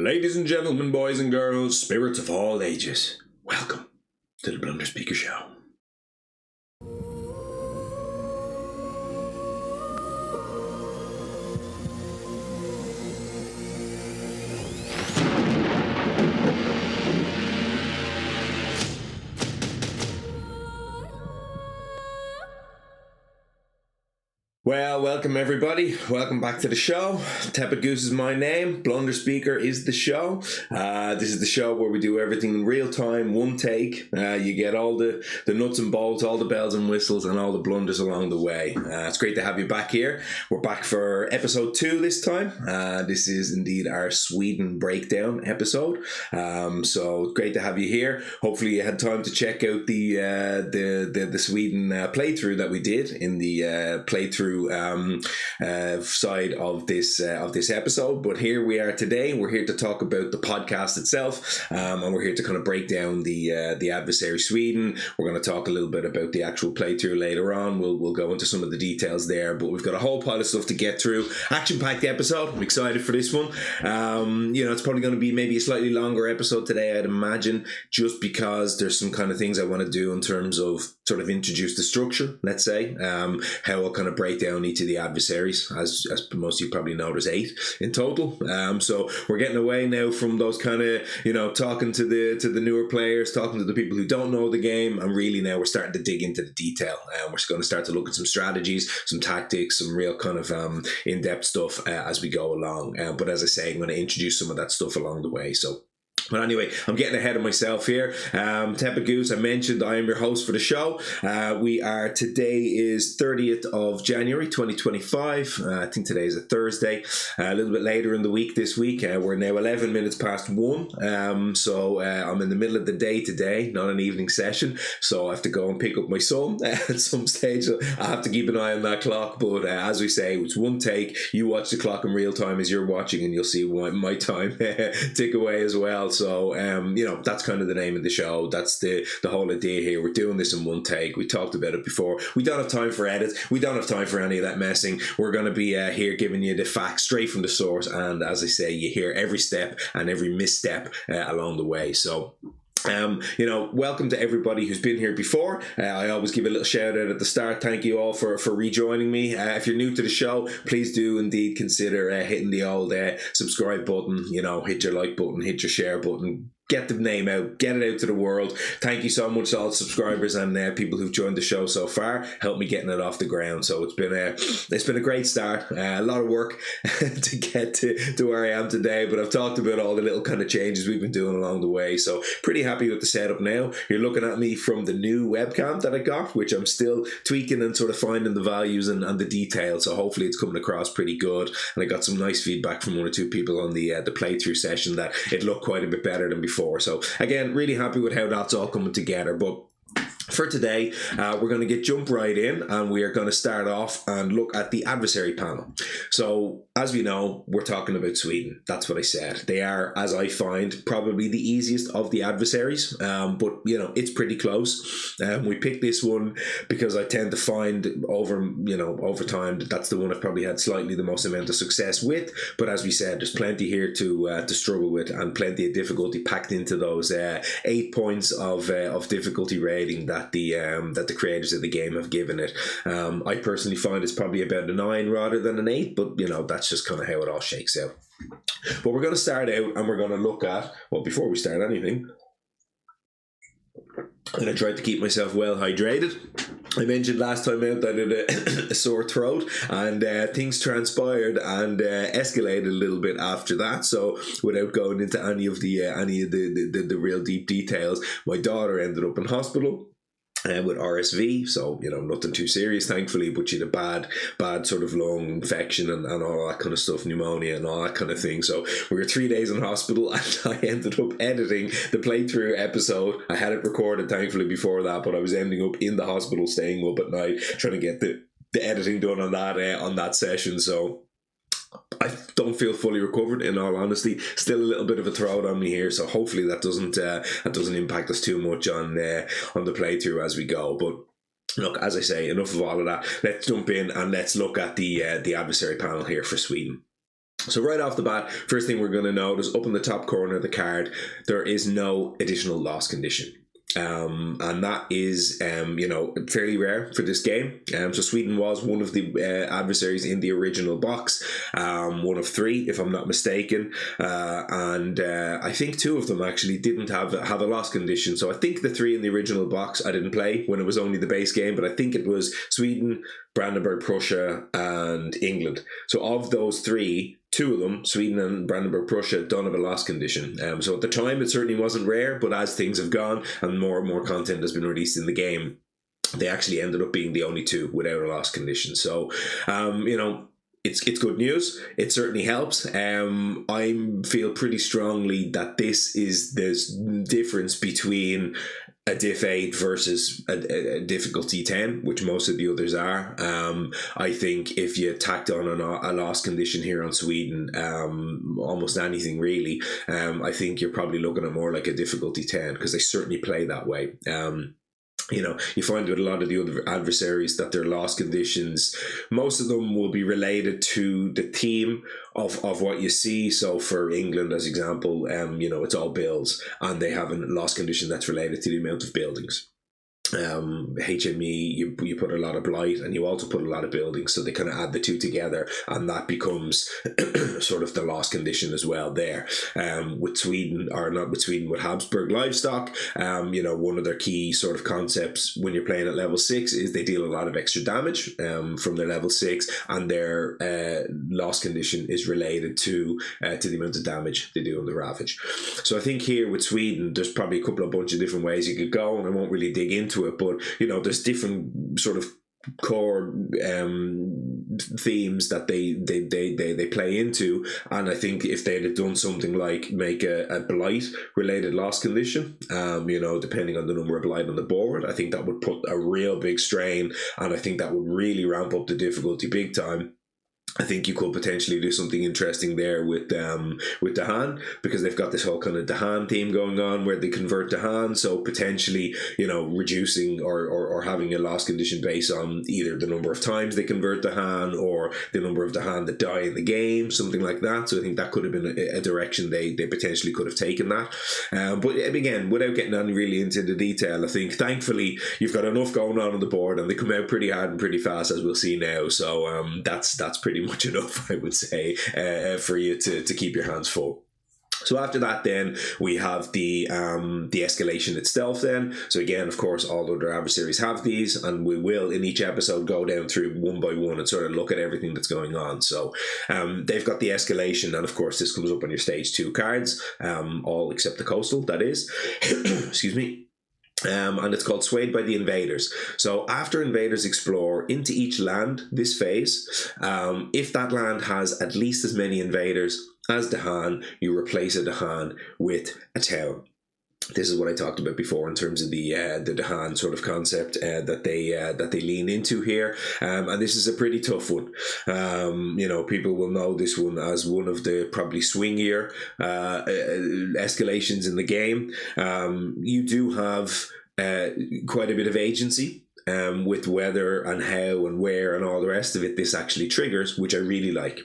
Ladies and gentlemen, boys and girls, spirits of all ages, welcome to the BlunderSpeaker Show. Well, welcome everybody. Welcome back to the show. Tepid Goose is my name. BlunderSpeaker is the show. This is the show where we do everything in real time, one take. You get all the nuts and bolts, all the bells and whistles, and all the blunders along the way. It's great to have you back here. We're back for episode 2 this time. This is indeed our Sweden breakdown episode. So great to have you here. Hopefully you had time to check out the Sweden playthrough that we did in the playthrough side of this episode. But here we are today. We're here to talk about the podcast itself, and we're here to kind of break down the Adversary Sweden. We're going to talk a little bit about the actual playthrough later on. We'll go into some of the details there, but we've got a whole pile of stuff to get through. Action-packed episode. I'm excited for this one. It's probably going to be maybe a slightly longer episode today, I'd imagine, just because there's some kind of things I want to do in terms of sort of introduce the structure, let's say, how I'll kind of break down each of the adversaries. As most of you probably know, there's 8 in total. So we're getting away now from those kind of, talking to the newer players, talking to the people who don't know the game, and really now we're starting to dig into the detail. We're going to start to look at some strategies, some tactics, some real kind of in-depth stuff as we go along. But as I say, I'm going to introduce some of that stuff along the way. But anyway, I'm getting ahead of myself here. Tepid Goose, I mentioned I am your host for the show. Today is 30th of January 2025. I think today is a Thursday. A little bit later in the week this week. We're now 11 minutes past 1. So I'm in the middle of the day today, not an evening session. So I have to go and pick up my son at some stage. So I have to keep an eye on that clock. But as we say, it's one take. You watch the clock in real time as you're watching, and you'll see my time tick away as well. So, that's kind of the name of the show. That's the whole idea here. We're doing this in one take. We talked about it before. We don't have time for edits. We don't have time for any of that messing. We're going to be here giving you the facts straight from the source. And as I say, you hear every step and every misstep along the way. So, welcome to everybody who's been here before. I always give a little shout out at the start. Thank you all for rejoining me. If you're new to the show, please do indeed consider hitting the old subscribe button, hit your like button, hit your share button. Get the name out, get it out to the world. Thank you so much to all the subscribers and people who've joined the show so far. Help me getting it off the ground. So it's been a great start. A lot of work to get to where I am today, but I've talked about all the little kind of changes we've been doing along the way. So pretty happy with the setup now. You're looking at me from the new webcam that I got, which I'm still tweaking and sort of finding the values and the details. So hopefully it's coming across pretty good. And I got some nice feedback from 1 or 2 people on the playthrough session that it looked quite a bit better than before. So again, really happy with how that's all coming together. But for today, we're going to jump right in, and we are going to start off and look at the adversary panel. So, as we know, we're talking about Sweden. That's what I said. They are, as I find, probably the easiest of the adversaries, but it's pretty close. We picked this one because I tend to find over time that's the one I've probably had slightly the most amount of success with. But as we said, there's plenty here to struggle with, and plenty of difficulty packed into those 8 points of difficulty rating that the creators of the game have given it. I personally find it's probably about a 9 rather than an 8, but that's just kind of how it all shakes out. But we're going to start out and we're going to look at, before we start anything, and I tried to keep myself well hydrated. I mentioned last time out that I did a sore throat, and things transpired and escalated a little bit after that. So without going into any of the real deep details, my daughter ended up in hospital with RSV, so nothing too serious thankfully, but she had a bad sort of lung infection and all that kind of stuff, pneumonia and all that kind of thing. So we were 3 days in hospital, and I ended up editing the playthrough episode. I had it recorded thankfully before that, but I was ending up in the hospital, staying up at night trying to get the editing done on that session. So I don't feel fully recovered, in all honesty. Still a little bit of a throat on me here, so hopefully that doesn't impact us too much on the playthrough as we go. But look, as I say, enough of all of that. Let's jump in and let's look at the adversary panel here for Sweden. So right off the bat, first thing we're going to notice, up in the top corner of the card, there is no additional loss condition. And that is, fairly rare for this game. So Sweden was one of the adversaries in the original box, one of 3, if I'm not mistaken. And I think 2 of them actually didn't have a loss condition. So I think the 3 in the original box I didn't play when it was only the base game, but I think it was Sweden, Brandenburg, Prussia, and England. So of those 3, 2 of them, Sweden and Brandenburg Prussia, don't have a loss condition. So at the time, it certainly wasn't rare, but as things have gone and more content has been released in the game, they actually ended up being the only 2 without a loss condition. So, it's good news. It certainly helps. I feel pretty strongly that this is the difference between a diff 8 versus a difficulty 10, which most of the others are. I think if you tacked on a loss condition here on Sweden, almost anything really, I think you're probably looking at more like a difficulty 10, because they certainly play that way. You find with a lot of the other adversaries that their loss conditions, most of them will be related to the theme of what you see. So for England, as example, it's all bills, and they have a loss condition that's related to the amount of buildings. HME, you put a lot of blight, and you also put a lot of buildings, so they kind of add the 2 together, and that becomes sort of the loss condition as well there. With Sweden, or not with Sweden, with Habsburg livestock, one of their key sort of concepts when you're playing at level 6 is they deal a lot of extra damage from their level 6, and their loss condition is related to the amount of damage they do on the ravage. So I think here with Sweden, there's probably a bunch of different ways you could go, and I won't really dig into it, but there's different sort of core themes that they play into, and I think if they'd have done something like make a blight related loss condition, depending on the number of blight on the board, I think that would put a real big strain, and I think that would really ramp up the difficulty big time. I think you could potentially do something interesting there with Dahan, because they've got this whole kind of Dahan theme going on where they convert Dahan, so potentially, reducing or having a loss condition based on either the number of times they convert Dahan or the number of Dahan that die in the game, something like that. So I think that could have been a direction they potentially could have taken that. But again, without getting on really into the detail, I think thankfully you've got enough going on the board, and they come out pretty hard and pretty fast, as we'll see now. So that's pretty much enough, I would say, for you to keep your hands full. So after that, then we have the escalation itself. Then, so again, of course, all other adversaries have these, and we will in each episode go down through one by one and sort of look at everything that's going on. So they've got the escalation, and of course, this comes up on your stage 2 cards, all except the coastal. That is, excuse me. And it's called Swayed by the Invaders. So after invaders explore into each land this phase, if that land has at least as many invaders as Dahan, you replace a Dahan with a town. This is what I talked about before in terms of the Dahan sort of concept that they lean into here, and this is a pretty tough one. People will know this one as one of the probably swingier escalations in the game. You do have quite a bit of agency with whether and how and where and all the rest of it this actually triggers, which I really like.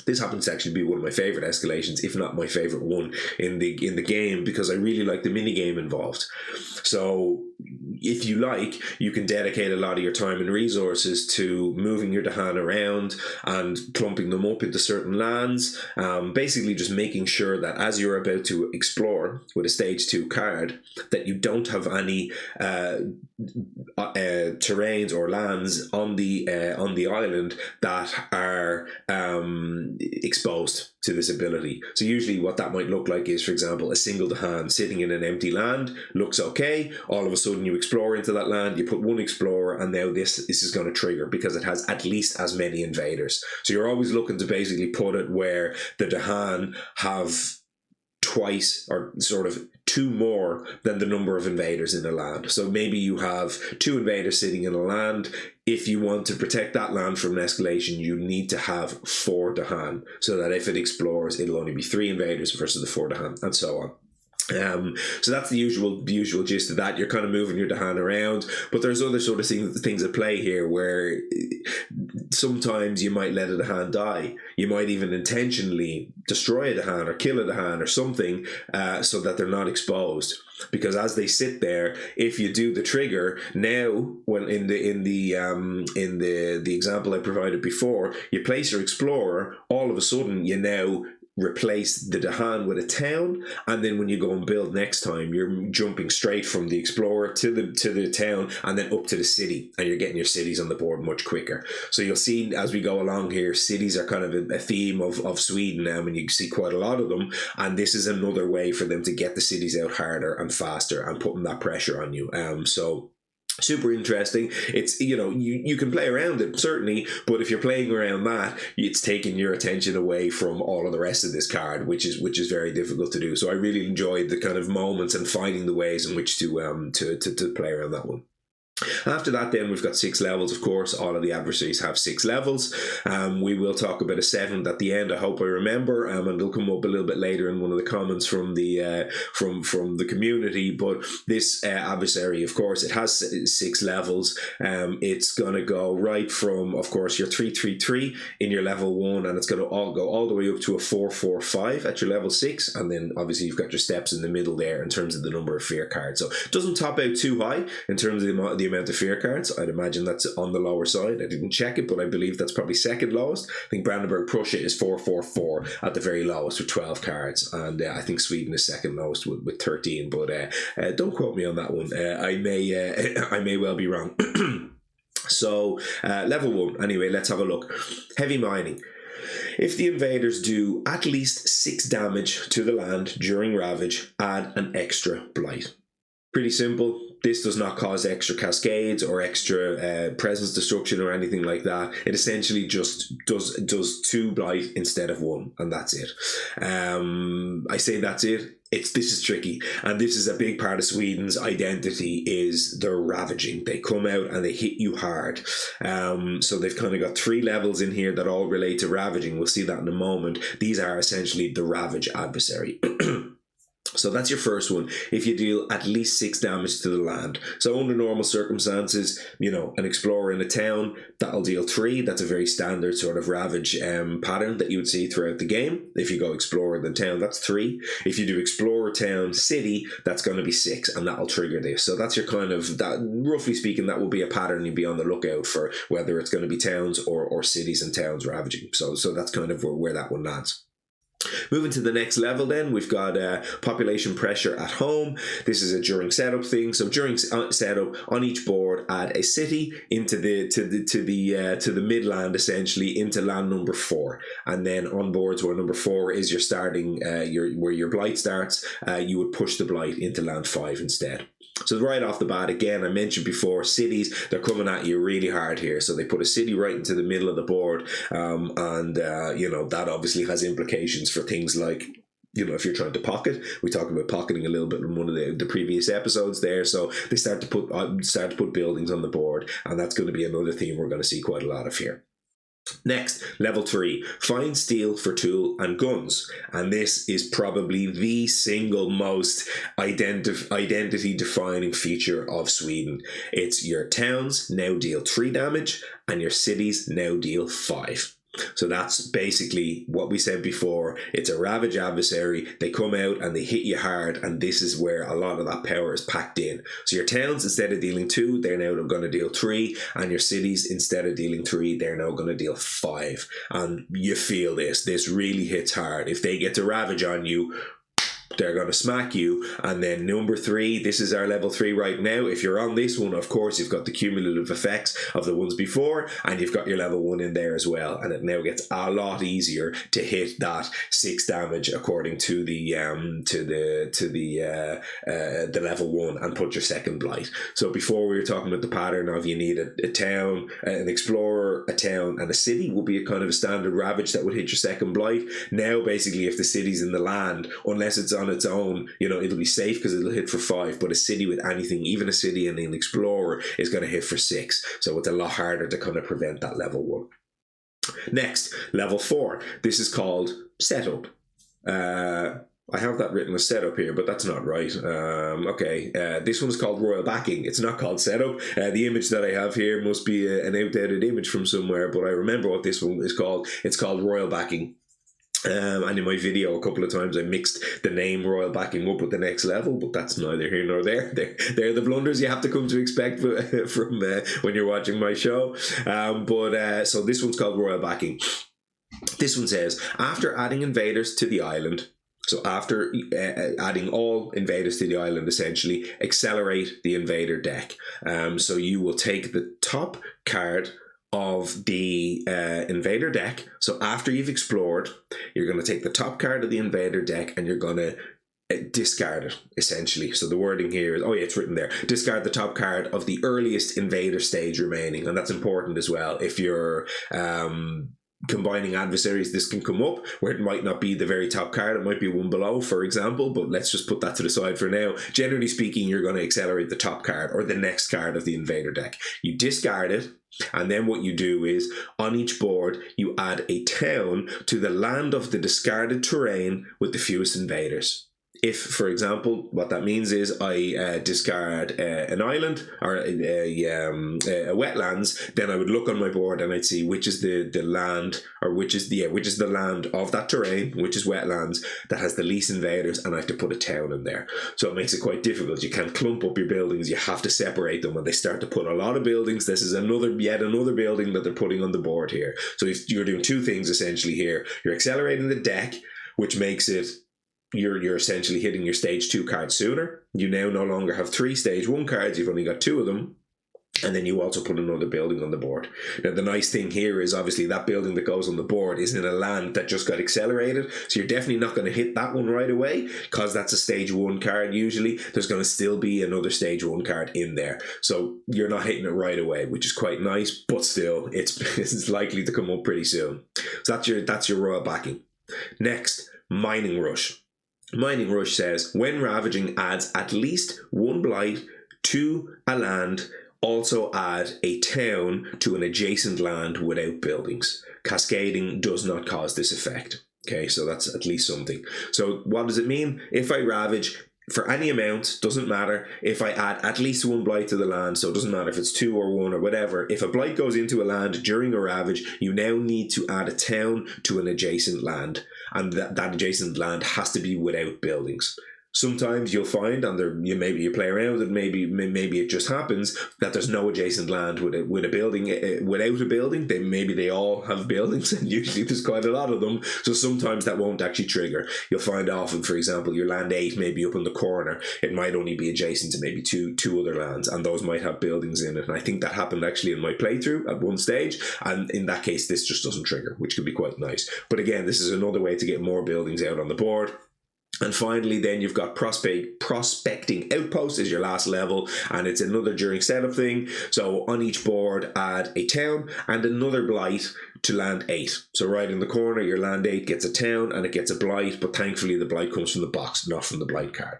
This happens to actually be one of my favorite escalations, if not my favorite one in the game, because I really like the mini game involved. So if you like, you can dedicate a lot of your time and resources to moving your Dahan around and clumping them up into certain lands, basically just making sure that as you're about to explore with a stage 2 card, that you don't have any terrains or lands on the island that are exposed to this ability. So usually what that might look like is, for example, a single Dahan sitting in an empty land, looks okay, all of a sudden you explore into that land, you put one explorer, and now this is going to trigger because it has at least as many invaders. So you're always looking to basically put it where the Dahan have twice or sort of 2 more than the number of invaders in the land. So maybe you have 2 invaders sitting in a land. If you want to protect that land from an escalation, you need to have 4 Dahan, so that if it explores, it'll only be 3 invaders versus the 4 Dahan, and so on. So that's the usual gist of that. You're kind of moving your hand around, but there's other sort of things at play here where sometimes you might let a hand die. You might even intentionally destroy a hand or kill a hand or something, so that they're not exposed. Because as they sit there, if you do the trigger now, when in the example I provided before, you place your explorer, all of a sudden you now replace the Dahan with a town, and then when you go and build next time, you're jumping straight from the explorer to the town and then up to the city, and you're getting your cities on the board much quicker. So you'll see as we go along here, cities are kind of a theme of Sweden now, and you see quite a lot of them, and this is another way for them to get the cities out harder and faster and putting that pressure on you. So super interesting. It's, you can play around it, certainly, but if you're playing around that, it's taking your attention away from all of the rest of this card, which is very difficult to do. So I really enjoyed the kind of moments and finding the ways in which to play around that one. After that, then we've got 6 levels. Of course, all of the adversaries have 6 levels. We will talk about a 7th at the end. I hope I remember, and it'll come up a little bit later in one of the comments from the from the community. But this adversary, of course, it has 6 levels. It's going to go right from, of course, your 3/3/3 in your level 1, and it's going to go all the way up to a 4/4/5 at your level 6, and then obviously you've got your steps in the middle there in terms of the number of fear cards. So it doesn't top out too high in terms of the amount of fear cards. I'd imagine that's on the lower side. I didn't check it, but I believe that's probably second lowest. I think Brandenburg Prussia is 4/4/4 at the very lowest with 12 cards, and I think Sweden is second lowest with 13. But don't quote me on that one. I may well be wrong. So level 1. Anyway, let's have a look. Heavy mining. If the invaders do at least 6 damage to the land during ravage, add an extra blight. Pretty simple. This does not cause extra cascades or extra presence destruction or anything like that. It essentially just does 2 blight instead of 1, and that's it. I say that's it. This is tricky, and this is a big part of Sweden's identity is their ravaging. They come out and they hit you hard. So they've kind of got 3 levels in here that all relate to ravaging. We'll see that in a moment. These are essentially the ravage adversary. So that's your first one, if you deal at least 6 damage to the land. So under normal circumstances, an explorer in a town, that'll deal 3. That's a very standard sort of ravage pattern that you would see throughout the game. If you go explorer then town, that's 3. If you do explorer, town, city, that's going to be 6, and that'll trigger this. So that's your kind of, that roughly speaking, that will be a pattern you'd be on the lookout for, whether it's going to be towns or cities and towns ravaging. So that's kind of where that one lands. Moving to the next level, then we've got population pressure at home. This is a during setup thing. So during setup, on each board, add a city into the midland, essentially into land number 4, and then on boards where number 4 is your starting where your blight starts, you would push the blight into land 5 instead. So right off the bat, again, I mentioned before, cities, they're coming at you really hard here. So they put a city right into the middle of the board, and that obviously has implications for things like, if you're trying to pocket. We talked about pocketing a little bit in one of the previous episodes there. So they start to put buildings on the board, and that's going to be another theme we're going to see quite a lot of here. Next, level 3, find steel for tool and guns, and this is probably the single most identity defining feature of Sweden. It's your towns now deal 3 damage and your cities now deal 5. So that's basically what we said before. It's a ravage adversary. They come out and they hit you hard, and this is where a lot of that power is packed in. So your towns, instead of dealing 2, they're now going to deal 3, and your cities, instead of dealing 3, they're now going to deal 5. And you feel this really hits hard. If they get to ravage on you, they're going to smack you. And then number 3, this is our level 3 right now. If you're on this one, of course, you've got the cumulative effects of the ones before, and you've got your level 1 in there as well. And it now gets a lot easier to hit that 6 damage according to the level 1 and put your second blight. So before we were talking about the pattern of you need a town, an explorer, a town, and a city will be a kind of a standard ravage that would hit your second blight. Now, basically, if the city's in the land, unless it's on its own, it'll be safe because it'll hit for 5, but a city with anything, even a city and an explorer, is going to hit for 6. So it's a lot harder to kind of prevent that level 1. Next, level 4. This is called setup. I I have that written as setup here, but that's not right. Okay, this one's called royal backing. It's not called setup. The image that I have here must be an outdated image from somewhere, but I remember what this one is called. It's called royal backing. And in my video a couple of times I mixed the name royal backing up with the next level, but that's neither here nor there. They're the blunders you have to come to expect from when you're watching my show. So this one's called royal backing. This one says, after adding invaders to the island, so after adding all invaders to the island, essentially, accelerate the invader deck. So you will take the top card of the invader deck. So after you've explored, you're going to take the top card of the invader deck and you're going to discard it, essentially. So the wording here is, it's written there, discard the top card of the earliest invader stage remaining. And that's important as well. If you're combining adversaries, this can come up where it might not be the very top card, it might be one below, for example, but let's just put that to the side for now. Generally speaking, you're going to accelerate the top card or the next card of the invader deck. You discard it, and then what you do is, on each board, you add a town to the land of the discarded terrain with the fewest invaders. If, for example, what that means is I discard an island or a wetlands, then I would look on my board and I'd see which is the land, or which is the land of that terrain, which is wetlands, that has the least invaders, and I have to put a town in there. So it makes it quite difficult. You can't clump up your buildings. You have to separate them. When they start to put a lot of buildings, this is yet another building that they're putting on the board here. So if you're doing two things essentially here, you're accelerating the deck, which makes it you're essentially hitting your stage 2 cards sooner. You now no longer have 3 stage 1 cards, you've only got 2 of them. And then you also put another building on the board. Now, the nice thing here is obviously that building that goes on the board is in a land that just got accelerated. So you're definitely not going to hit that one right away, because that's a stage 1 card usually. There's going to still be another stage 1 card in there. So you're not hitting it right away, which is quite nice, but still, it's likely to come up pretty soon. So that's your royal backing. Next, Mining Rush. Mining Rush says, when ravaging adds at least 1 blight to a land, also add a town to an adjacent land without buildings. Cascading does not cause this effect. Okay, so that's at least something. So what does it mean? If I ravage for any amount, doesn't matter. If I add at least 1 blight to the land, so it doesn't matter if it's 2 or 1 or whatever, if a blight goes into a land during a ravage, you now need to add a town to an adjacent land. And that adjacent land has to be without buildings. Sometimes you'll find, and maybe you play around with it, maybe it just happens that there's no adjacent land with a building, without a building. Maybe they all have buildings, and usually there's quite a lot of them. So sometimes that won't actually trigger. You'll find often, for example, your land 8 maybe up in the corner, it might only be adjacent to maybe two other lands, and those might have buildings in it. And I think that happened actually in my playthrough at one stage, and in that case this just doesn't trigger, which can be quite nice. But again, this is another way to get more buildings out on the board. And finally, then you've got prospecting outpost is your last level, and it's another during setup thing. So on each board, add a town and another blight to land 8. So right in the corner, your land 8 gets a town and it gets a blight, but thankfully the blight comes from the box, not from the blight card.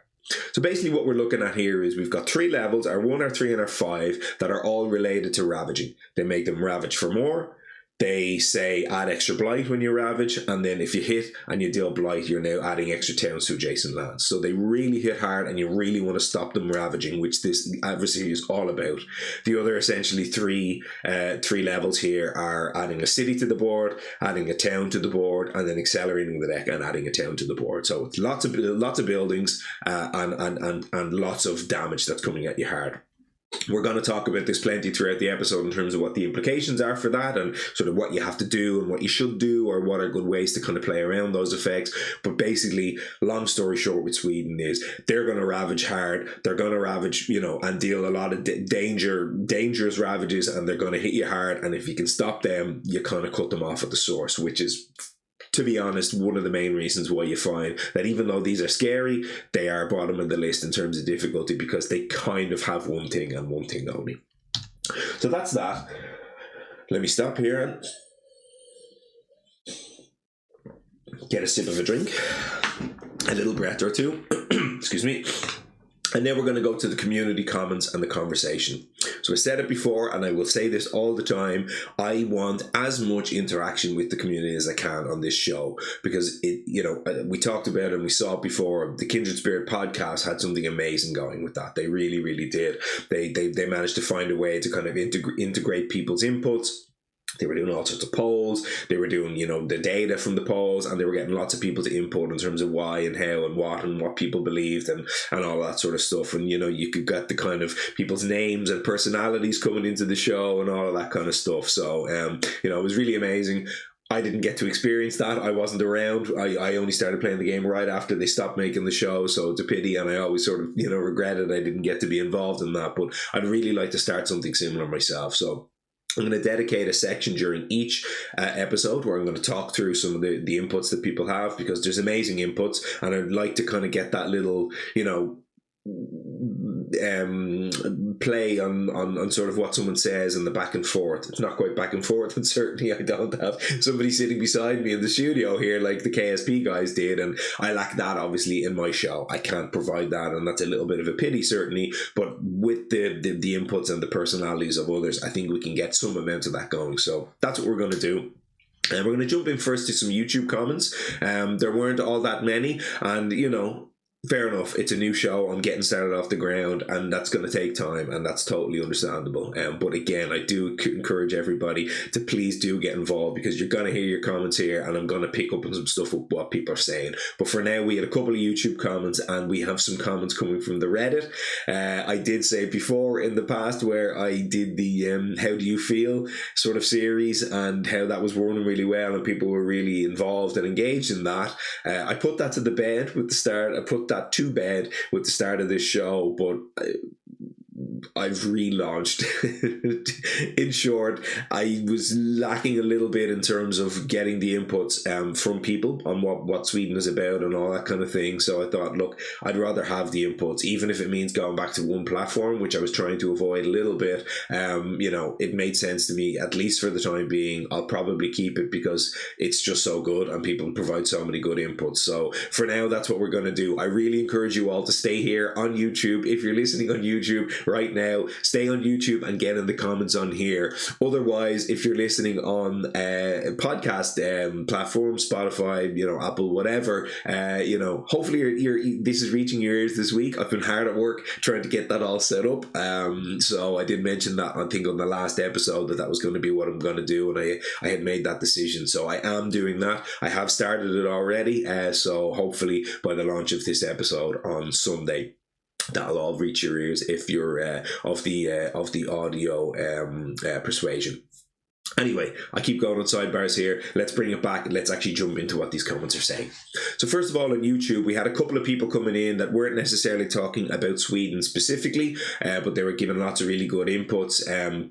So basically what we're looking at here is we've got 3 levels, our 1, our 3, and our 5, that are all related to ravaging. They make them ravage for more. They say add extra blight when you ravage, and then if you hit and you deal blight, you're now adding extra towns to adjacent lands. So they really hit hard, and you really want to stop them ravaging, which this adversary is all about. The other essentially three levels here are adding a city to the board, adding a town to the board, and then accelerating the deck and adding a town to the board. So it's lots of buildings and lots of damage that's coming at you hard. We're going to talk about this plenty throughout the episode in terms of what the implications are for that, and sort of what you have to do and what you should do, or what are good ways to kind of play around those effects. But basically, long story short with Sweden is they're going to ravage hard. They're going to ravage, and deal a lot of dangerous ravages, and they're going to hit you hard. And if you can stop them, you kind of cut them off at the source, which is, to be honest, one of the main reasons why you find that even though these are scary, they are bottom of the list in terms of difficulty, because they kind of have one thing and one thing only. So that's that. Let me stop here and get a sip of a drink, a little breath or two. Excuse me. And then we're going to go to the community comments and the conversation. So I said it before, and I will say this all the time. I want as much interaction with the community as I can on this show, because we talked about it and we saw it before. The Kindred Spirit podcast had something amazing going with that. They really, really did. They managed to find a way to kind of integrate people's inputs. They were doing all sorts of polls. They were doing, the data from the polls, and they were getting lots of people to input in terms of why and how and what people believed and all that sort of stuff. And, you could get the kind of people's names and personalities coming into the show and all of that kind of stuff. So, it was really amazing. I didn't get to experience that. I wasn't around. I only started playing the game right after they stopped making the show, so it's a pity, and I always sort of, regretted I didn't get to be involved in that. But I'd really like to start something similar myself. So I'm going to dedicate a section during each episode where I'm going to talk through some of the inputs that people have, because there's amazing inputs, and I'd like to kind of get that little, play on sort of what someone says and the back and forth. It's not quite back and forth, and certainly I don't have somebody sitting beside me in the studio here like the KSP guys did, and I lack that obviously in my show. I can't provide that, and that's a little bit of a pity certainly, but with the inputs and the personalities of others, I think we can get some amount of that going. So that's what we're going to do. And we're going to jump in first to some YouTube comments. There weren't all that many, and fair enough, it's a new show. I'm getting started off the ground, and that's going to take time, and that's totally understandable. But again, I do encourage everybody to please do get involved, because you're going to hear your comments here, and I'm going to pick up on some stuff of what people are saying. But for now, we had a couple of YouTube comments, and we have some comments coming from the Reddit. I did say before in the past where I did the How Do You Feel sort of series, and how that was running really well, and people were really involved and engaged in that. I put that to the bed with the start. I put that to bed with the start of this show, but I've relaunched. In short, I was lacking a little bit in terms of getting the inputs from people on what Sweden is about and all that kind of thing. So I thought, look, I'd rather have the inputs, even if it means going back to one platform, which I was trying to avoid a little bit. It made sense to me, at least for the time being. I'll probably keep it because it's just so good and people provide so many good inputs. So for now, that's what we're going to do. I really encourage you all to stay here on YouTube. If you're listening on YouTube right now, stay on YouTube and get in the comments on here. Otherwise, if you're listening on podcast platforms, Spotify, Apple, whatever, hopefully this is reaching your ears this week. I've been hard at work trying to get that all set up. So I did mention that, I think, on the last episode that was going to be what I'm going to do, and I had made that decision. So I am doing that. I have started it already. So hopefully by the launch of this episode on Sunday, that'll all reach your ears if you're of the audio persuasion. Anyway, I keep going on sidebars here. Let's bring it back and let's actually jump into what these comments are saying. So first of all, on YouTube, we had a couple of people coming in that weren't necessarily talking about Sweden specifically, but they were giving lots of really good inputs.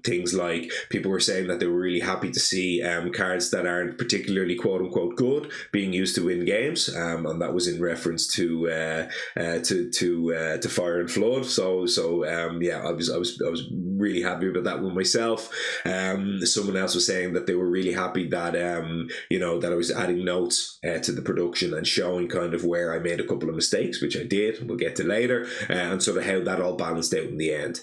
Things like people were saying that they were really happy to see cards that aren't particularly quote unquote good being used to win games, and that was in reference to Fire and Flood. So I was really happy about that one myself. Someone else was saying that they were really happy that that I was adding notes to the production and showing kind of where I made a couple of mistakes, which I did, we'll get to later, and sort of how that all balanced out in the end.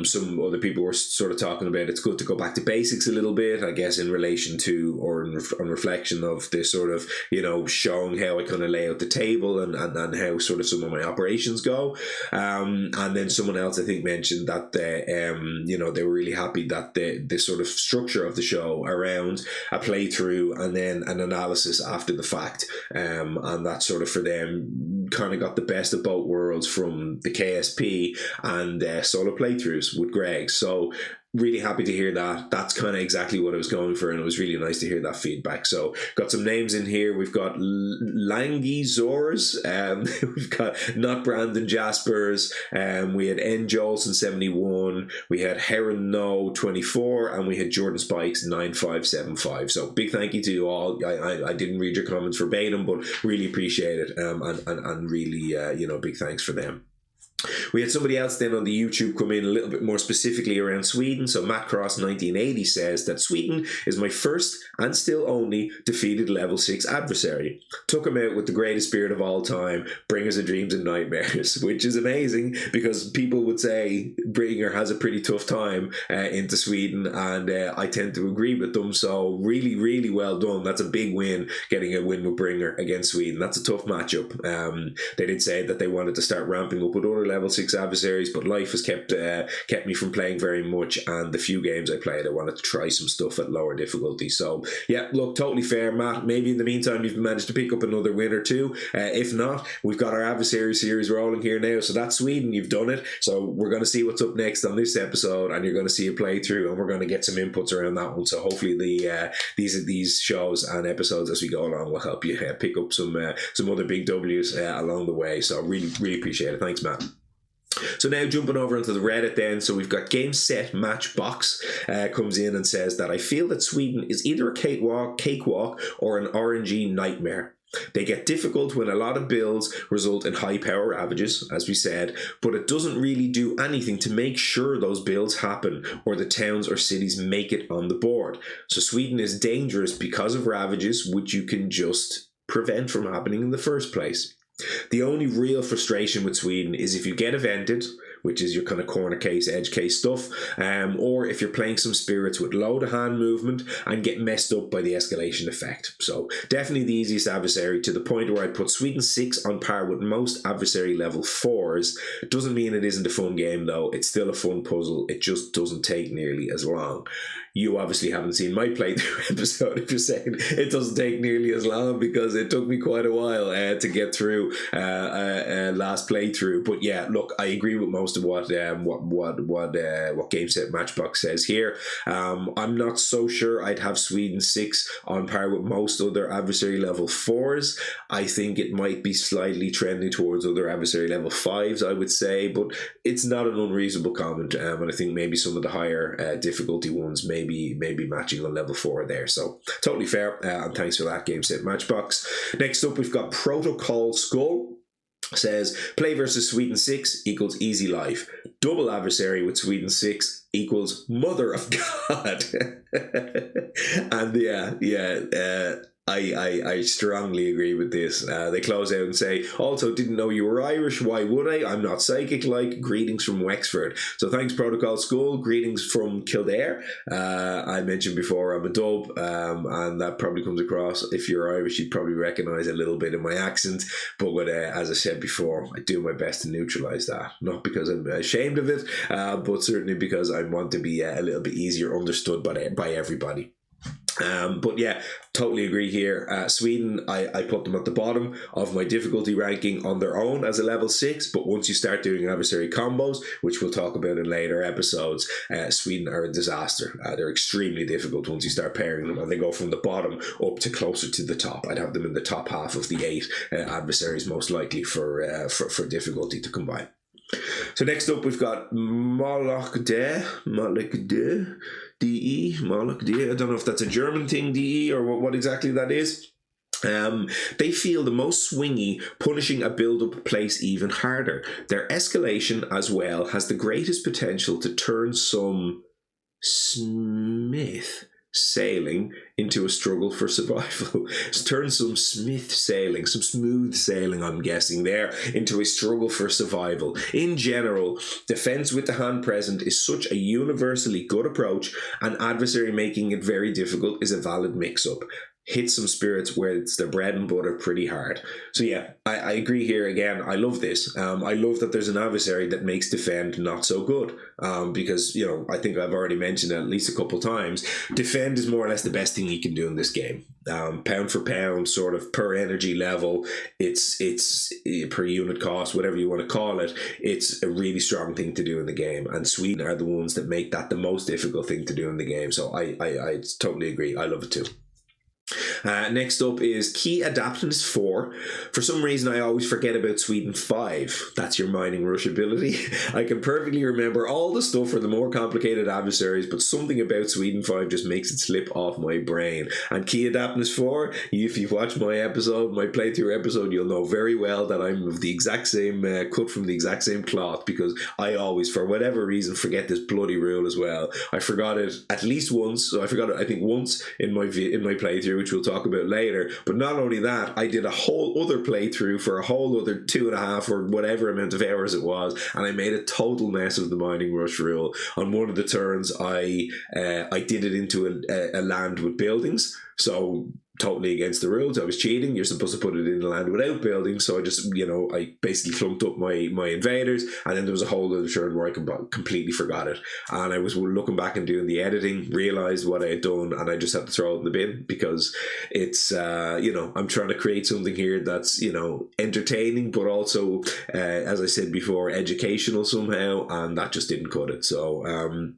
Some other people were sort of talking about it's good to go back to basics a little bit, I guess, in relation to, or on reflection of this sort of, showing how I kind of lay out the table and how sort of some of my operations go. And then someone else, I think, mentioned that they were really happy that the sort of structure of the show around a playthrough and then an analysis after the fact, and that sort of for them kind of got the best of both worlds from the KSP and solo playthroughs with Greg. So really happy to hear that. That's kind of exactly what I was going for, and it was really nice to hear that feedback. So got some names in here. We've got Langy Zors, we've got Not Brandon Jaspers, we had N Jolson 71, we had Heron No 24, and we had Jordan Spikes 9575. So big thank you to you all. I didn't read your comments verbatim, but really appreciate it, and really big thanks for them. We had somebody else then on the YouTube come in a little bit more specifically around Sweden. So Matt Cross 1980 says that Sweden is my first and still only defeated level 6 adversary. Took him out with the greatest spirit of all time, bringers of dreams and nightmares, which is amazing because people would say Bringer has a pretty tough time into Sweden, and I tend to agree with them. So really, really well done. That's a big win, getting a win with Bringer against Sweden. That's a tough matchup. They did say that they wanted to start ramping up with other level 6 adversaries, but life has kept me from playing very much, and the few games I played I wanted to try some stuff at lower difficulty. So yeah, look, totally fair, Matt. Maybe in the meantime you've managed to pick up another win or two. If not, we've got our Adversary Series rolling here now. So that's Sweden, you've done it. So we're going to see what's up next on this episode, and you're going to see a playthrough, and we're going to get some inputs around that one. So hopefully these shows and episodes as we go along will help you pick up some other big W's along the way. So really, really appreciate it. Thanks, Matt. So now jumping over into the Reddit then, so we've got Game Set Matchbox comes in and says that I feel that Sweden is either a cakewalk or an RNG nightmare. They get difficult when a lot of builds result in high power ravages, as we said, but it doesn't really do anything to make sure those builds happen or the towns or cities make it on the board. So Sweden is dangerous because of ravages, which you can just prevent from happening in the first place. The only real frustration with Sweden is if you get evented, which is your kind of corner case, edge case stuff, or if you're playing some spirits with low to hand movement and get messed up by the escalation effect. So definitely the easiest adversary, to the point where I'd put Sweden 6 on par with most adversary level 4s. Doesn't mean it isn't a fun game though, it's still a fun puzzle, it just doesn't take nearly as long. You obviously haven't seen my playthrough episode if you're saying it doesn't take nearly as long, because it took me quite a while to get through last playthrough. But yeah, look, I agree with most of what Game Set Matchbox says here. I'm not so sure I'd have Sweden 6 on par with most other adversary level 4s. I think it might be slightly trending towards other adversary level 5s, I would say, but it's not an unreasonable comment, and I think maybe some of the higher difficulty ones may be matching on level 4 there. So totally fair, and thanks for that, Game Set Matchbox. Next up, we've got Protocol Skull. Says play versus Sweden 6 equals easy life. Double adversary with Sweden 6 equals mother of God. And I strongly agree with this. They close out and say, also didn't know you were Irish, why would I? I'm not psychic like. Greetings from Wexford. So thanks, Protocol School. Greetings from Kildare. I mentioned before I'm a dub, and that probably comes across. If you're Irish, you'd probably recognise a little bit of my accent, but as I said before, I do my best to neutralise that. Not because I'm ashamed of it, but certainly because I want to be a little bit easier understood by everybody. But yeah, totally agree here. Sweden, I put them at the bottom of my difficulty ranking on their own as a level 6, but once you start doing adversary combos, which we'll talk about in later episodes, Sweden are a disaster. They're extremely difficult once you start pairing them, and they go from the bottom up to closer to the top. I'd have them in the top half of the 8 adversaries most likely for difficulty to combine. So next up, we've got Moloch De. DE, Moloch DE. I don't know if that's a German thing, DE, or what exactly that is. They feel the most swingy, punishing a build-up place even harder. Their escalation as well has the greatest potential to turn some Smith sailing into a struggle for survival. Turn some smooth sailing, I'm guessing there, into a struggle for survival. In general, defense with the hand present is such a universally good approach, and adversary making it very difficult is a valid mix-up. Hit some spirits where it's their bread and butter pretty hard. So yeah, I agree here again. I love this. I love that there's an adversary that makes defend not so good. Because, I think I've already mentioned it at least a couple times. Defend is more or less the best thing you can do in this game. Pound for pound, sort of per energy level, it's per unit cost, whatever you want to call it. It's a really strong thing to do in the game. And Sweden are the ones that make that the most difficult thing to do in the game. So I totally agree. I love it too. Next up is key adaptance 4. For some reason, I always forget about Sweden 5. That's your mining rush ability. I can perfectly remember all the stuff for the more complicated adversaries, but something about Sweden 5 just makes it slip off my brain. And key adaptance 4, if you've watched my playthrough episode, you'll know very well that I'm of the exact same, cut from the exact same cloth, because I always, for whatever reason, forget this bloody rule as well. I forgot it at least once, so I forgot it, I think, once in my playthrough, which we'll talk about later. But not only that, I did a whole other playthrough for a whole other 2.5 or whatever amount of hours it was, and I made a total mess of the mining rush rule. On one of the turns, I did it into a land with buildings, so totally against the rules. I was cheating. You're supposed to put it in the land without buildings, so I just, I basically clumped up my invaders, and then there was a whole other turn where I completely forgot it, and I was looking back and doing the editing, realised what I had done, and I just had to throw it in the bin, because it's, I'm trying to create something here that's, entertaining, but also, as I said before, educational somehow, and that just didn't cut it. So,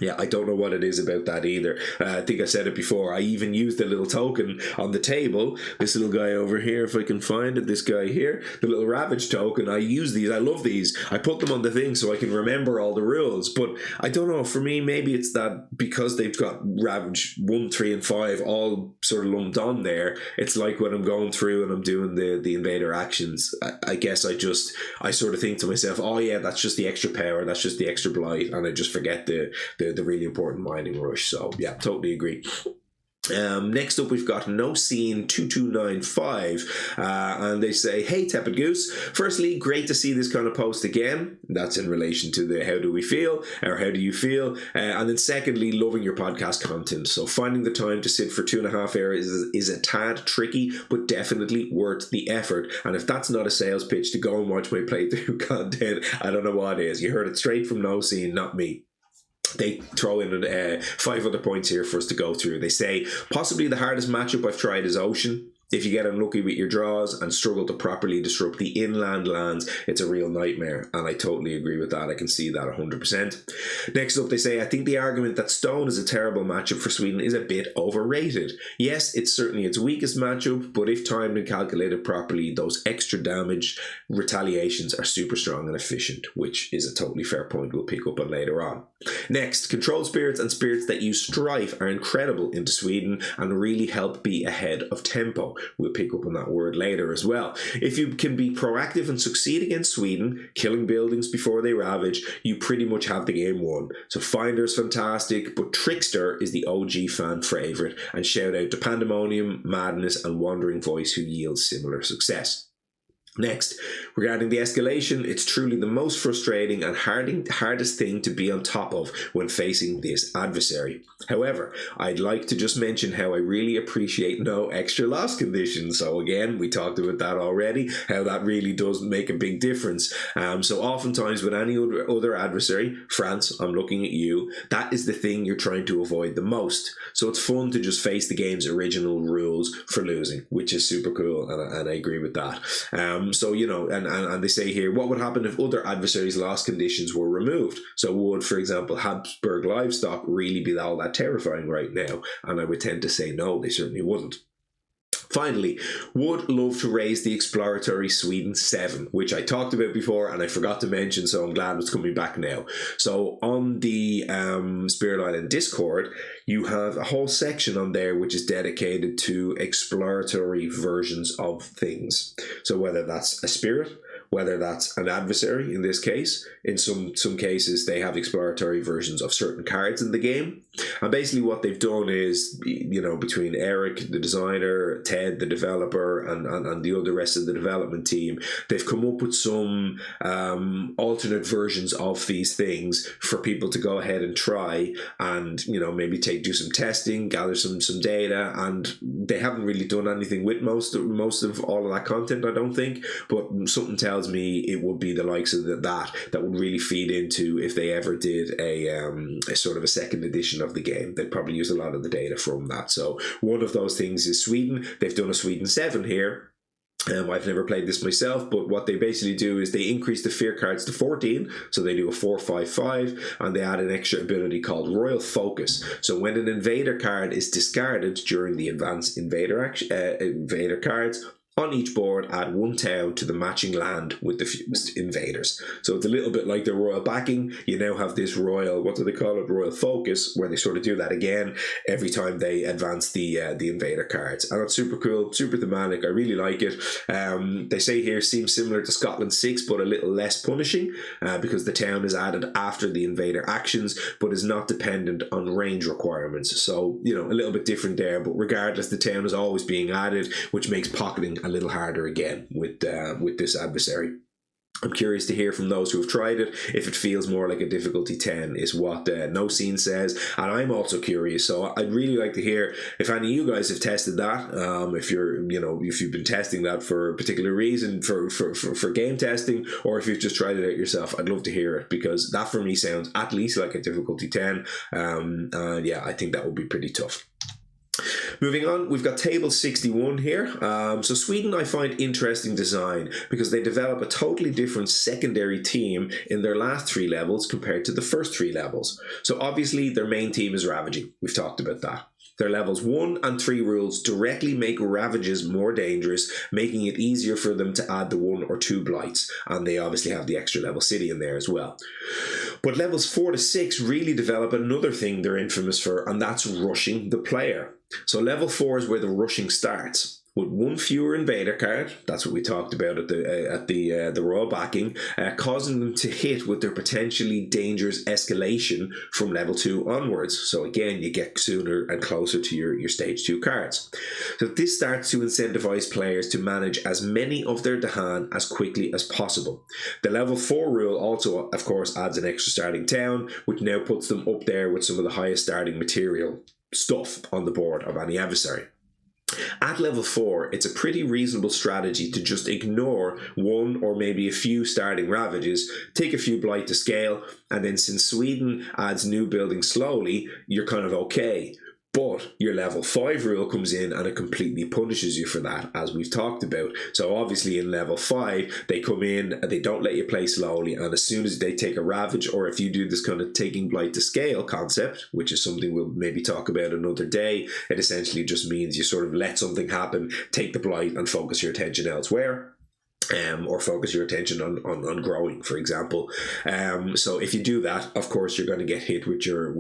yeah, I don't know what it is about that either. I think I said it before. I even used the little token on the table. This little guy over here, if I can find it, this guy here, the little ravage token. I use these. I love these. I put them on the thing so I can remember all the rules. But I don't know. For me, maybe it's that because they've got ravage 1, 3, and 5 all sort of lumped on there. It's like when I'm going through and I'm doing the invader actions. I guess I sort of think to myself, oh yeah, that's just the extra power. That's just the extra blight, and I just forget the really important mining rush. So yeah, totally agree. Next up, we've got No Scene 2295, and they say, "Hey Tepid Goose, firstly, great to see this kind of post again." That's in relation to the how do we feel, or how do you feel, and then secondly, loving your podcast content. So finding the time to sit for 2.5 hours is a tad tricky, but definitely worth the effort. And if that's not a sales pitch to go and watch my playthrough content, I don't know what is. You heard it straight from No Scene, not me. They throw in 5 other points here for us to go through. They say, possibly the hardest matchup I've tried is Ocean. If you get unlucky with your draws and struggle to properly disrupt the inland lands, it's a real nightmare. And I totally agree with that. I can see that 100%. Next up, they say, I think the argument that Stone is a terrible matchup for Sweden is a bit overrated. Yes, it's certainly its weakest matchup, but if timed and calculated properly, those extra damage retaliations are super strong and efficient, which is a totally fair point we'll pick up on later on. Next, control spirits and spirits that use strife are incredible into Sweden and really help be ahead of tempo. We'll pick up on that word later as well. If you can be proactive and succeed against Sweden, killing buildings before they ravage, you pretty much have the game won. So Finder's fantastic, but Trickster is the OG fan favourite, and shout out to Pandemonium, Madness and Wandering Voice, who yields similar success. Next, regarding the escalation, it's truly the most frustrating and hardest thing to be on top of when facing this adversary. However, I'd like to just mention how I really appreciate no extra loss conditions. So again, we talked about that already, how that really does make a big difference. So oftentimes with any other adversary, France, I'm looking at you, that is the thing you're trying to avoid the most. So it's fun to just face the game's original rules for losing, which is super cool, and I agree with that. So, and they say here, what would happen if other adversaries' loss conditions were removed? So would, for example, Habsburg livestock really be all that terrifying right now? And I would tend to say no, they certainly wouldn't. Finally, would love to raise the exploratory Sweden 7, which I talked about before and I forgot to mention, so I'm glad it's coming back now. So on the Spirit Island Discord, you have a whole section on there which is dedicated to exploratory versions of things. So whether that's a spirit, whether that's an adversary in this case. In some cases, they have exploratory versions of certain cards in the game. And basically what they've done is, between Eric, the designer, Ted, the developer, and the rest of the development team, they've come up with some alternate versions of these things for people to go ahead and try and, maybe do some testing, gather some data, and they haven't really done anything with most of all of that content, I don't think, but something tells me it would be the likes of that would really feed into if they ever did a sort of a second edition of the game. They'd probably use a lot of the data from that. So one of those things is Sweden. They've done a Sweden 7 here. I've never played this myself, but what they basically do is they increase the fear cards to 14, so they do a 4/5/5, and they add an extra ability called Royal Focus. So when an invader card is discarded during the advanced invader cards, on each board, add one town to the matching land with the fewest invaders. So it's a little bit like the royal backing. You now have this royal, what do they call it, royal focus, where they sort of do that again every time they advance the invader cards. And it's super cool, super thematic. I really like it. They say here seems similar to Scotland 6, but a little less punishing because the town is added after the invader actions, but is not dependent on range requirements. So, you know, a little bit different there, but regardless, the town is always being added, which makes pocketing a little harder again with this adversary. I'm curious to hear from those who have tried it if it feels more like a difficulty 10 is what No Scene says, and I'm also curious, so I'd really like to hear if any of you guys have tested that. If you've been testing that for a particular reason, for game testing, or if you've just tried it out yourself, I'd love to hear it, because that for me sounds at least like a difficulty 10. Yeah, I think that would be pretty tough. Moving on, we've got table 61 here. So Sweden, I find interesting design because they develop a totally different secondary team in their last 3 levels compared to the first 3 levels. So obviously their main team is ravaging. We've talked about that. Their levels 1 and 3 rules directly make ravages more dangerous, making it easier for them to add the 1 or 2 blights, and they obviously have the extra level city in there as well. But levels 4 to 6 really develop another thing they're infamous for, and that's rushing the player. So level 4 is where the rushing starts. With 1 fewer invader card, that's what we talked about at the royal backing, causing them to hit with their potentially dangerous escalation from level 2 onwards. So again, you get sooner and closer to your stage 2 cards. So this starts to incentivize players to manage as many of their Dahan as quickly as possible. The level 4 rule also, of course, adds an extra starting town, which now puts them up there with some of the highest starting material stuff on the board of any adversary. At level 4, it's a pretty reasonable strategy to just ignore 1 or maybe a few starting ravages, take a few blight to scale, and then since Sweden adds new buildings slowly, you're kind of okay. But your level 5 rule comes in and it completely punishes you for that, as we've talked about. So obviously in level 5, they come in and they don't let you play slowly, and as soon as they take a ravage, or if you do this kind of taking blight to scale concept, which is something we'll maybe talk about another day, it essentially just means you sort of let something happen, take the blight and focus your attention elsewhere. Or focus your attention on growing, for example. So if you do that, of course, you're going to get hit with your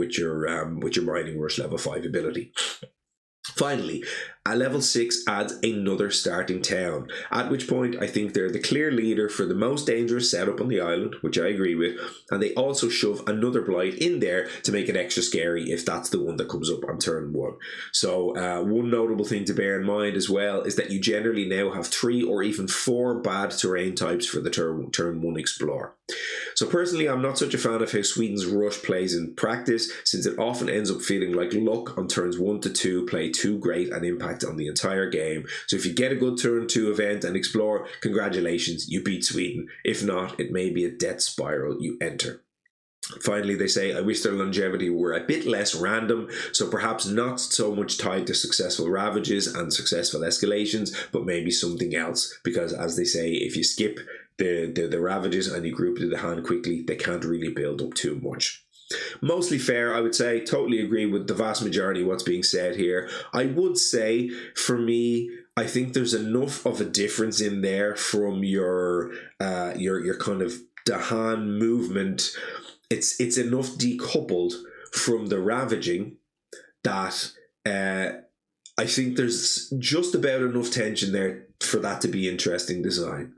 mining rush level 5 ability. Finally, a level 6 adds another starting town, at which point I think they're the clear leader for the most dangerous setup on the island, which I agree with, and they also shove another blight in there to make it extra scary if that's the one that comes up on turn 1. So one notable thing to bear in mind as well is that you generally now have 3 or even 4 bad terrain types for the turn 1 explore. So personally, I'm not such a fan of how Sweden's rush plays in practice, since it often ends up feeling like luck on turns 1 to 2 play too great an impact on the entire game. So if you get a good turn 2 event and explore, congratulations, you beat Sweden. If not, it may be a death spiral you enter. Finally, they say, I wish their longevity were a bit less random, so perhaps not so much tied to successful ravages and successful escalations, but maybe something else, because as they say, if you skip the ravages and you group the hand quickly, they can't really build up too much. Mostly fair, I would say. Totally agree with the vast majority of what's being said here. I would say, for me, I think there's enough of a difference in there from your kind of Dahan movement. It's enough decoupled from the ravaging that I think there's just about enough tension there for that to be interesting design.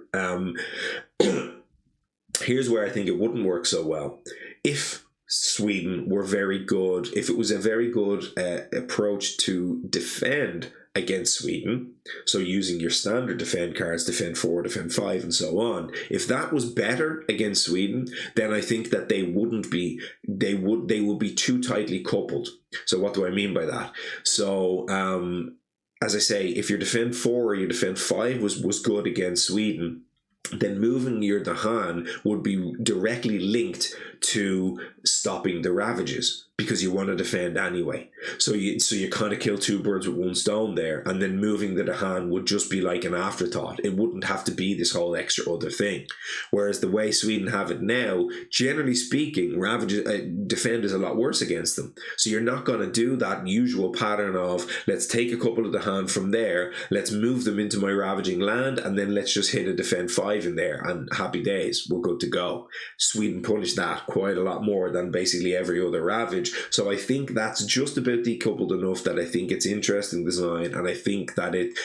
Here's where I think it wouldn't work so well. If Sweden were very good, if it was a very good approach to defend against Sweden, so using your standard defend cards, defend 4, defend 5, and so on, if that was better against Sweden, then I think that they would be too tightly coupled. So what do I mean by that? So as I say, if your defend 4 or your defend 5 was good against Sweden, then moving your Dahan would be directly linked to stopping the ravages, because you want to defend anyway. So you kind of kill two birds with one stone there, and then moving to the hand would just be like an afterthought. It wouldn't have to be this whole extra other thing. Whereas the way Sweden have it now, generally speaking, ravages defend is a lot worse against them. So you're not going to do that usual pattern of, let's take a couple of the hand from there, let's move them into my ravaging land, and then let's just hit a defend 5 in there, and happy days, we're good to go. Sweden punish that quite a lot more than basically every other ravage. So I think that's just about decoupled enough that I think it's interesting design, and I think that it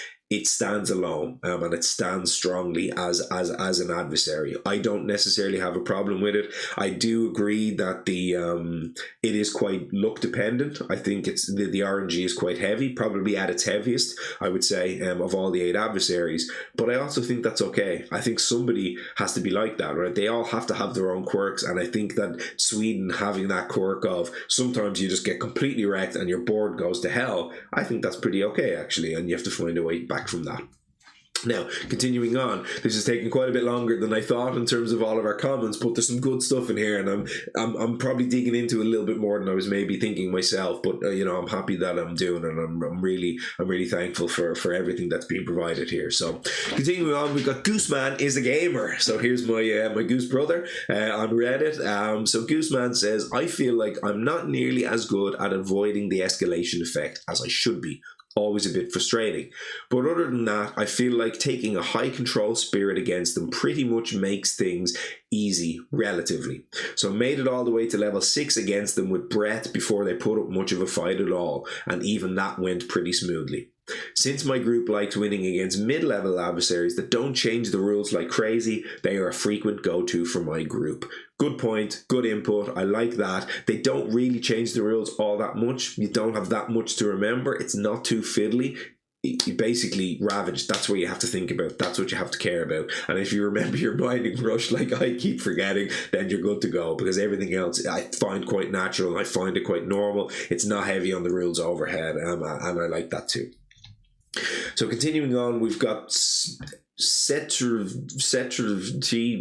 stands alone, and it stands strongly as an adversary. I don't necessarily have a problem with it. I do agree that it is quite luck dependent. I think it's the RNG is quite heavy, probably at its heaviest, I would say, of all the 8 adversaries. But I also think that's okay. I think somebody has to be like that, right? They all have to have their own quirks, and I think that Sweden having that quirk of sometimes you just get completely wrecked and your board goes to hell, I think that's pretty okay, actually, and you have to find a way back from that. Now, continuing on, this is taking quite a bit longer than I thought in terms of all of our comments, but there's some good stuff in here, and I'm probably digging into it a little bit more than I was maybe thinking myself. But I'm happy that I'm doing, and I'm really thankful for everything that's being provided here. So, continuing on, we've got Gooseman is a gamer. So here's my my Goose brother on Reddit. So Gooseman says, I feel like I'm not nearly as good at avoiding the escalation effect as I should be. Always a bit frustrating. But other than that, I feel like taking a high control spirit against them pretty much makes things easy, relatively. So I made it all the way to level 6 against them with Brett before they put up much of a fight at all, and even that went pretty smoothly. Since my group likes winning against mid-level adversaries that don't change the rules like crazy, they are a frequent go-to for my group. Good point, good input, I like that. They don't really change the rules all that much. You don't have that much to remember. It's not too fiddly. You basically ravage, that's what you have to think about, that's what you have to care about. And if you remember your binding rush like I keep forgetting, then you're good to go, because everything else I find quite natural, I find it quite normal. It's not heavy on the rules overhead, and I like that too. So continuing on, we've got T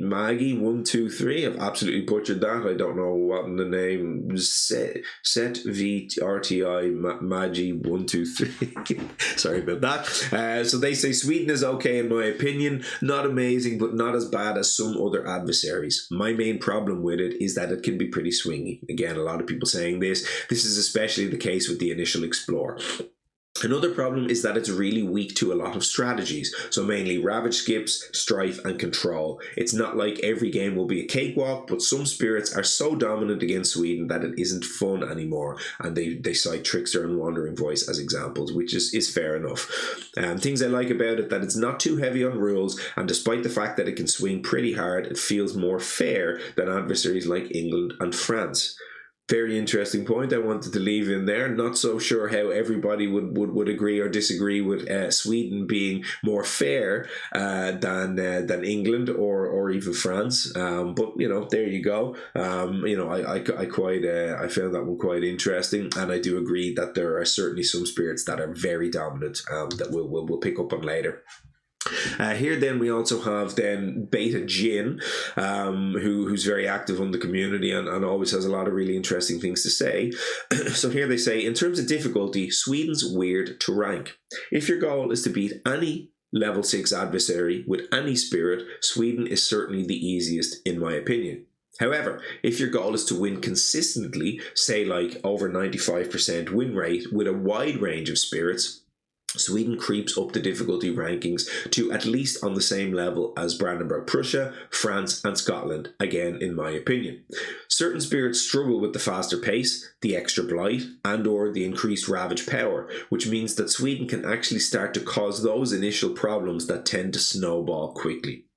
Maggie 123. I've absolutely butchered that. I don't know what in the name. Set VRTI Maggie 123. Sorry about that. So they say Sweden is okay in my opinion. Not amazing, but not as bad as some other adversaries. My main problem with it is that it can be pretty swingy. Again, a lot of people saying this. This is especially the case with the initial Explorer. Another problem is that it's really weak to a lot of strategies, so mainly ravage skips, strife and control. It's not like every game will be a cakewalk, but some spirits are so dominant against Sweden that it isn't fun anymore, and they cite Trickster and Wandering Voice as examples, which is fair enough. Things I like about it, that it's not too heavy on rules, and despite the fact that it can swing pretty hard, it feels more fair than adversaries like England and France. Very interesting point I wanted to leave in there. Not so sure how everybody would agree or disagree with Sweden being more fair than England or even France. But there you go. I found that one quite interesting, and I do agree that there are certainly some spirits that are very dominant that we'll pick up on later. Here then we also have then Beta Jin, who's very active on the community and always has a lot of really interesting things to say. So here they say, in terms of difficulty, Sweden's weird to rank. If your goal is to beat any level 6 adversary with any spirit, Sweden is certainly the easiest in my opinion. However, if your goal is to win consistently, say like over 95% win rate with a wide range of spirits, Sweden creeps up the difficulty rankings to at least on the same level as Brandenburg Prussia, France and Scotland, again in my opinion. Certain spirits struggle with the faster pace, the extra blight, and or the increased ravage power, which means that Sweden can actually start to cause those initial problems that tend to snowball quickly.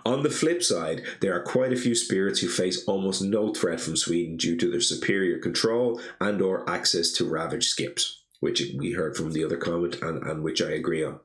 On the flip side, there are quite a few spirits who face almost no threat from Sweden due to their superior control and or access to ravage skips, which we heard from the other comment and which I agree on.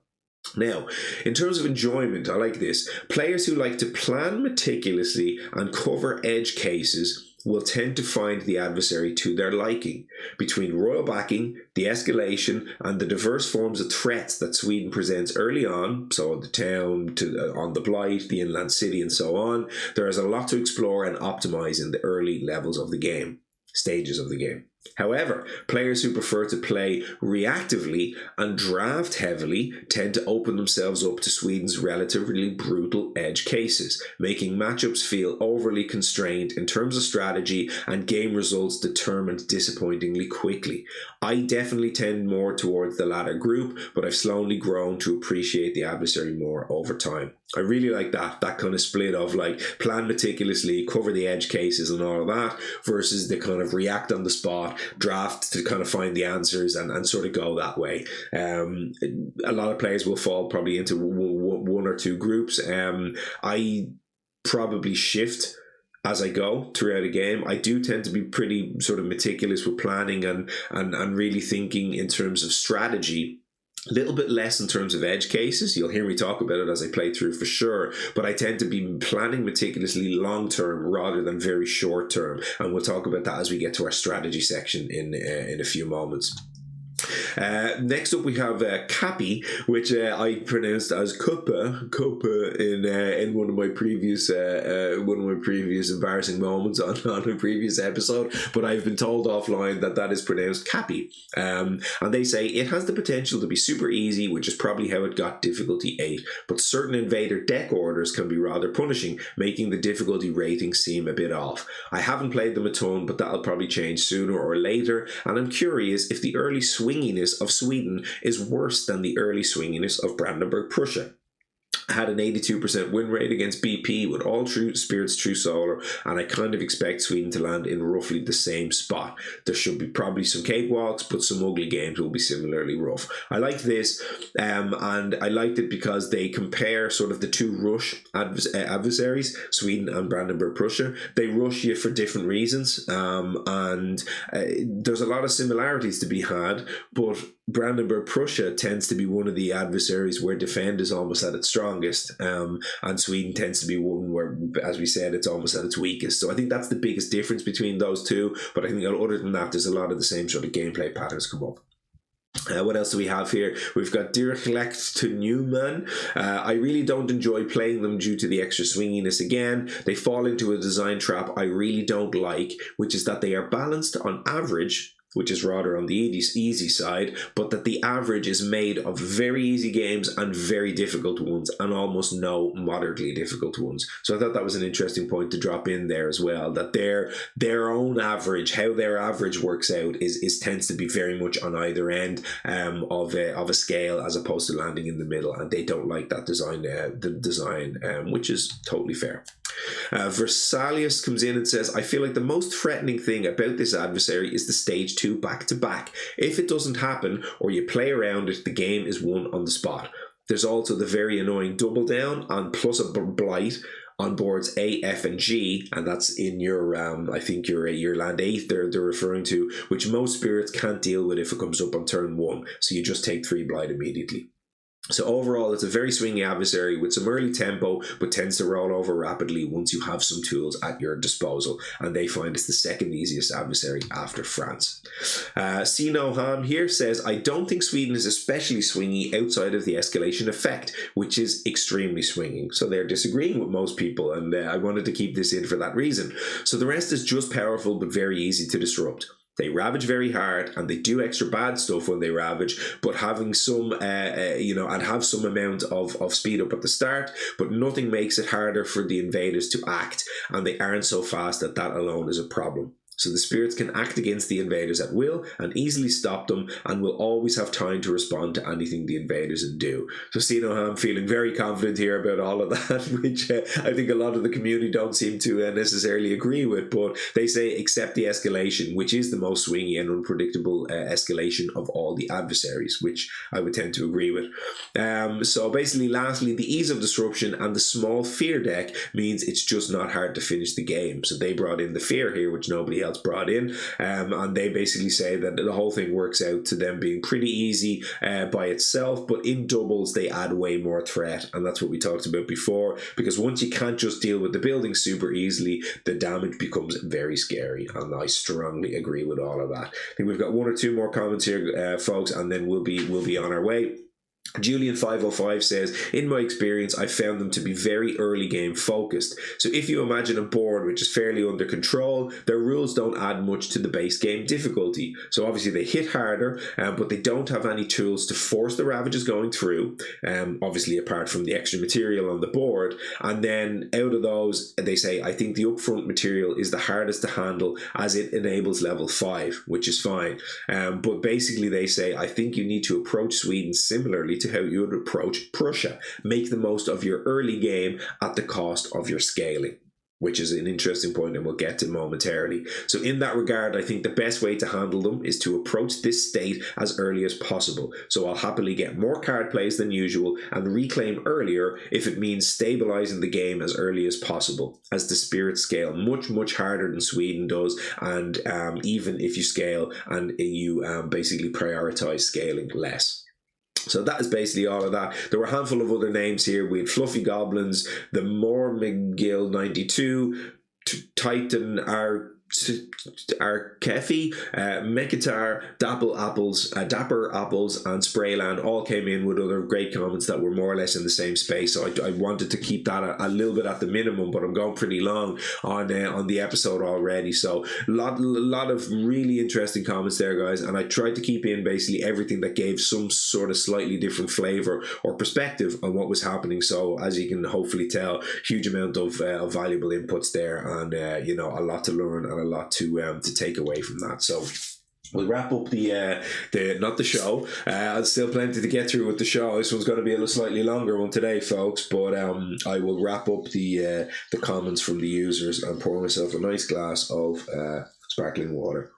Now, in terms of enjoyment, I like this. Players who like to plan meticulously and cover edge cases will tend to find the adversary to their liking. Between royal backing, the escalation, and the diverse forms of threats that Sweden presents early on, so the town, on the Blight, the inland city, and so on, there is a lot to explore and optimize in the early levels of the game, stages of the game. However, players who prefer to play reactively and draft heavily tend to open themselves up to Sweden's relatively brutal edge cases, making matchups feel overly constrained in terms of strategy and game results determined disappointingly quickly. I definitely tend more towards the latter group, but I've slowly grown to appreciate the adversary more over time. I really like that kind of split of like plan meticulously, cover the edge cases and all of that, versus the kind of react on the spot, draft to kind of find the answers and sort of go that way. A lot of players will fall probably into one or two groups. I probably shift as I go throughout a game. I do tend to be pretty sort of meticulous with planning and really thinking in terms of strategy. A little bit less in terms of edge cases. You'll hear me talk about it as I play through for sure, but I tend to be planning meticulously long term rather than very short term, and we'll talk about that as we get to our strategy section in a few moments. Next up we have Cappy, which I pronounced as Kuppa in one of my previous embarrassing moments on a previous episode, but I've been told offline that is pronounced Cappy, and they say it has the potential to be super easy, which is probably how it got difficulty 8, but certain invader deck orders can be rather punishing, making the difficulty rating seem a bit off. I haven't played them a ton, but that'll probably change sooner or later, and I'm curious if the early swinginess of Sweden is worse than the early swinginess of Brandenburg Prussia. Had an 82% win rate against BP with all True Spirits True Solar, and I kind of expect Sweden to land in roughly the same spot. There should be probably some cakewalks, but some ugly games will be similarly rough. I liked this, and I liked it because they compare sort of the two rush adversaries, Sweden and Brandenburg Prussia. They rush you for different reasons, and there's a lot of similarities to be had, but Brandenburg Prussia tends to be one of the adversaries where defend is almost at its strongest, and Sweden tends to be one where, as we said, it's almost at its weakest. So I think that's the biggest difference between those two, but I think other than that, there's a lot of the same sort of gameplay patterns come up. What else do we have here? We've got Direct to Newman. I really don't enjoy playing them due to the extra swinginess again. They fall into a design trap I really don't like, which is that they are balanced on average, which is rather on the easy side, but that the average is made of very easy games and very difficult ones, and almost no moderately difficult ones. So I thought that was an interesting point to drop in there as well, that their own average, how their average works out, is tends to be very much on either end of a scale, as opposed to landing in the middle, and they don't like that design, which is totally fair. Versalius comes in and says, I feel like the most threatening thing about this adversary is the stage 2 back-to-back. If it doesn't happen, or you play around it, the game is won on the spot. There's also the very annoying double down on plus a blight on boards A, F, and G, and that's in your, I think your land 8 they're referring to, which most spirits can't deal with if it comes up on turn 1, so you just take 3 blight immediately. So overall, it's a very swingy adversary with some early tempo, but tends to roll over rapidly once you have some tools at your disposal, and they find it's the second easiest adversary after France. Sino Han here says, I don't think Sweden is especially swingy outside of the escalation effect, which is extremely swinging. So they're disagreeing with most people, and I wanted to keep this in for that reason. So the rest is just powerful, but very easy to disrupt. They ravage very hard, and they do extra bad stuff when they ravage, but having some, and have some amount of speed up at the start, but nothing makes it harder for the invaders to act, and they aren't so fast that alone is a problem. So the spirits can act against the invaders at will and easily stop them, and will always have time to respond to anything the invaders do. So Sinoham feeling very confident here about all of that, which I think a lot of the community don't seem to necessarily agree with, but they say accept the escalation, which is the most swingy and unpredictable escalation of all the adversaries, which I would tend to agree with. So basically, lastly, the ease of disruption and the small fear deck means it's just not hard to finish the game. So they brought in the fear here, which nobody else brought in, and they basically say that the whole thing works out to them being pretty easy by itself, but in doubles they add way more threat, and that's what we talked about before, because once you can't just deal with the building super easily, the damage becomes very scary, and I strongly agree with all of that. I think we've got one or two more comments here, folks, and then we'll be on our way. Julian505 says, in my experience, I found them to be very early game focused. So if you imagine a board which is fairly under control, their rules don't add much to the base game difficulty. So obviously they hit harder, but they don't have any tools to force the ravages going through, obviously apart from the extra material on the board. And then out of those, they say, I think the upfront material is the hardest to handle as it enables level 5, which is fine. But basically they say, I think you need to approach Sweden similarly to how you would approach Prussia. Make the most of your early game at the cost of your scaling, which is an interesting point and we'll get to momentarily. So in that regard, I think the best way to handle them is to approach this state as early as possible. So I'll happily get more card plays than usual and reclaim earlier if it means stabilizing the game as early as possible, as the spirit scale much harder than Sweden does, and even if you scale and you basically prioritize scaling less. So that is basically all of that. There were a handful of other names here. We had Fluffy Goblins, the Moore McGill 92, Titan Kefi, Mechatar, Dapper Apples, and Sprayland all came in with other great comments that were more or less in the same space. So I wanted to keep that a little bit at the minimum, but I'm going pretty long on the episode already. So a lot of really interesting comments there, guys, and I tried to keep in basically everything that gave some sort of slightly different flavor or perspective on what was happening. So as you can hopefully tell, huge amount of valuable inputs there, and a lot to learn and a lot to take away from that. So we'll wrap up the not the show. There's still plenty to get through with the show. This one's going to be a slightly longer one today, folks. But I will wrap up the comments from the users and pour myself a nice glass of sparkling water.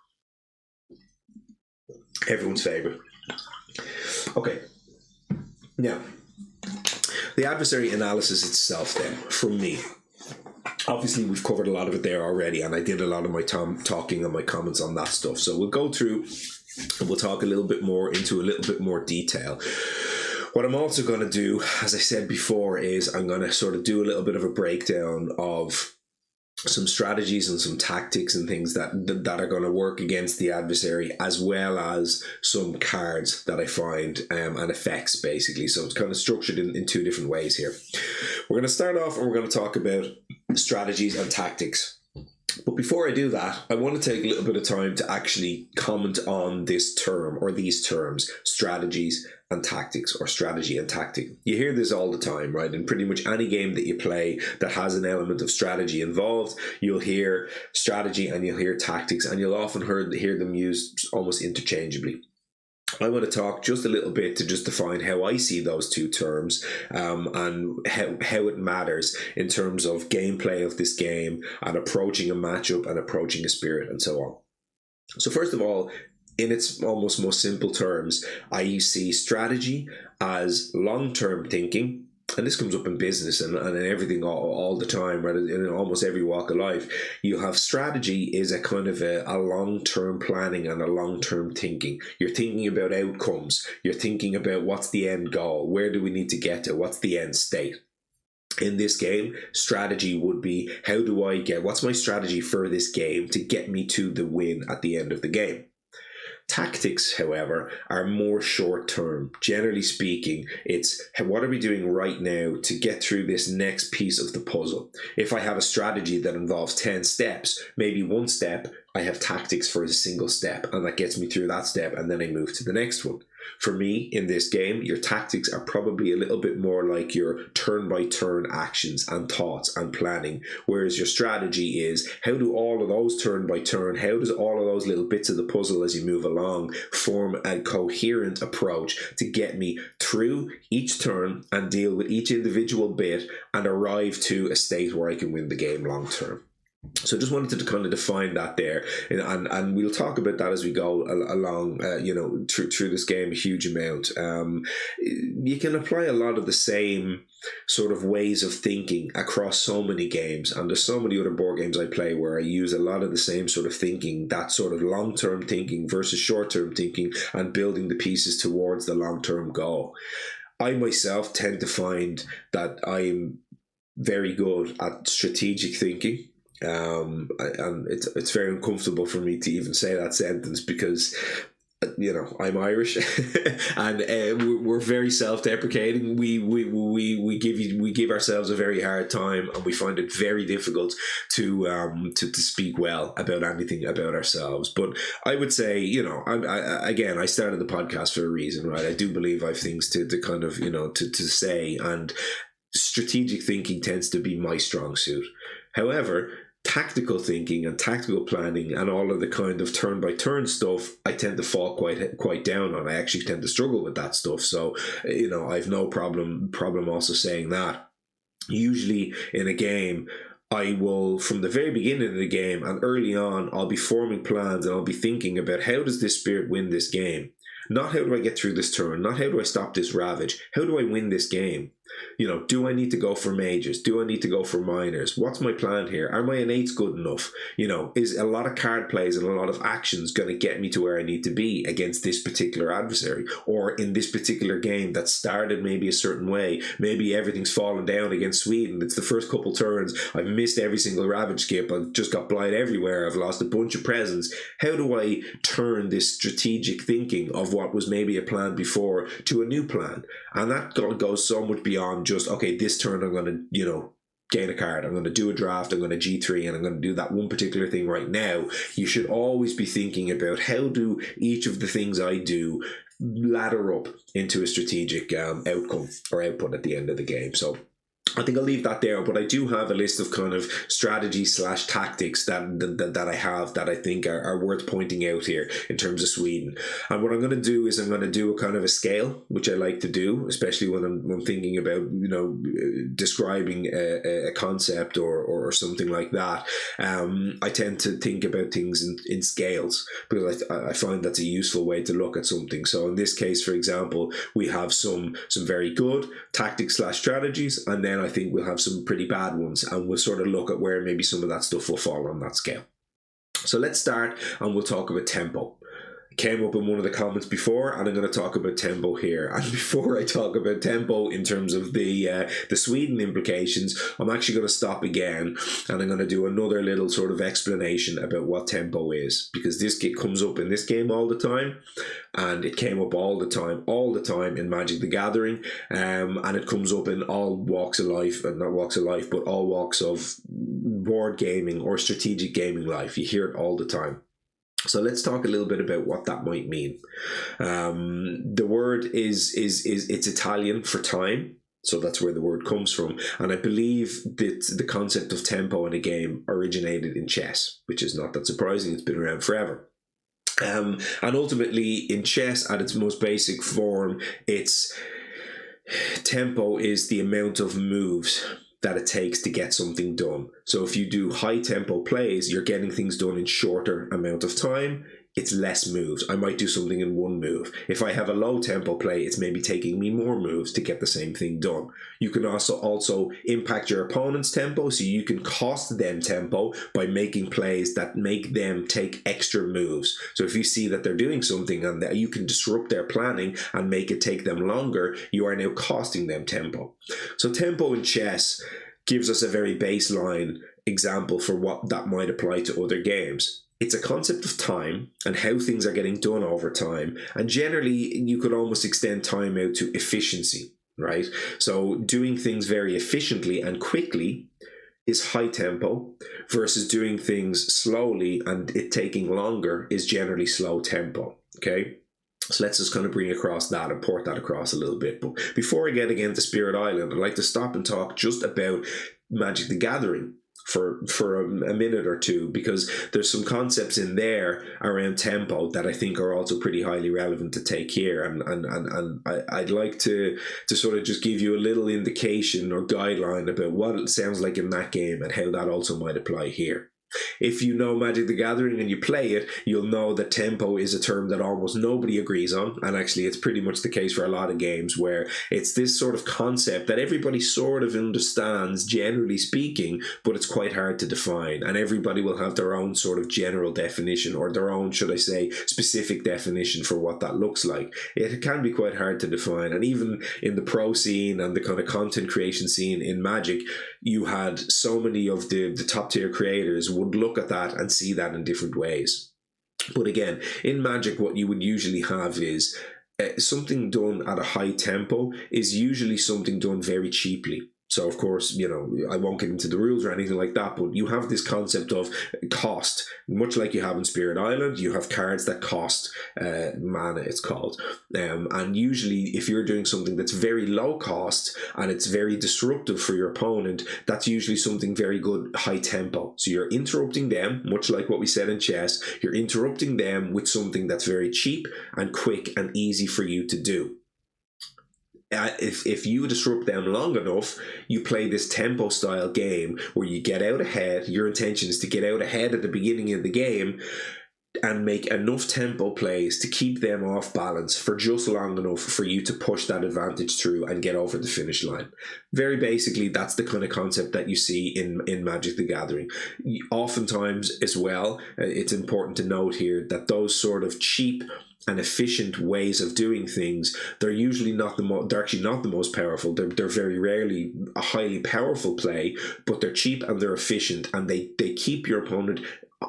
Everyone's favorite. Okay. Now, the adversary analysis itself, then, from me. Obviously, we've covered a lot of it there already, and I did a lot of my talking and my comments on that stuff. So we'll go through and we'll talk a little bit more into a little bit more detail. What I'm also going to do, as I said before, is I'm going to sort of do a little bit of a breakdown of some strategies and some tactics and things that are going to work against the adversary, as well as some cards that I find and effects, basically. So it's kind of structured in two different ways here. We're going to start off and we're going to talk about strategies and tactics. But before I do that, I want to take a little bit of time to actually comment on this term, or these terms, strategies and tactics, or strategy and tactic. You hear this all the time, right? In pretty much any game that you play that has an element of strategy involved, you'll hear strategy and you'll hear tactics, and you'll often hear them used almost interchangeably. I want to talk just a little bit to just define how I see those two terms, and how it matters in terms of gameplay of this game and approaching a matchup and approaching a spirit and so on. So first of all, in its almost most simple terms, I see strategy as long-term thinking. And this comes up in business and in everything all the time, right? In almost every walk of life, you have strategy is a kind of a long-term planning and a long-term thinking. You're thinking about outcomes. You're thinking about what's the end goal? Where do we need to get to? What's the end state? In this game, strategy would be, what's my strategy for this game to get me to the win at the end of the game? Tactics, however, are more short-term. Generally speaking, it's what are we doing right now to get through this next piece of the puzzle? If I have a strategy that involves 10 steps, maybe one step, I have tactics for a single step, and that gets me through that step, and then I move to the next one. For me, in this game, your tactics are probably a little bit more like your turn-by-turn actions and thoughts and planning, whereas your strategy is, how do all of those turn-by-turn, how does all of those little bits of the puzzle as you move along form a coherent approach to get me through each turn and deal with each individual bit and arrive to a state where I can win the game long-term. So just wanted to kind of define that there, and we'll talk about that as we go along, through this game a huge amount. You can apply a lot of the same sort of ways of thinking across so many games, and there's so many other board games I play where I use a lot of the same sort of thinking, that sort of long-term thinking versus short-term thinking, and building the pieces towards the long-term goal. I myself tend to find that I'm very good at strategic thinking. And it's very uncomfortable for me to even say that sentence because I'm Irish and we're very self-deprecating. We give ourselves a very hard time, and we find it very difficult to speak well about anything about ourselves. But I would say, I started the podcast for a reason, right? I do believe I have things to kind of to say, and strategic thinking tends to be my strong suit. However, tactical thinking and tactical planning and all of the kind of turn-by-turn stuff, I tend to fall quite down on. I actually tend to struggle with that stuff. So, I've no problem also saying that. Usually in a game, I will, from the very beginning of the game and early on, I'll be forming plans and I'll be thinking about how does this spirit win this game? Not how do I get through this turn, not how do I stop this ravage, how do I win this game? Do I need to go for mages? Do I need to go for minors? What's my plan here? Are my innates good enough? Is a lot of card plays and a lot of actions going to get me to where I need to be against this particular adversary? Or in this particular game that started maybe a certain way, maybe everything's fallen down against Sweden. It's the first couple turns, I've missed every single ravage skip, I've just got blight everywhere, I've lost a bunch of presents. How do I turn this strategic thinking of what was maybe a plan before to a new plan? And that goes so much beyond just, okay, this turn I'm going to, gain a card, I'm going to do a draft, I'm going to G3, and I'm going to do that one particular thing right now. You should always be thinking about how do each of the things I do ladder up into a strategic outcome or output at the end of the game. So I think I'll leave that there, but I do have a list of kind of strategy/tactics that I have that I think are worth pointing out here in terms of Sweden. And what I'm going to do is I'm going to do a kind of a scale, which I like to do, especially when I'm thinking about describing a concept or something like that. I tend to think about things in scales because I find that's a useful way to look at something. So in this case, for example, we have some very good tactics/strategies, and then I think we'll have some pretty bad ones, and we'll sort of look at where maybe some of that stuff will fall on that scale. So let's start, and we'll talk about tempo. It came up in one of the comments before, and I'm going to talk about tempo here. And before I talk about tempo in terms of the Sweden implications, I'm actually going to stop again, and I'm going to do another little sort of explanation about what tempo is, because this comes up in this game all the time, and it came up all the time in Magic the Gathering, and it comes up in all walks of life, not walks of life, but all walks of board gaming or strategic gaming life. You hear it all the time. So let's talk a little bit about what that might mean. The word is it's Italian for time, so that's where the word comes from. And I believe that the concept of tempo in a game originated in chess, which is not that surprising. It's been around forever. And ultimately, in chess, at its most basic form, it's tempo is the amount of moves that it takes to get something done. So if you do high tempo plays, you're getting things done in shorter amount of time. It's less moves. I might do something in one move. If I have a low tempo play, it's maybe taking me more moves to get the same thing done. You can also impact your opponent's tempo, so you can cost them tempo by making plays that make them take extra moves. So if you see that they're doing something and that you can disrupt their planning and make it take them longer, you are now costing them tempo. So tempo in chess gives us a very baseline example for what that might apply to other games. It's a concept of time and how things are getting done over time. And generally, you could almost extend time out to efficiency, right? So doing things very efficiently and quickly is high tempo versus doing things slowly and it taking longer is generally slow tempo, okay? So let's just kind of bring across that and port that across a little bit. But before I get again to Spirit Island, I'd like to stop and talk just about Magic the Gathering for a minute or two, because there's some concepts in there around tempo that I think are also pretty highly relevant to take here, and I'd like to sort of just give you a little indication or guideline about what it sounds like in that game and how that also might apply here. If you know Magic the Gathering and you play it, you'll know that tempo is a term that almost nobody agrees on. And actually, it's pretty much the case for a lot of games where it's this sort of concept that everybody sort of understands, generally speaking, but it's quite hard to define. And everybody will have their own sort of general definition, or their own, should I say, specific definition for what that looks like. It can be quite hard to define. And even in the pro scene and the kind of content creation scene in Magic, you had so many of the top tier creators would look at that and see that in different ways. But again, in Magic, what you would usually have is something done at a high tempo is usually something done very cheaply. So, of course, I won't get into the rules or anything like that, but you have this concept of cost. Much like you have in Spirit Island, you have cards that cost mana, it's called. And usually, if you're doing something that's very low cost and it's very disruptive for your opponent, that's usually something very good, high tempo. So you're interrupting them, much like what we said in chess, you're interrupting them with something that's very cheap and quick and easy for you to do. If you disrupt them long enough, you play this tempo style game where you get out ahead. Your intention is to get out ahead at the beginning of the game and make enough tempo plays to keep them off balance for just long enough for you to push that advantage through and get over the finish line. Very basically, that's the kind of concept that you see in Magic the Gathering. Oftentimes as well, it's important to note here that those sort of cheap and efficient ways of doing things, they're usually not they're actually not the most powerful. They're very rarely a highly powerful play, but they're cheap and they're efficient, and they keep your opponent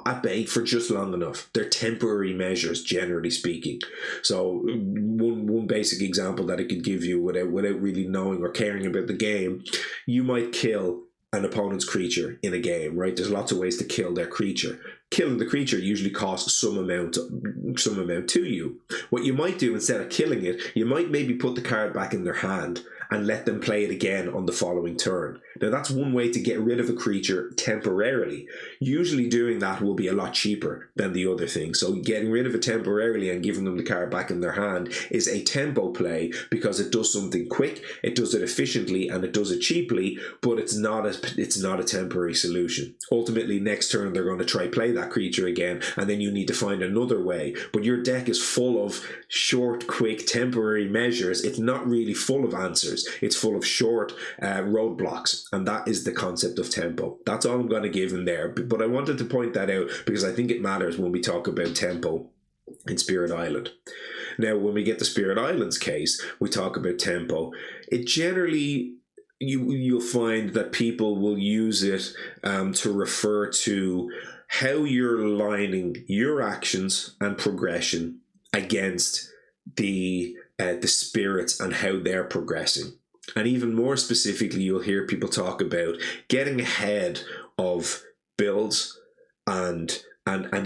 at bay for just long enough. They're temporary measures, generally speaking. So one basic example that I could give you without really knowing or caring about the game, you might kill an opponent's creature in a game, right? There's lots of ways to kill their creature. Killing the creature usually costs some amount to you. What you might do instead of killing it, you might maybe put the card back in their hand and let them play it again on the following turn. Now that's one way to get rid of a creature temporarily. Usually doing that will be a lot cheaper than the other thing. So getting rid of it temporarily and giving them the card back in their hand is a tempo play because it does something quick, it does it efficiently, and it does it cheaply, but it's not a temporary solution. Ultimately, next turn they're going to try play that creature again, and then you need to find another way. But your deck is full of short, quick, temporary measures. It's not really full of answers. It's full of short roadblocks, and that is the concept of tempo. That's all I'm going to give in there, but I wanted to point that out because I think it matters when we talk about tempo in Spirit Island. Now, when we get to Spirit Island's case, we talk about tempo. It generally, you'll find that people will use it to refer to how you're aligning your actions and progression against the spirits and how they're progressing. And even more specifically, you'll hear people talk about getting ahead of builds and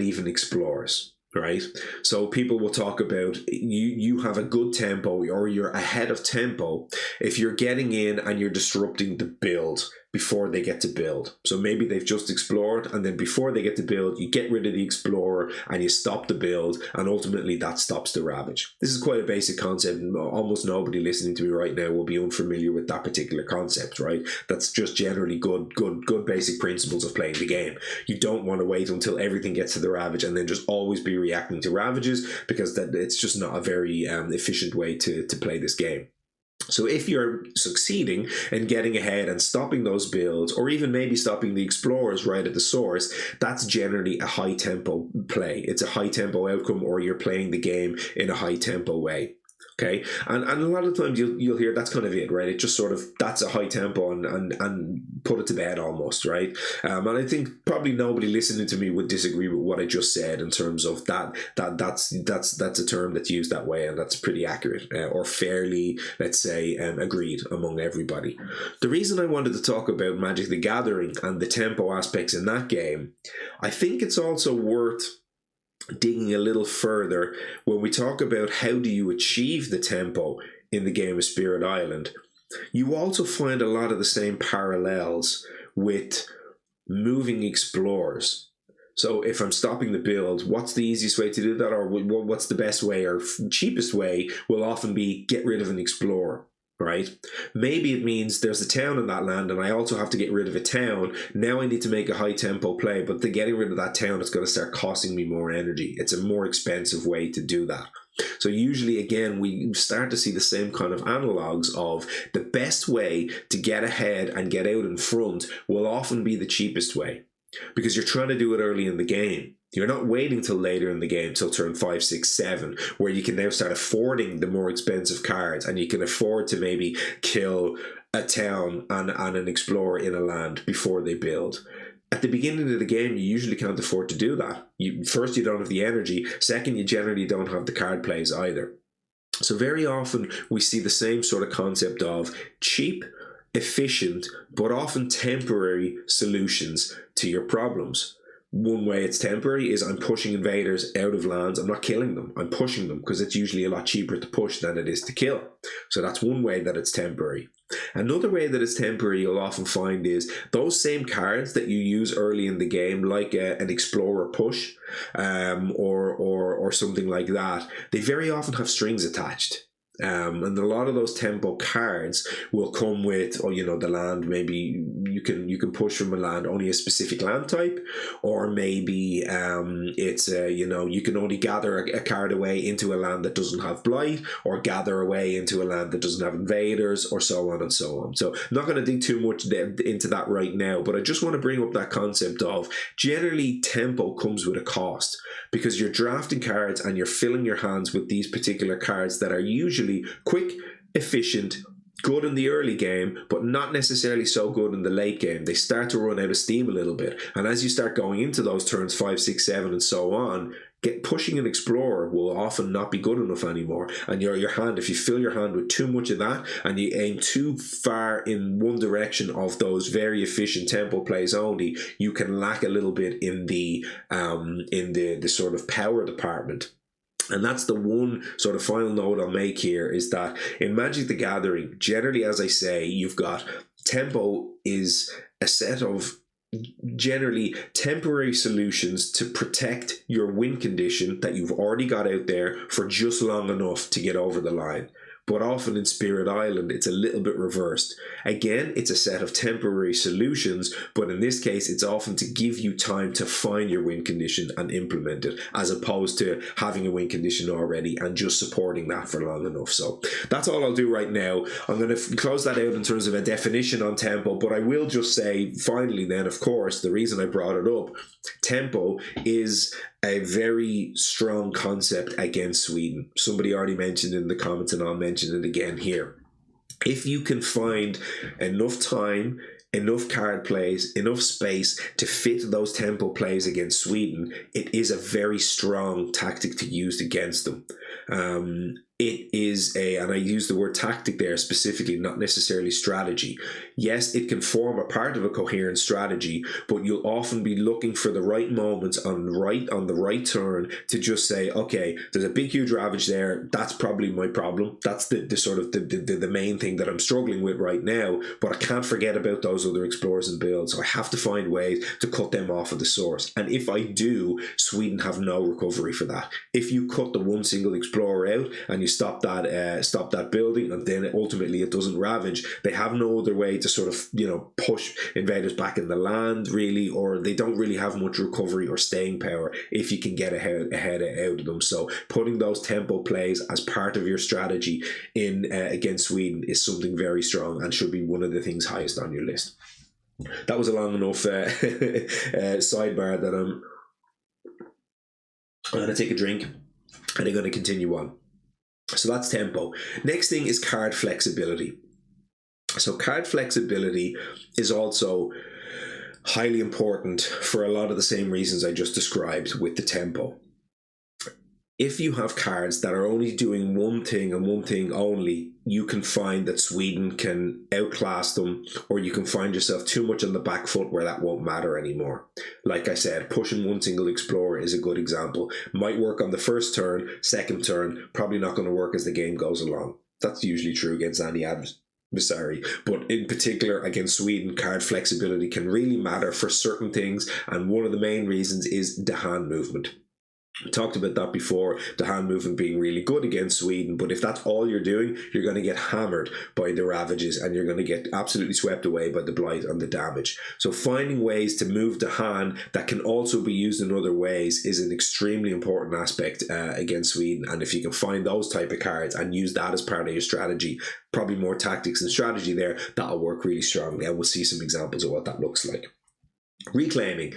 even explorers, right? So people will talk about you have a good tempo or you're ahead of tempo if you're getting in and you're disrupting the build before they get to build. So maybe they've just explored, and then before they get to build, you get rid of the explorer and you stop the build, and ultimately that stops the ravage. This is quite a basic concept, and almost nobody listening to me right now will be unfamiliar with that particular concept, right? That's just generally good basic principles of playing the game. You don't want to wait until everything gets to the ravage and then just always be reacting to ravages, because it's just not a very efficient way to play this game. So if you're succeeding in getting ahead and stopping those builds, or even maybe stopping the explorers right at the source, that's generally a high tempo play. It's a high tempo outcome, or you're playing the game in a high tempo way. Okay, and a lot of times you'll hear that's kind of it, right? It just sort of, that's a high tempo and put it to bed almost, right? And I think probably nobody listening to me would disagree with what I just said in terms of that's a term that's used that way, and that's pretty accurate or fairly, let's say, agreed among everybody. The reason I wanted to talk about Magic the Gathering and the tempo aspects in that game, I think it's also worth digging a little further when we talk about how do you achieve the tempo in the game of Spirit Island. You also find a lot of the same parallels with moving explorers. So if I'm stopping the build, what's the easiest way to do that, or what's the best way or cheapest way will often be get rid of an explorer, right? Maybe it means there's a town in that land and I also have to get rid of a town. Now I need to make a high tempo play, but getting rid of that town is going to start costing me more energy. It's a more expensive way to do that. So usually, again, we start to see the same kind of analogs of the best way to get ahead and get out in front will often be the cheapest way, because you're trying to do it early in the game. You're not waiting till later in the game, till turn 5, 6, 7, where you can now start affording the more expensive cards and you can afford to maybe kill a town and an explorer in a land before they build. At the beginning of the game, you usually can't afford to do that. First, you don't have the energy. Second, you generally don't have the card plays either. So very often we see the same sort of concept of cheap, efficient, but often temporary solutions to your problems. One way it's temporary is I'm pushing invaders out of lands. I'm not killing them. I'm pushing them because it's usually a lot cheaper to push than it is to kill. So that's one way that it's temporary. Another way that it's temporary you'll often find is those same cards that you use early in the game, like an explorer push or something like that, they very often have strings attached. And a lot of those tempo cards will come with, the land, maybe you can push from a land, only a specific land type, or maybe it's you can only gather a card away into a land that doesn't have blight, or gather away into a land that doesn't have invaders, or so on and so on. So I'm not going to dig too much into that right now, but I just want to bring up that concept of generally tempo comes with a cost, because you're drafting cards and you're filling your hands with these particular cards that are usually quick, efficient, good in the early game, but not necessarily so good in the late game. They start to run out of steam a little bit. And as you start going into those turns 5, 6, 7 and so on, pushing an explorer will often not be good enough anymore. And your hand, if you fill your hand with too much of that and you aim too far in one direction of those very efficient tempo plays only, you can lack a little bit in the sort of power department. And that's the one sort of final note I'll make here, is that in Magic the Gathering, generally, as I say, you've got tempo is a set of generally temporary solutions to protect your win condition that you've already got out there for just long enough to get over the line. But often in Spirit Island, it's a little bit reversed. Again, it's a set of temporary solutions, but in this case, it's often to give you time to find your win condition and implement it, as opposed to having a win condition already and just supporting that for long enough. So that's all I'll do right now. I'm going to close that out in terms of a definition on tempo, but I will just say finally then, of course, the reason I brought it up, tempo is a very strong concept against Sweden. Somebody already mentioned it in the comments and I'll mention it again here. If you can find enough time, enough card plays, enough space to fit those tempo plays against Sweden, it is a very strong tactic to use against them. It is and I use the word tactic there specifically, not necessarily strategy. Yes, it can form a part of a coherent strategy, but you'll often be looking for the right moments on the right turn to just say, okay, there's a big huge ravage there. That's probably my problem. That's the sort of the main thing that I'm struggling with right now, but I can't forget about those other explorers and builds. So I have to find ways to cut them off at the source. And if I do, Sweden have no recovery for that. If you cut the one single explorer out and you stop that building, and then ultimately it doesn't ravage, they have no other way to sort of push invaders back in the land really, or they don't really have much recovery or staying power if you can get ahead out of them. So putting those tempo plays as part of your strategy in against Sweden is something very strong and should be one of the things highest on your list. That was a long enough sidebar that I'm going to take a drink and I'm going to continue on. So that's tempo. Next thing is card flexibility. So card flexibility is also highly important for a lot of the same reasons I just described with the tempo. If you have cards that are only doing one thing and one thing only, you can find that Sweden can outclass them, or you can find yourself too much on the back foot where that won't matter anymore. Like I said, pushing one single explorer is a good example. Might work on the first turn, second turn, probably not going to work as the game goes along. That's usually true against any adversary, but in particular against Sweden, card flexibility can really matter for certain things, and one of the main reasons is the hand movement. We talked about that before, the hand movement being really good against Sweden, but if that's all you're doing, you're going to get hammered by the ravages and you're going to get absolutely swept away by the blight and the damage. So finding ways to move the hand that can also be used in other ways is an extremely important aspect against Sweden. And if you can find those type of cards and use that as part of your strategy, probably more tactics and strategy there, that'll work really strongly. And we'll see some examples of what that looks like. Reclaiming,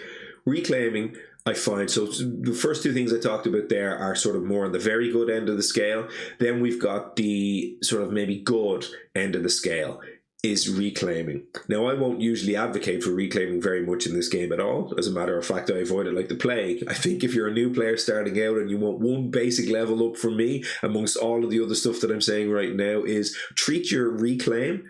I find, so the first two things I talked about there are sort of more on the very good end of the scale. Then we've got the sort of maybe good end of the scale is reclaiming. Now, I won't usually advocate for reclaiming very much in this game at all. As a matter of fact, I avoid it like the plague. I think if you're a new player starting out and you want one basic level up from me, amongst all of the other stuff that I'm saying right now, is treat your reclaim,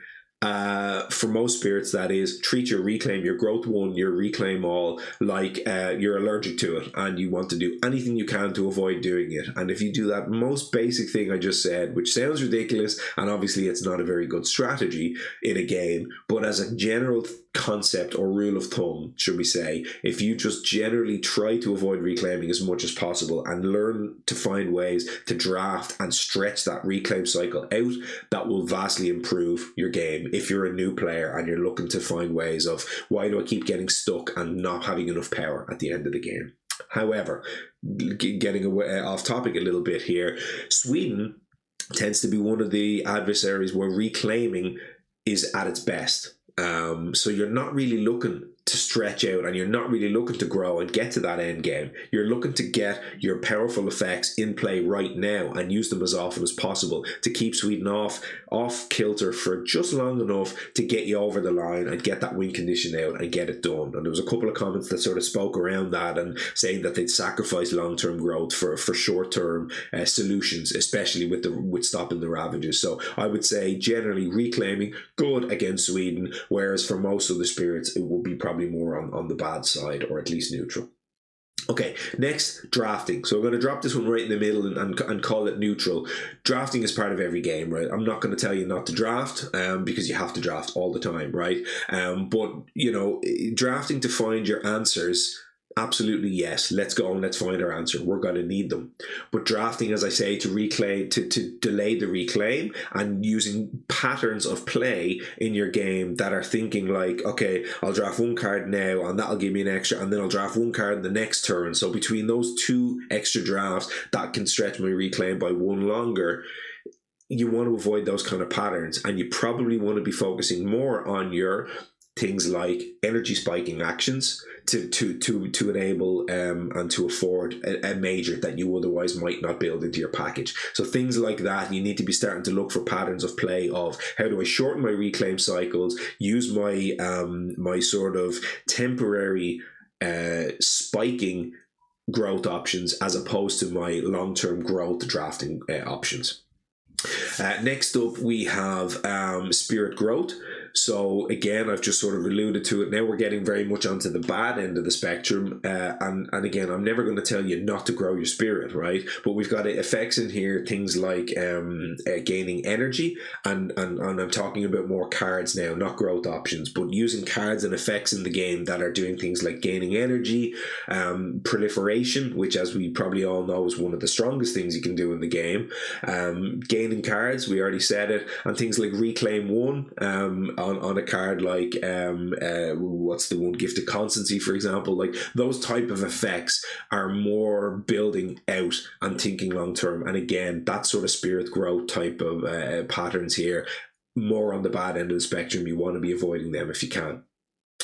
for most spirits, that is, treat your reclaim, your growth 1, your reclaim all, like you're allergic to it and you want to do anything you can to avoid doing it. And if you do that most basic thing I just said, which sounds ridiculous, and obviously it's not a very good strategy in a game, but as a general concept or rule of thumb, should we say, if you just generally try to avoid reclaiming as much as possible and learn to find ways to draft and stretch that reclaim cycle out, that will vastly improve your game. If you're a new player and you're looking to find ways of, why do I keep getting stuck and not having enough power at the end of the game? However, getting away, off topic a little bit here, Sweden tends to be one of the adversaries where reclaiming is at its best. So you're not really looking to stretch out and you're not really looking to grow and get to that end game. You're looking to get your powerful effects in play right now and use them as often as possible to keep Sweden off kilter for just long enough to get you over the line and get that win condition out and get it done. And there was a couple of comments that sort of spoke around that and saying that they'd sacrifice long-term growth for short-term solutions, especially with stopping the ravages. So I would say generally reclaiming good against Sweden, whereas for most of the spirits it will be probably more on the bad side, or at least neutral. Okay, next, drafting. So I'm going to drop this one right in the middle and call it neutral. Drafting is part of every game, right? I'm not going to tell you not to draft because you have to draft all the time, right? But, you know, drafting to find your answers, absolutely yes. Let's go and let's find our answer. We're going to need them. But drafting, as I say, to reclaim, to delay the reclaim, and using patterns of play in your game that are thinking like, okay, I'll draft one card now and that'll give me an extra, and then I'll draft one card the next turn. So between those two extra drafts, that can stretch my reclaim by one longer. You want to avoid those kind of patterns, and you probably want to be focusing more on your things like energy spiking actions to enable and to afford a major that you otherwise might not build into your package. So things like that, you need to be starting to look for patterns of play of how do I shorten my reclaim cycles, use my my sort of temporary spiking growth options as opposed to my long-term growth drafting options. Next up, we have spirit growth. So again, I've just sort of alluded to it. Now we're getting very much onto the bad end of the spectrum. And again, I'm never going to tell you not to grow your spirit, right? But we've got effects in here, things like gaining energy. And I'm talking about more cards now, not growth options, but using cards and effects in the game that are doing things like gaining energy, proliferation, which as we probably all know is one of the strongest things you can do in the game. Gaining cards, we already said it, and things like reclaim 1, on a card like what's the one, gifted constancy, for example. Like those type of effects are more building out and thinking long term, and again that sort of spirit growth type of patterns here, more on the bad end of the spectrum. You want to be avoiding them if you can.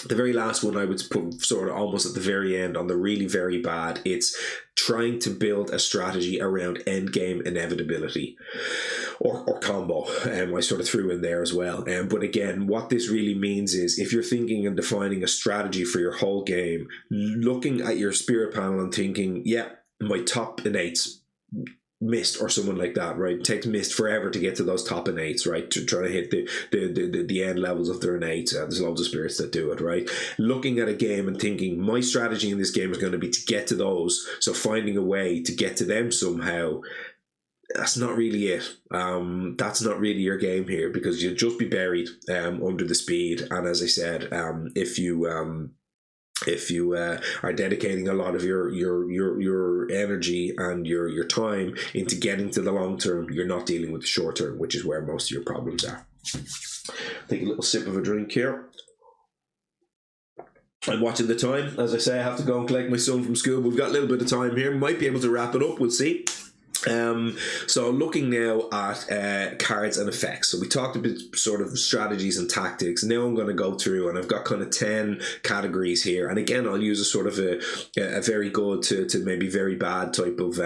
The very last one I would put sort of almost at the very end on the really very bad. It's trying to build a strategy around endgame inevitability or combo. I sort of threw in there as well. But again, what this really means is if you're thinking and defining a strategy for your whole game, looking at your spirit panel and thinking, yeah, my top innates, Mist or someone like that, right? It takes Mist forever to get to those top innates, right? To try to hit the end levels of their innates. There's loads of spirits that do it, right? Looking at a game and thinking, my strategy in this game is going to be to get to those, so finding a way to get to them somehow. That's not really it. That's not really your game here, because you'll just be buried under the speed. And as I said, if you if you are dedicating a lot of your energy and your time into getting to the long term, you're not dealing with the short term, which is where most of your problems are. Take a little sip of a drink here. I'm watching the time. As I say, I have to go and collect my son from school. We've got a little bit of time here. Might be able to wrap it up. We'll see. So looking now at cards and effects. So we talked a bit sort of strategies and tactics. Now I'm going to go through, and I've got kind of 10 categories here. And again, I'll use a sort of a very good to maybe very bad type of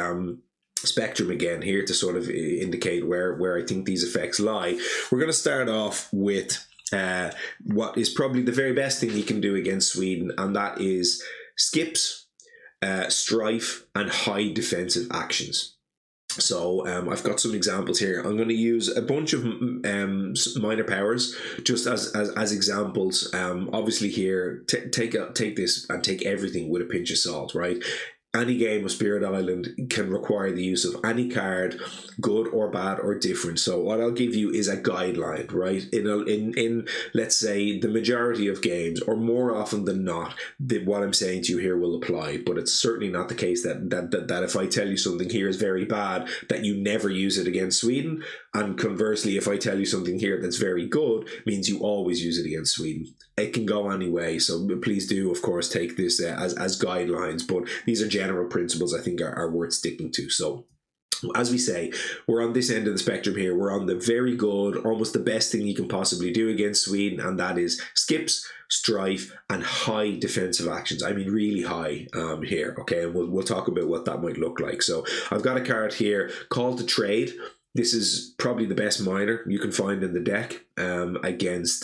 spectrum again here to sort of indicate where I think these effects lie. We're going to start off with what is probably the very best thing you can do against Sweden, and that is skips, strife, and high defensive actions. So I've got some examples here. I'm going to use a bunch of minor powers just as examples. Obviously here, take this and take everything with a pinch of salt, right? Any game of Spirit Island can require the use of any card, good or bad or different. So what I'll give you is a guideline, right? In let's say the majority of games, or more often than not, what I'm saying to you here will apply. But it's certainly not the case that if I tell you something here is very bad, that you never use it against Sweden. And conversely, if I tell you something here that's very good, means you always use it against Sweden. It can go any way. So please do, of course, take this as guidelines. But these are general principles I think are worth sticking to. So as we say, we're on this end of the spectrum here. We're on the very good, almost the best thing you can possibly do against Sweden, and that is skips, strife, and high defensive actions. I mean really high here, okay? And we'll talk about what that might look like. So I've got a card here called to trade. This is probably the best minor you can find in the deck against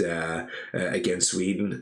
Sweden.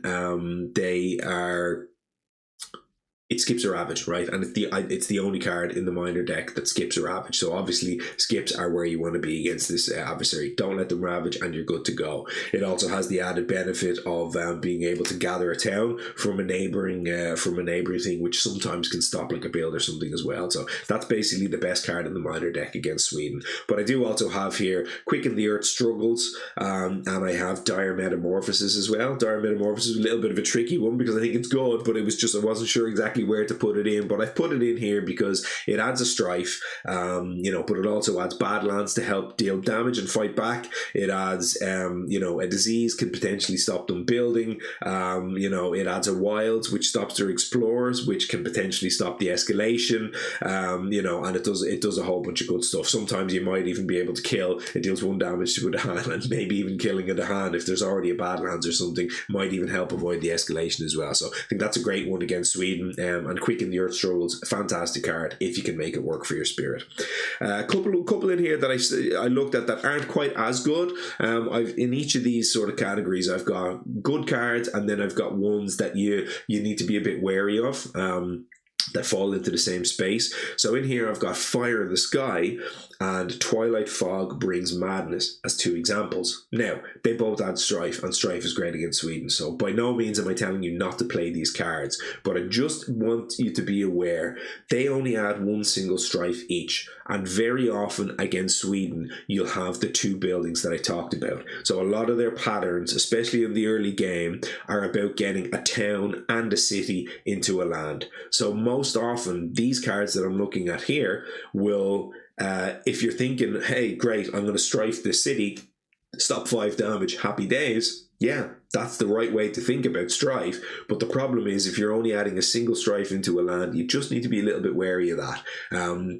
It skips a ravage, right? And it's the only card in the minor deck that skips a ravage. So obviously skips are where you want to be against this adversary. Don't let them ravage and you're good to go. It also has the added benefit of being able to gather a town from a neighboring thing, which sometimes can stop like a build or something as well. So that's basically the best card in the minor deck against Sweden. But I do also have here Quicken the Earth Struggles, and I have Dire Metamorphosis as well. Dire Metamorphosis is a little bit of a tricky one because I think it's good, but I wasn't sure exactly where to put it in, but I've put it in here because it adds a strife, but it also adds Badlands to help deal damage and fight back. It adds, a disease can potentially stop them building. It adds a wilds, which stops their explorers, which can potentially stop the escalation. And it does a whole bunch of good stuff. Sometimes you might even be able to kill. It deals 1 damage to a Dahan, and maybe even killing a Dahan if there's already a Badlands or something might even help avoid the escalation as well. So I think that's a great one against Sweden. And Quicken the Earth Struggles, fantastic card if you can make it work for your spirit. A couple in here that I looked at that aren't quite as good. I've in each of these sort of categories, I've got good cards, and then I've got ones that you need to be a bit wary of. That fall into the same space. So in here I've got Fire in the Sky and Twilight Fog Brings Madness as 2 examples. Now, they both add strife, and strife is great against Sweden, so by no means am I telling you not to play these cards, but I just want you to be aware they only add 1 single strife each, and very often against Sweden you'll have the 2 buildings that I talked about. So a lot of their patterns, especially in the early game, are about getting a town and a city into a land. So most often these cards that I'm looking at here will, if you're thinking, hey, great, I'm going to strife this city, stop 5 damage, happy days, yeah, that's the right way to think about strife. But the problem is, if you're only adding a single strife into a land, you just need to be a little bit wary of that.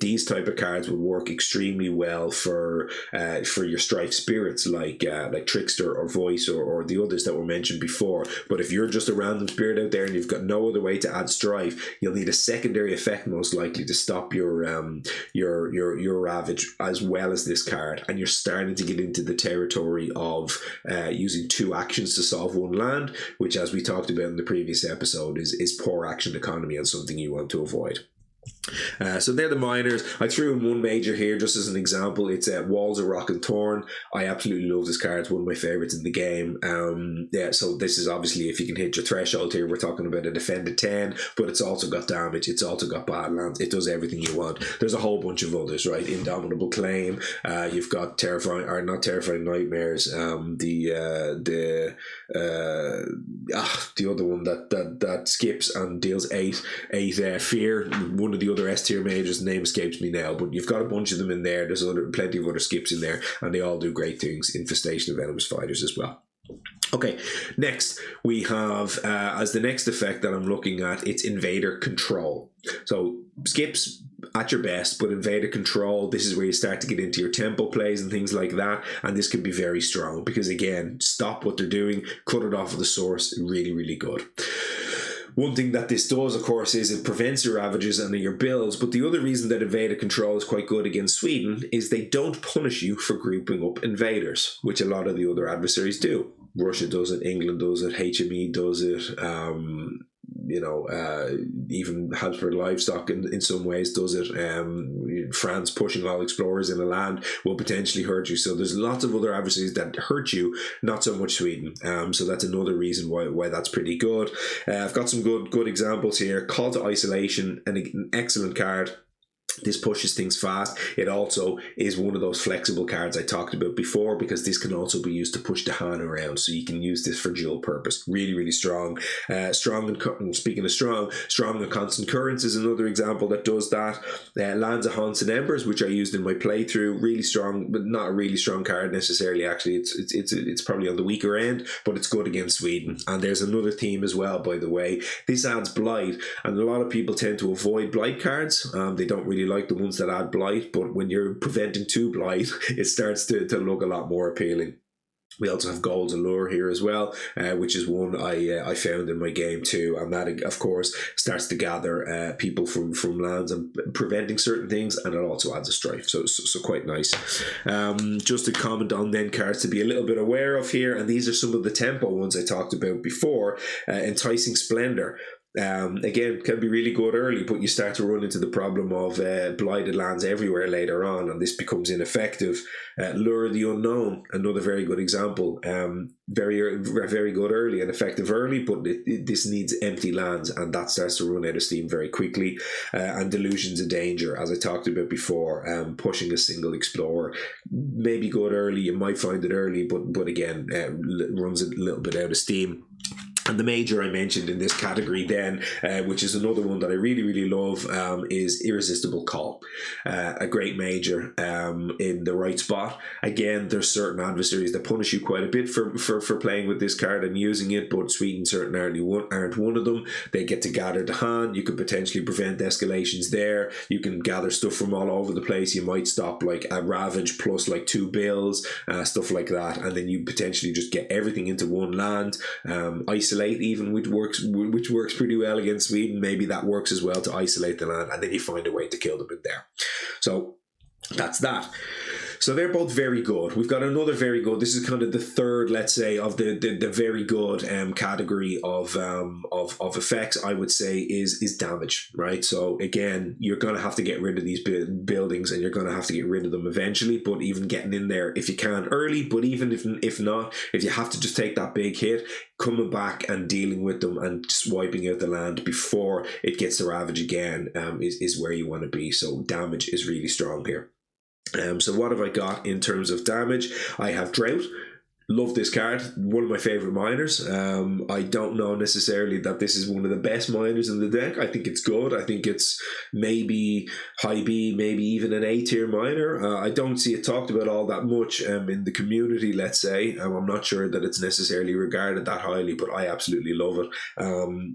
These type of cards would work extremely well for your strife spirits like Trickster or Voice or the others that were mentioned before. But if you're just a random spirit out there and you've got no other way to add strife, you'll need a secondary effect most likely to stop your ravage as well as this card, and you're starting to get into the territory of using 2 actions to solve 1 land, which, as we talked about in the previous episode, is poor action economy and something you want to avoid. So they're the minors. I threw in one major here just as an example. It's Walls of Rock and Thorn. I absolutely love this card. It's one of my favorites in the game. So this is obviously, if you can hit your threshold here, we're talking about a defended 10, but it's also got damage. It's also got Badlands. It does everything you want. There's a whole bunch of others, right? Indomitable Claim. You've got Terrifying, or not Terrifying Nightmares. The other one that skips and deals eight fear. One of the other S tier majors, name escapes me now, but you've got a bunch of them in there. There's plenty of other skips in there, and they all do great things. Infestation of Venomous Fighters as well. Okay, next we have as the next effect that I'm looking at, it's Invader Control. So skips at your best, but Invader Control, this is where you start to get into your tempo plays and things like that, and this can be very strong because, again, stop what they're doing, cut it off at the source. Really, really good. One thing that this does, of course, is it prevents your ravages and your builds, but the other reason that Invader Control is quite good against Sweden is they don't punish you for grouping up invaders, which a lot of the other adversaries do. Russia does it, England does it, HME does it, even Habsburg Livestock in some ways does it. France pushing all explorers in a land will potentially hurt you. So there's lots of other adversaries that hurt you, not so much Sweden. So that's another reason why that's pretty good. I've got some good examples here. Call to Isolation, an excellent card. This pushes things fast. It also is one of those flexible cards I talked about before, because this can also be used to push the Han around, so you can use this for dual purpose. Really, really strong. Speaking of strong and Constant Currents is another example that does that. Lands of Haunts and Embers, which I used in my playthrough, really strong, but not a really strong card necessarily. Actually, it's probably on the weaker end, but it's good against Sweden. And there's another theme as well, by the way. This adds Blight, and a lot of people tend to avoid Blight cards. They don't really like the ones that add Blight, but when you're preventing 2 Blight, it starts to look a lot more appealing. We also have Gold's Allure here as well, which is one I found in my game too, and that of course starts to gather people from lands and preventing certain things, and it also adds a strife, so quite nice. Just to comment on then cards to be a little bit aware of here, and these are some of the tempo ones I talked about before. Enticing Splendor. Again, can be really good early, but you start to run into the problem of blighted lands everywhere later on, and this becomes ineffective. Lure of the Unknown, another very good example. Very good early and effective early, but this needs empty lands, and that starts to run out of steam very quickly. And Delusions of Danger, as I talked about before, pushing a single explorer, maybe good early. You might find it early, but again, runs a little bit out of steam. And the major I mentioned in this category then, which is another one that I really, really love, is Irresistible Call. A great major in the right spot. Again, there's certain adversaries that punish you quite a bit for playing with this card and using it, but Sweden certainly aren't one of them. They get to gather the hand. You could potentially prevent escalations there. You can gather stuff from all over the place. You might stop like a Ravage plus like 2 bills, stuff like that, and then you potentially just get everything into one land. Isolate even, which works pretty well against Sweden. Maybe that works as well to isolate the land, and then you find a way to kill them in there. So that's that. So they're both very good. We've got another very good. This is kind of the third, let's say, of the very good category of effects. I would say is damage, right? So again, you're going to have to get rid of these buildings, and you're going to have to get rid of them eventually. But even getting in there, if you can early, but even if not, if you have to just take that big hit, coming back and dealing with them and just wiping out the land before it gets to ravage again is where you want to be. So damage is really strong here. So what have I got in terms of damage? I have Drought. Love this card. One of my favorite minors. I don't know necessarily that this is one of the best minors in the deck. I think it's good. I think it's maybe high B, maybe even an A tier minor. I don't see it talked about all that much in the community, let's say. I'm not sure that it's necessarily regarded that highly, but I absolutely love it.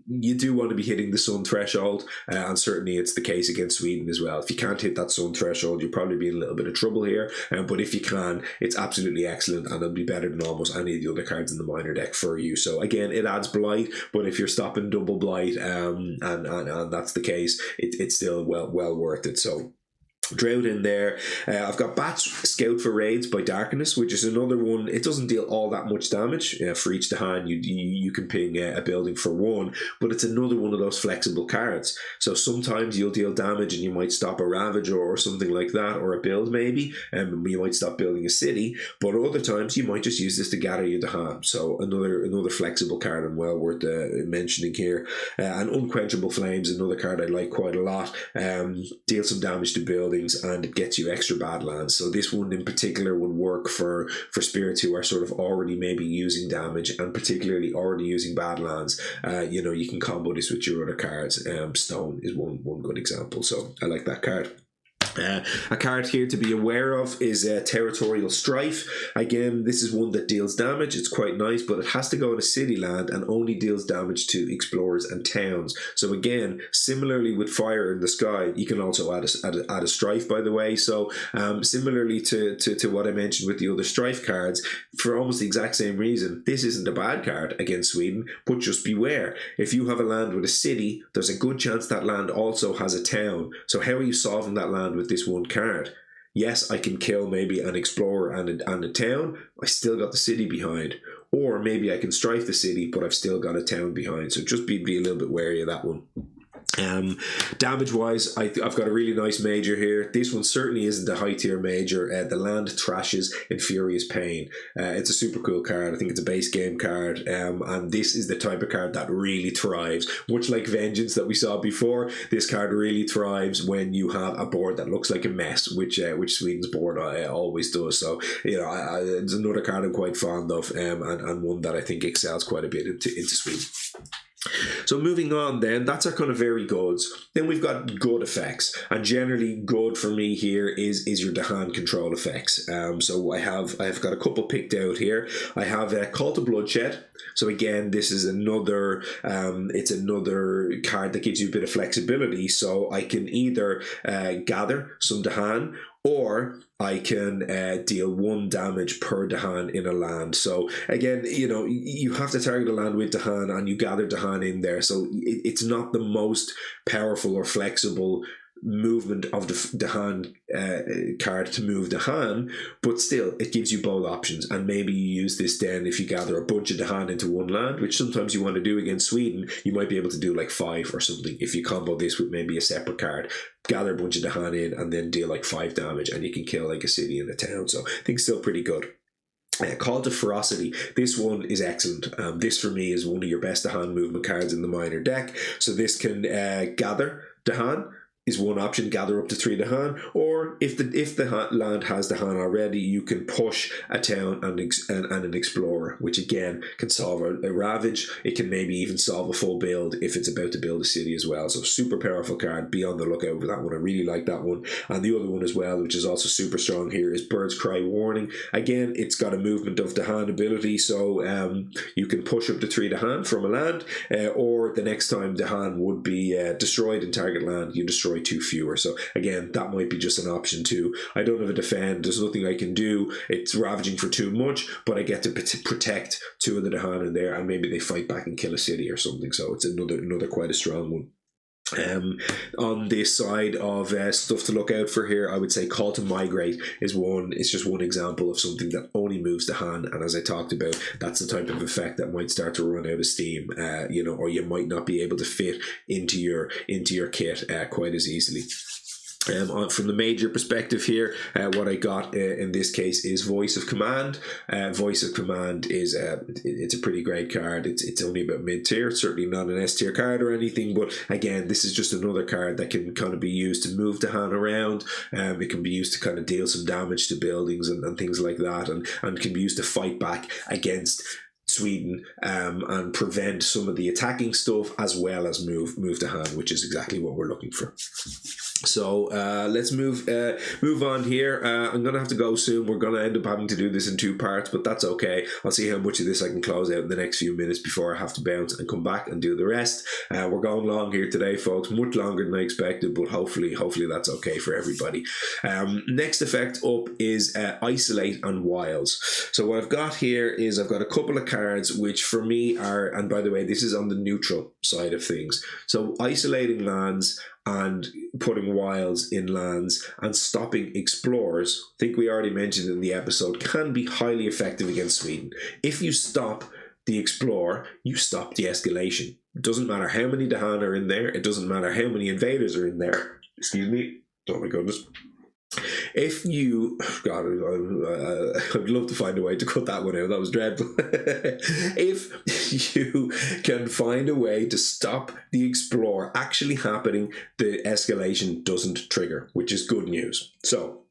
You do want to be hitting the sun threshold, and certainly it's the case against Sweden as well. If you can't hit that sun threshold, you'll probably be in a little bit of trouble here. But if you can, it's absolutely excellent, and it'll be better than almost any of the other cards in the minor deck for you. So again, it adds Blight, but if you're stopping double Blight, and that's the case, it's still well worth it. So Drought in there. I've got Bats Scout for Raids by Darkness, which is another one. It doesn't deal all that much damage. For each to hand, you can ping a building for one, but it's another one of those flexible cards. So sometimes you'll deal damage and you might stop a Ravage or something like that, or a build maybe, and you might stop building a city. But other times you might just use this to gather your Dahan. So another flexible card and well worth mentioning here. And Unquenchable Flames, another card I like quite a lot. Deal some damage to buildings, and it gets you extra Badlands. So this one in particular would work for spirits who are sort of already maybe using damage and particularly already using Badlands. You can combo this with your other cards. Stone is one good example. So I like that card. A card here to be aware of is Territorial Strife. Again, this is one that deals damage. It's quite nice, but it has to go in a city land and only deals damage to explorers and towns. So again, similarly with Fire in the Sky, you can also add a Strife, by the way. So similarly to what I mentioned with the other Strife cards, for almost the exact same reason, this isn't a bad card against Sweden, but just beware. If you have a land with a city, there's a good chance that land also has a town. So how are you solving that land with this one card? Yes, I can kill maybe an explorer and a town. I still got the city behind. Or maybe I can strife the city, but I've still got a town behind. So just be a little bit wary of that one. Damage wise, I've got a really nice major here. This one certainly isn't a high tier major. The land trashes in Furious Pain. It's a super cool card. I think it's a base game card, and this is the type of card that really thrives. Much like Vengeance that we saw before, this card really thrives when you have a board that looks like a mess, which Sweden's board always does. So it's another card I'm quite fond of, and one that I think excels quite a bit into Sweden. So moving on then, that's our kind of very goods. Then we've got good effects, and generally good for me here is your Dahan control effects. So I've got a couple picked out here. I have Cult of Bloodshed. So again, this is another it's another card that gives you a bit of flexibility. So I can either gather some Dahan, or I can deal 1 damage per Dahan in a land. So again, you have to target a land with Dahan, and you gather Dahan in there. So it's not the most powerful or flexible movement of the Dahan card to move Dahan, but still it gives you both options. And maybe you use this then if you gather a bunch of Dahan into one land, which sometimes you want to do against Sweden. You might be able to do like 5 or something if you combo this with maybe a separate card. Gather a bunch of Dahan in and then deal like 5 damage, and you can kill like a city and a town. So I think still pretty good. Call to Ferocity. This one is excellent. This for me is one of your best Dahan movement cards in the minor deck. So this can gather Dahan is one option, gather up to 3 Dahan, or if the land has Dahan already, you can push a town and an explorer, which again can solve a ravage. It can maybe even solve a full build if it's about to build a city as well. So super powerful card. Be on the lookout for that one. I really like that one. And the other one as well, which is also super strong here, is Bird's Cry Warning. Again, it's got a movement of Dahan ability, so you can push up to 3 Dahan from a land, or the next time Dahan would be destroyed in target land, you destroy 2 fewer. So again, that might be just an option too. I don't have a defend. There's nothing I can do. It's ravaging for too much, but I get to protect 2 of the Dahan in there, and maybe they fight back and kill a city or something. So it's another quite a strong one. On this side of stuff to look out for here, I would say Call to Migrate is one. It's just one example of something that only moves Dahan, and as I talked about, that's the type of effect that might start to run out of steam, or you might not be able to fit into your kit quite as easily. From the major perspective here, what I got in this case is Voice of Command. Voice of Command is it's a pretty great card. It's only about mid-tier, certainly not an S-tier card or anything, but again, this is just another card that can kind of be used to move Dahan around. It can be used to kind of deal some damage to buildings and things like that, and can be used to fight back against Sweden and prevent some of the attacking stuff, as well as move Dahan, which is exactly what we're looking for. So let's move on here. I'm going to have to go soon. We're going to end up having to do this in 2 parts, but that's okay. I'll see how much of this I can close out in the next few minutes before I have to bounce and come back and do the rest. We're going long here today, folks. Much longer than I expected, but hopefully that's okay for everybody. Next effect up is Isolate and Wilds. So what I've got here is I've got a couple of cards which for me are, and by the way, this is on the neutral side of things. So isolating lands and putting wilds in lands and stopping explorers, I think we already mentioned in the episode, can be highly effective against Sweden. If you stop the explorer, you stop the escalation. It doesn't matter how many Dahan are in there. It doesn't matter how many invaders are in there. Excuse me. Oh my goodness. If you, God, I'd love to find a way to cut that one out. That was dreadful. If you can find a way to stop the explorer actually happening, the escalation doesn't trigger, which is good news. So,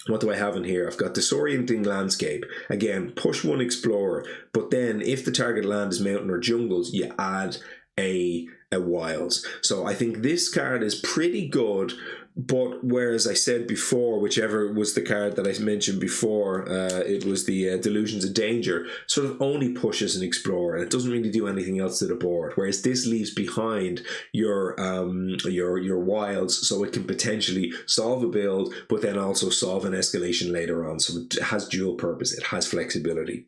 what do I have in here? I've got Disorienting Landscape. Again, push one explorer, but then if the target land is mountain or jungles, you add a wilds. So I think this card is pretty good, but whereas I said before, whichever was the card that I mentioned before, it was the Delusions of Danger, sort of only pushes an explorer, and it doesn't really do anything else to the board. Whereas this leaves behind your wilds, so it can potentially solve a build, but then also solve an escalation later on. So it has dual purpose. It has flexibility.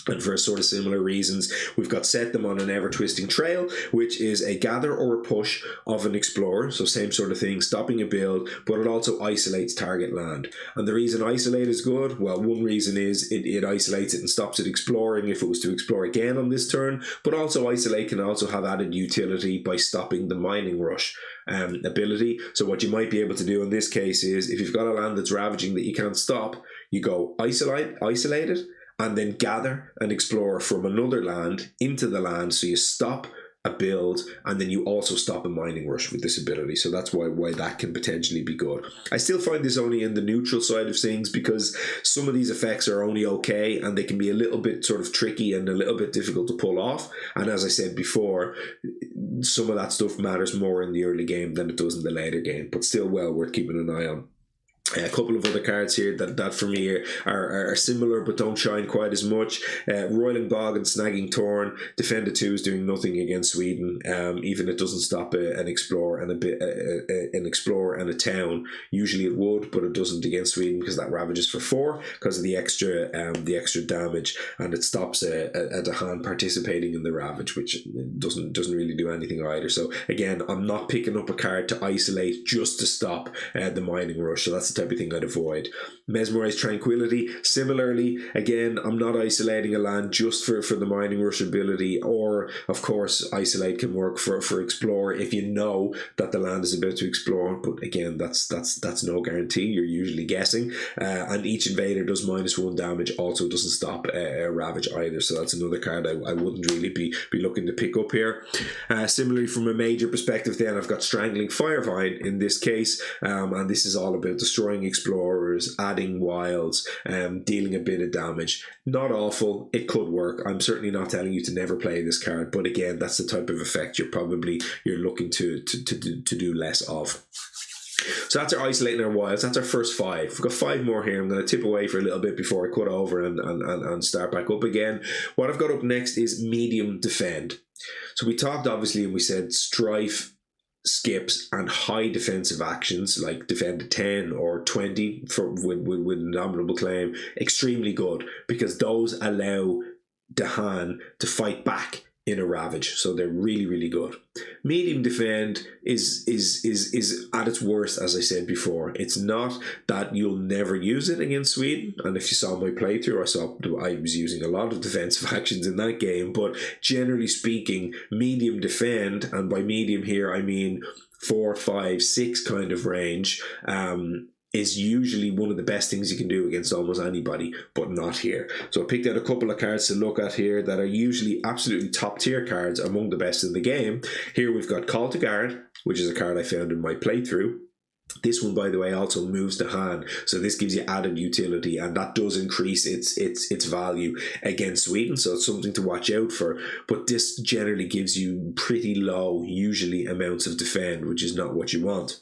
And for sort of similar reasons, we've got Set Them on an Ever-Twisting Trail, which is a gather or a push of an explorer. So same sort of thing, stopping a build, but it also isolates target land. And the reason isolate is good, well, one reason is it isolates it and stops it exploring if it was to explore again on this turn, but also isolate can also have added utility by stopping the mining rush ability. So what you might be able to do in this case is, if you've got a land that's ravaging that you can't stop, you go isolate it, and then gather and explore from another land into the land, so you stop a build, and then you also stop a mining rush with this ability. So that's why that can potentially be good. I still find this only in the neutral side of things, because some of these effects are only okay, and they can be a little bit sort of tricky and a little bit difficult to pull off. And as I said before, some of that stuff matters more in the early game than it does in the later game, but still well worth keeping an eye on. A couple of other cards here that for me are similar but don't shine quite as much. Roiling Bog and Snagging Torn. Defender 2 is doing nothing against Sweden. Even it doesn't stop an explorer and a town. Usually it would, but it doesn't against Sweden, because that ravages for 4 because of the extra damage, and it stops a Dahan participating in the ravage, which doesn't really do anything either. So again, I'm not picking up a card to isolate just to stop the mining rush. So that's the type of thing I'd avoid. Mesmerize Tranquility. Similarly, again, I'm not isolating a land just for the mining rush ability, or of course isolate can work for explore if you know that the land is about to explore, but again, that's no guarantee. You're usually guessing, and each invader does -1 damage, also doesn't stop a ravage either. So that's another card I wouldn't really be looking to pick up here. Similarly, from a major perspective, then I've got Strangling Firevine in this case, and this is all about destroying explorers, adding wilds, dealing a bit of damage. Not awful. It could work. I'm certainly not telling you to never play this card, but again, that's the type of effect you're looking to do less of. So that's our isolating our wilds. That's our first 5. We've got 5 more here. I'm going to tip away for a little bit before I cut over and start back up again. What I've got up next is Medium Defend. So we talked obviously, and we said Strife, skips, and high defensive actions like defend 10 or 20 with Indomitable Claim, extremely good, because those allow Dahan to fight back in a ravage. So they're really, really good. Medium Defend is at its worst, as I said before. It's not that you'll never use it against Sweden, and if you saw my playthrough, I was using a lot of defensive actions in that game, but generally speaking, Medium Defend, and by medium here I mean 4, 5, 6 kind of range, is usually one of the best things you can do against almost anybody, but not here. So I picked out a couple of cards to look at here that are usually absolutely top tier cards, among the best in the game. Here we've got Call to Guard, which is a card I found in my playthrough. This one, by the way, also moves the hand, so this gives you added utility, and that does increase its value against Sweden, so it's something to watch out for. But this generally gives you pretty low, usually, amounts of defend, which is not what you want.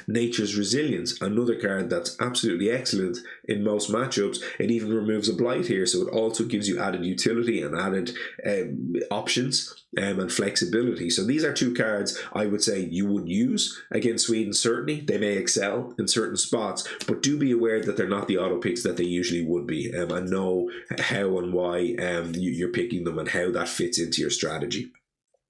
Nature's Resilience, another card that's absolutely excellent in most matchups. It even removes a blight here, so it also gives you added utility and added options and flexibility. So these are 2 cards I would say you would use against Sweden. Certainly they may excel in certain spots, but do be aware that they're not the auto picks that they usually would be, and know how and why you're picking them and how that fits into your strategy.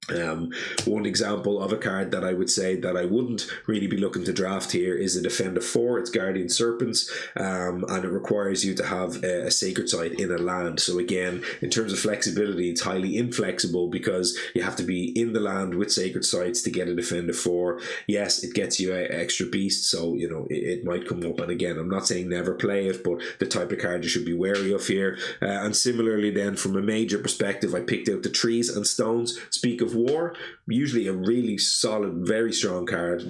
One example of a card that I would say that I wouldn't really be looking to draft here is a Defender 4. It's Guardian Serpents, and it requires you to have a Sacred Site in a land. So again, in terms of flexibility, it's highly inflexible because you have to be in the land with Sacred Sites to get a Defender 4. Yes, it gets you an extra beast, so you know it might come up. And again, I'm not saying never play it, but the type of card you should be wary of here. And similarly then, from a major perspective, I picked out the Trees and Stones. Speak of War, usually a really solid, very strong card,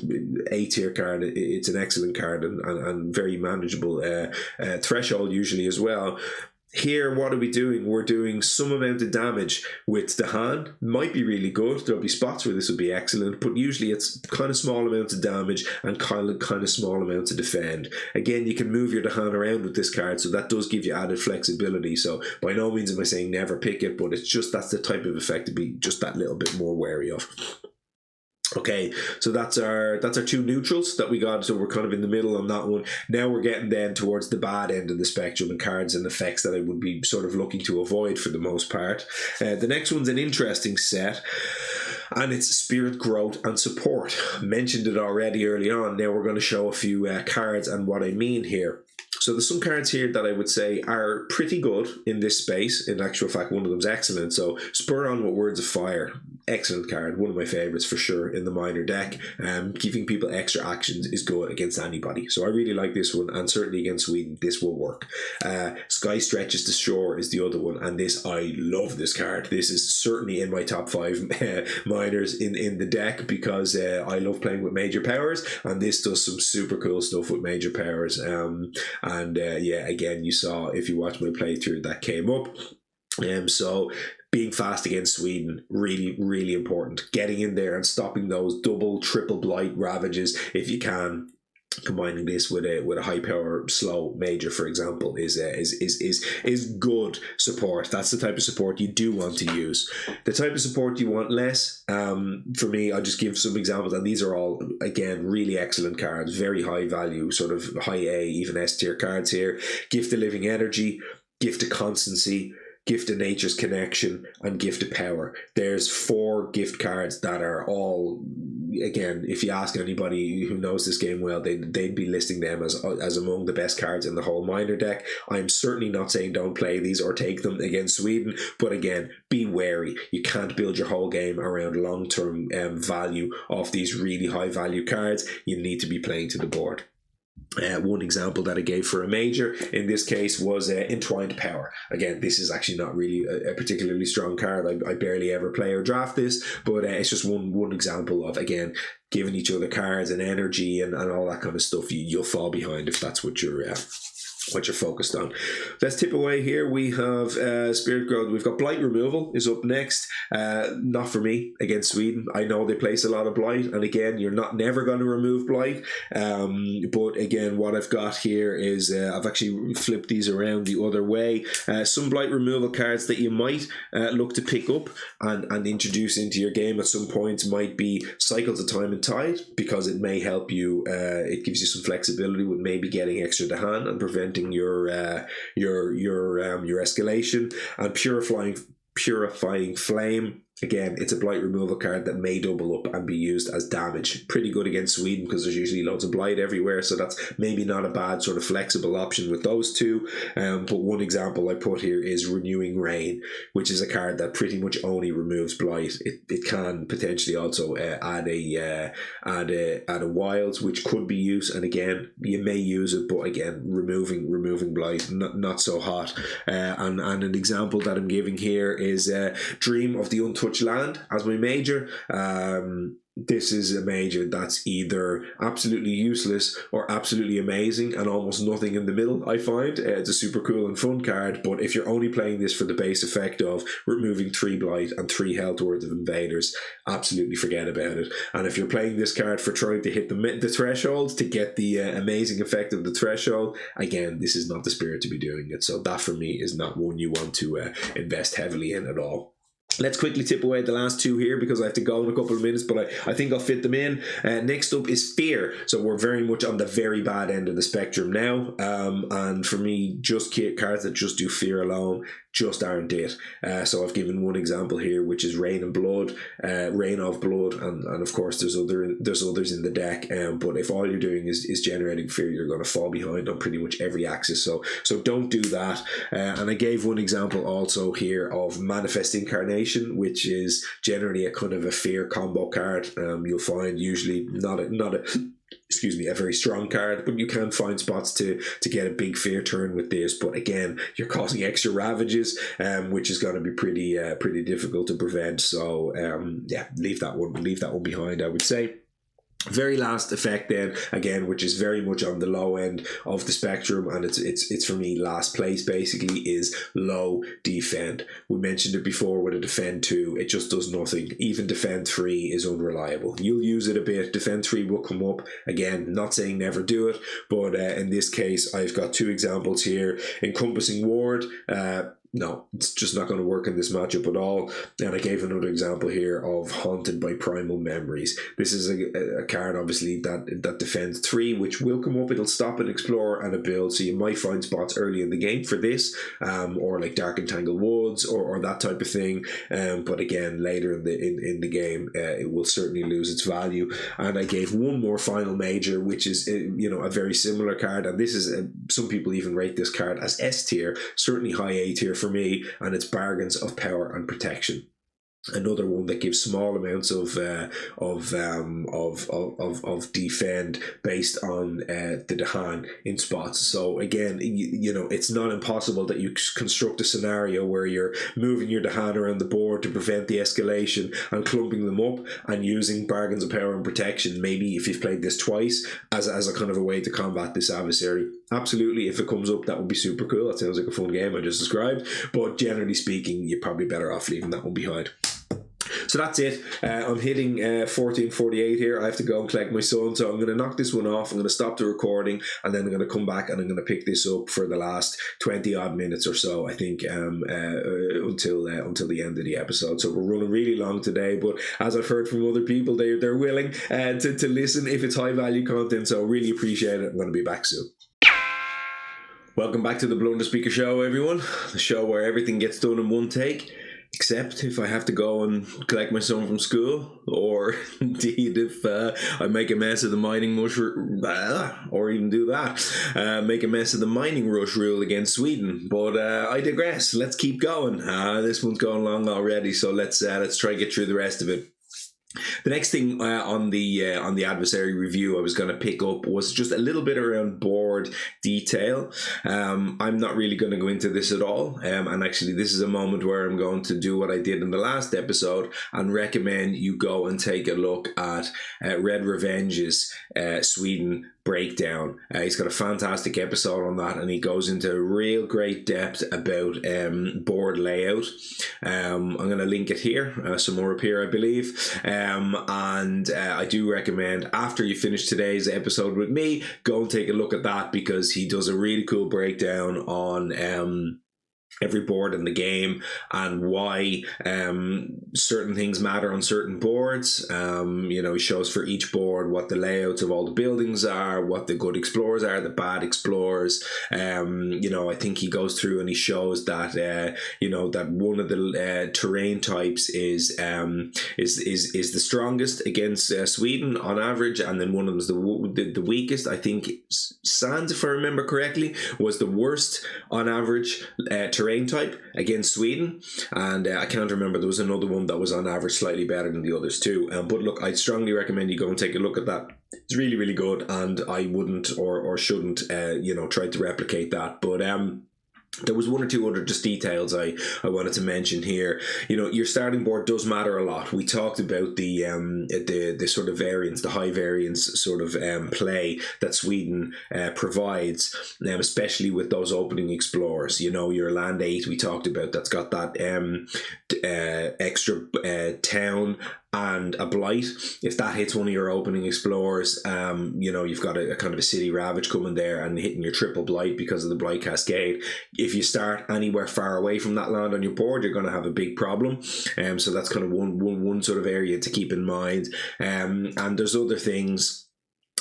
A tier card. It's an excellent card and very manageable. Threshold usually as well. Here, what are we doing? We're doing some amount of damage with the hand. Might be really good. There'll be spots where this will be excellent, but usually it's kind of small amounts of damage and kind of small amounts of defend. Again, you can move your hand around with this card, so that does give you added flexibility. So by no means am I saying never pick it, but it's just that's the type of effect to be just that little bit more wary of. Okay, so that's our two neutrals that we got, so we're kind of in the middle on that one. Now we're getting then towards the bad end of the spectrum and cards and effects that I would be sort of looking to avoid for the most part. The next one's an interesting set, and it's Spirit Growth and Support. Mentioned it already early on. Now we're going to show a few cards and what I mean here. So there's some cards here that I would say are pretty good in this space. In actual fact, one of them's excellent. So Spur On with Words of Fire. Excellent card. One of my favourites for sure in the minor deck. Giving people extra actions is good against anybody. So I really like this one, and certainly against Sweden, this will work. Sky Stretches to Shore is the other one, and this, I love this card. This is certainly in my top 5 minors in the deck because I love playing with major powers, and this does some super cool stuff with major powers. Yeah, again, you saw if you watch my playthrough that came up. So being fast against Sweden, really, really important. Getting in there and stopping those double, triple blight ravages if you can. Combining this with a high power slow major, for example, is good support. That's the type of support you do want to use. The type of support you want less, for me, I'll just give some examples, and these are all again really excellent cards, very high value, sort of high A, even S tier cards here. Gift of Living Energy, Gift of Constancy, Gift of Nature's Connection, and Gift of Power. There's 4 gift cards that are all, again, if you ask anybody who knows this game well, they'd be listing them as among the best cards in the whole minor deck. I'm certainly not saying don't play these or take them against Sweden, but again, be wary. You can't build your whole game around long-term value of these really high-value cards. You need to be playing to the board. One example that I gave for a major in this case was Entwined Power. Again, this is actually not really a particularly strong card. I barely ever play or draft this, but it's just one example of, again, giving each other cards and energy and all that kind of stuff. You'll fall behind if that's what you're focused on. Let's tip away here. We have Spirit Growth. We've got Blight Removal is up next. Not for me against Sweden. I know they place a lot of Blight, and again, you're never going to remove Blight. But again, what I've got here is I've actually flipped these around the other way. Some Blight Removal cards that you might look to pick up and introduce into your game at some point might be Cycles of Time and Tide, because it may help you. It gives you some flexibility with maybe getting extra to hand and preventing your escalation. And Purifying Flame. Again, it's a Blight Removal card that may double up and be used as damage. Pretty good against Sweden because there's usually loads of Blight everywhere, so that's maybe not a bad sort of flexible option with those two. But one example I put here is Renewing Rain, which is a card that pretty much only removes Blight. It can potentially also add a Wilds, which could be used, and again, you may use it, but again, removing Blight, not so hot. And an example that I'm giving here is Dream of the Untouched Land as my major. This is a major that's either absolutely useless or absolutely amazing and almost nothing in the middle, I find. It's a super cool and fun card, but if you're only playing this for the base effect of removing 3 Blight and 3 health worth of invaders, absolutely forget about it. And if you're playing this card for trying to hit the threshold to get the amazing effect of the threshold, again, this is not the spirit to be doing it. So that for me is not one you want to invest heavily in at all. Let's quickly tip away the last 2 here because I have to go in a couple of minutes, but I think I'll fit them in. Next up is Fear. So we're very much on the very bad end of the spectrum now. And for me, just cards that just do Fear alone, just aren't it. So I've given one example here, which is Rain of Blood, and of course there's others in the deck. But if all you're doing is generating fear, you're going to fall behind on pretty much every axis. So don't do that. And I gave one example also here of Manifest Incarnation, which is generally a kind of a fear combo card. You'll find usually not a very strong card, but you can find spots to get a big fear turn with this. But again, you're causing extra ravages, which is going to be pretty difficult to prevent. So leave that one behind, I would say. Very last effect then, again, which is very much on the low end of the spectrum, and it's for me last place basically, is low defend. We mentioned it before with a defend 2, it just does nothing. Even defend 3 is unreliable. You'll use it a bit, defend 3 will come up. Again, not saying never do it, but in this case I've got 2 examples here. Encompassing Ward, no, it's just not going to work in this matchup at all. And I gave another example here of Haunted by Primal Memories. This is a card, obviously, that defends 3, which will come up. It'll stop an Explorer and a build, so you might find spots early in the game for this, or like Dark Entangled Woods, or that type of thing. But again, later in the game, it will certainly lose its value. And I gave one more final major, which is a very similar card. And this is some people even rate this card as S tier, certainly high A tier for me, and it's Bargains of Power and Protection. Another one that gives small amounts of defend based on the Dahan in spots. So again, it's not impossible that you construct a scenario where you're moving your Dahan around the board to prevent the escalation and clumping them up and using Bargains of Power and Protection. Maybe if you've played this twice as a kind of a way to combat this adversary. Absolutely, if it comes up, that would be super cool. That sounds like a fun game I just described. But generally speaking, you're probably better off leaving that one behind. So that's it. I'm hitting 14:48 here. I have to go and collect my son, so I'm going to knock this one off. I'm going to stop the recording, and then I'm going to come back and I'm going to pick this up for the last 20 odd minutes or so, I think, until the end of the episode. So we're running really long today, but as I've heard from other people, they're willing to listen if it's high value content, so really appreciate it. I'm going to be back soon. Welcome back to the BlunderSpeaker Show, everyone. The show where everything gets done in one take. Except if I have to go and collect my son from school, or indeed if I make a mess of the mining rush, or even do that, make a mess of the mining rush rule against Sweden. But I digress. Let's keep going. This one's going long already, so let's try and get through the rest of it. The next thing on the adversary review I was going to pick up was just a little bit around board detail. I'm not really going to go into this at all, and actually this is a moment where I'm going to do what I did in the last episode and recommend you go and take a look at Red Ravages Sweden breakdown. He's got a fantastic episode on that, and he goes into real great depth about board layout. I'm going to link it here, somewhere up here I believe, and I do recommend after you finish today's episode with me, go and take a look at that, because he does a really cool breakdown on every board in the game and why certain things matter on certain boards. He shows for each board what the layouts of all the buildings are, what the good explorers are, the bad explorers. I think he goes through and he shows that that one of the terrain types is the strongest against Sweden on average, and then one of them is the weakest. I think Sands, if I remember correctly, was the worst on average terrain type against Sweden, and I can't remember, there was another one that was on average slightly better than the others too. But look, I'd strongly recommend you go and take a look at that. It's really, really good, and I wouldn't or shouldn't try to replicate that. But there was one or two other just details I wanted to mention here. Your starting board does matter a lot. We talked about the sort of variance, the high variance sort of play that Sweden provides, especially with those opening explorers. Your land 8 we talked about, that's got that extra town and a blight. If that hits one of your opening explorers, you've got a kind of a city ravage coming there and hitting your triple blight because of the blight cascade. If you start anywhere far away from that land on your board, you're going to have a big problem. So that's kind of one sort of area to keep in mind. And there's other things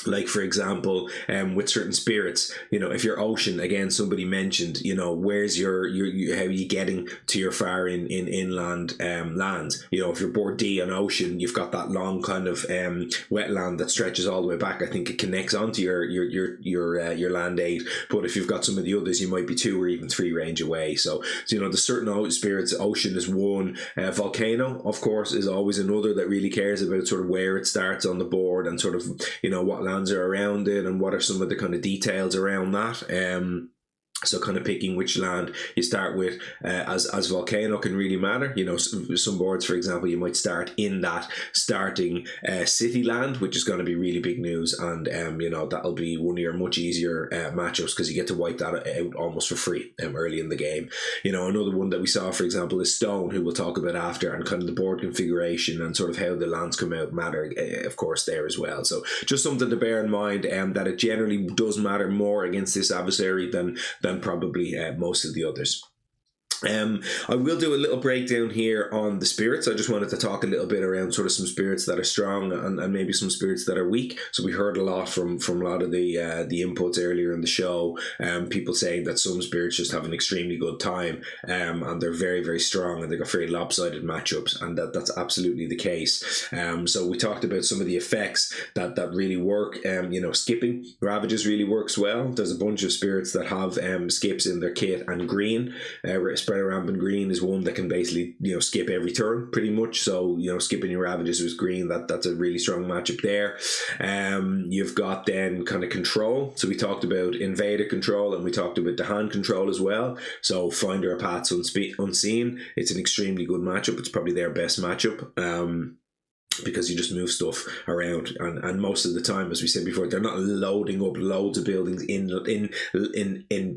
Like, for example, with certain spirits, if you're ocean, again, somebody mentioned, where's your how are you getting to your far in inland lands? If you're board D on ocean, you've got that long kind of wetland that stretches all the way back. I think it connects onto your land 8. But if you've got some of the others, you might be 2 or even 3 range away. So there's certain spirits. Ocean is one. Volcano, of course, is always another that really cares about sort of where it starts on the board and sort of what lands are around it and what are some of the kind of details around that. So kind of picking which land you start with as volcano can really matter. Some boards, for example, you might start in that starting city land, which is going to be really big news, and that'll be one of your much easier matchups because you get to wipe that out almost for free early in the game. Another one that we saw, for example, is stone, who we'll talk about after, and kind of the board configuration and sort of how the lands come out matter, of course, there as well. So just something to bear in mind, that it generally does matter more against this adversary than probably most of the others. I will do a little breakdown here on the spirits. I just wanted to talk a little bit around sort of some spirits that are strong and maybe some spirits that are weak. So we heard a lot from a lot of the inputs earlier in the show. People saying that some spirits just have an extremely good time, and they're very, very strong, and they've got very lopsided matchups, and that's absolutely the case. So we talked about some of the effects that really work. Skipping ravages really works well. There's a bunch of spirits that have skips in their kit, and green. Spreader Rampant Green is one that can basically skip every turn pretty much. So skipping your ravages with green, that's a really strong matchup there. You've got then kind of control. So we talked about invader control, and we talked about the hand control as well. So Finder of Paths Unseen, it's an extremely good matchup. It's probably their best matchup. Because you just move stuff around, and most of the time, as we said before, they're not loading up loads of buildings in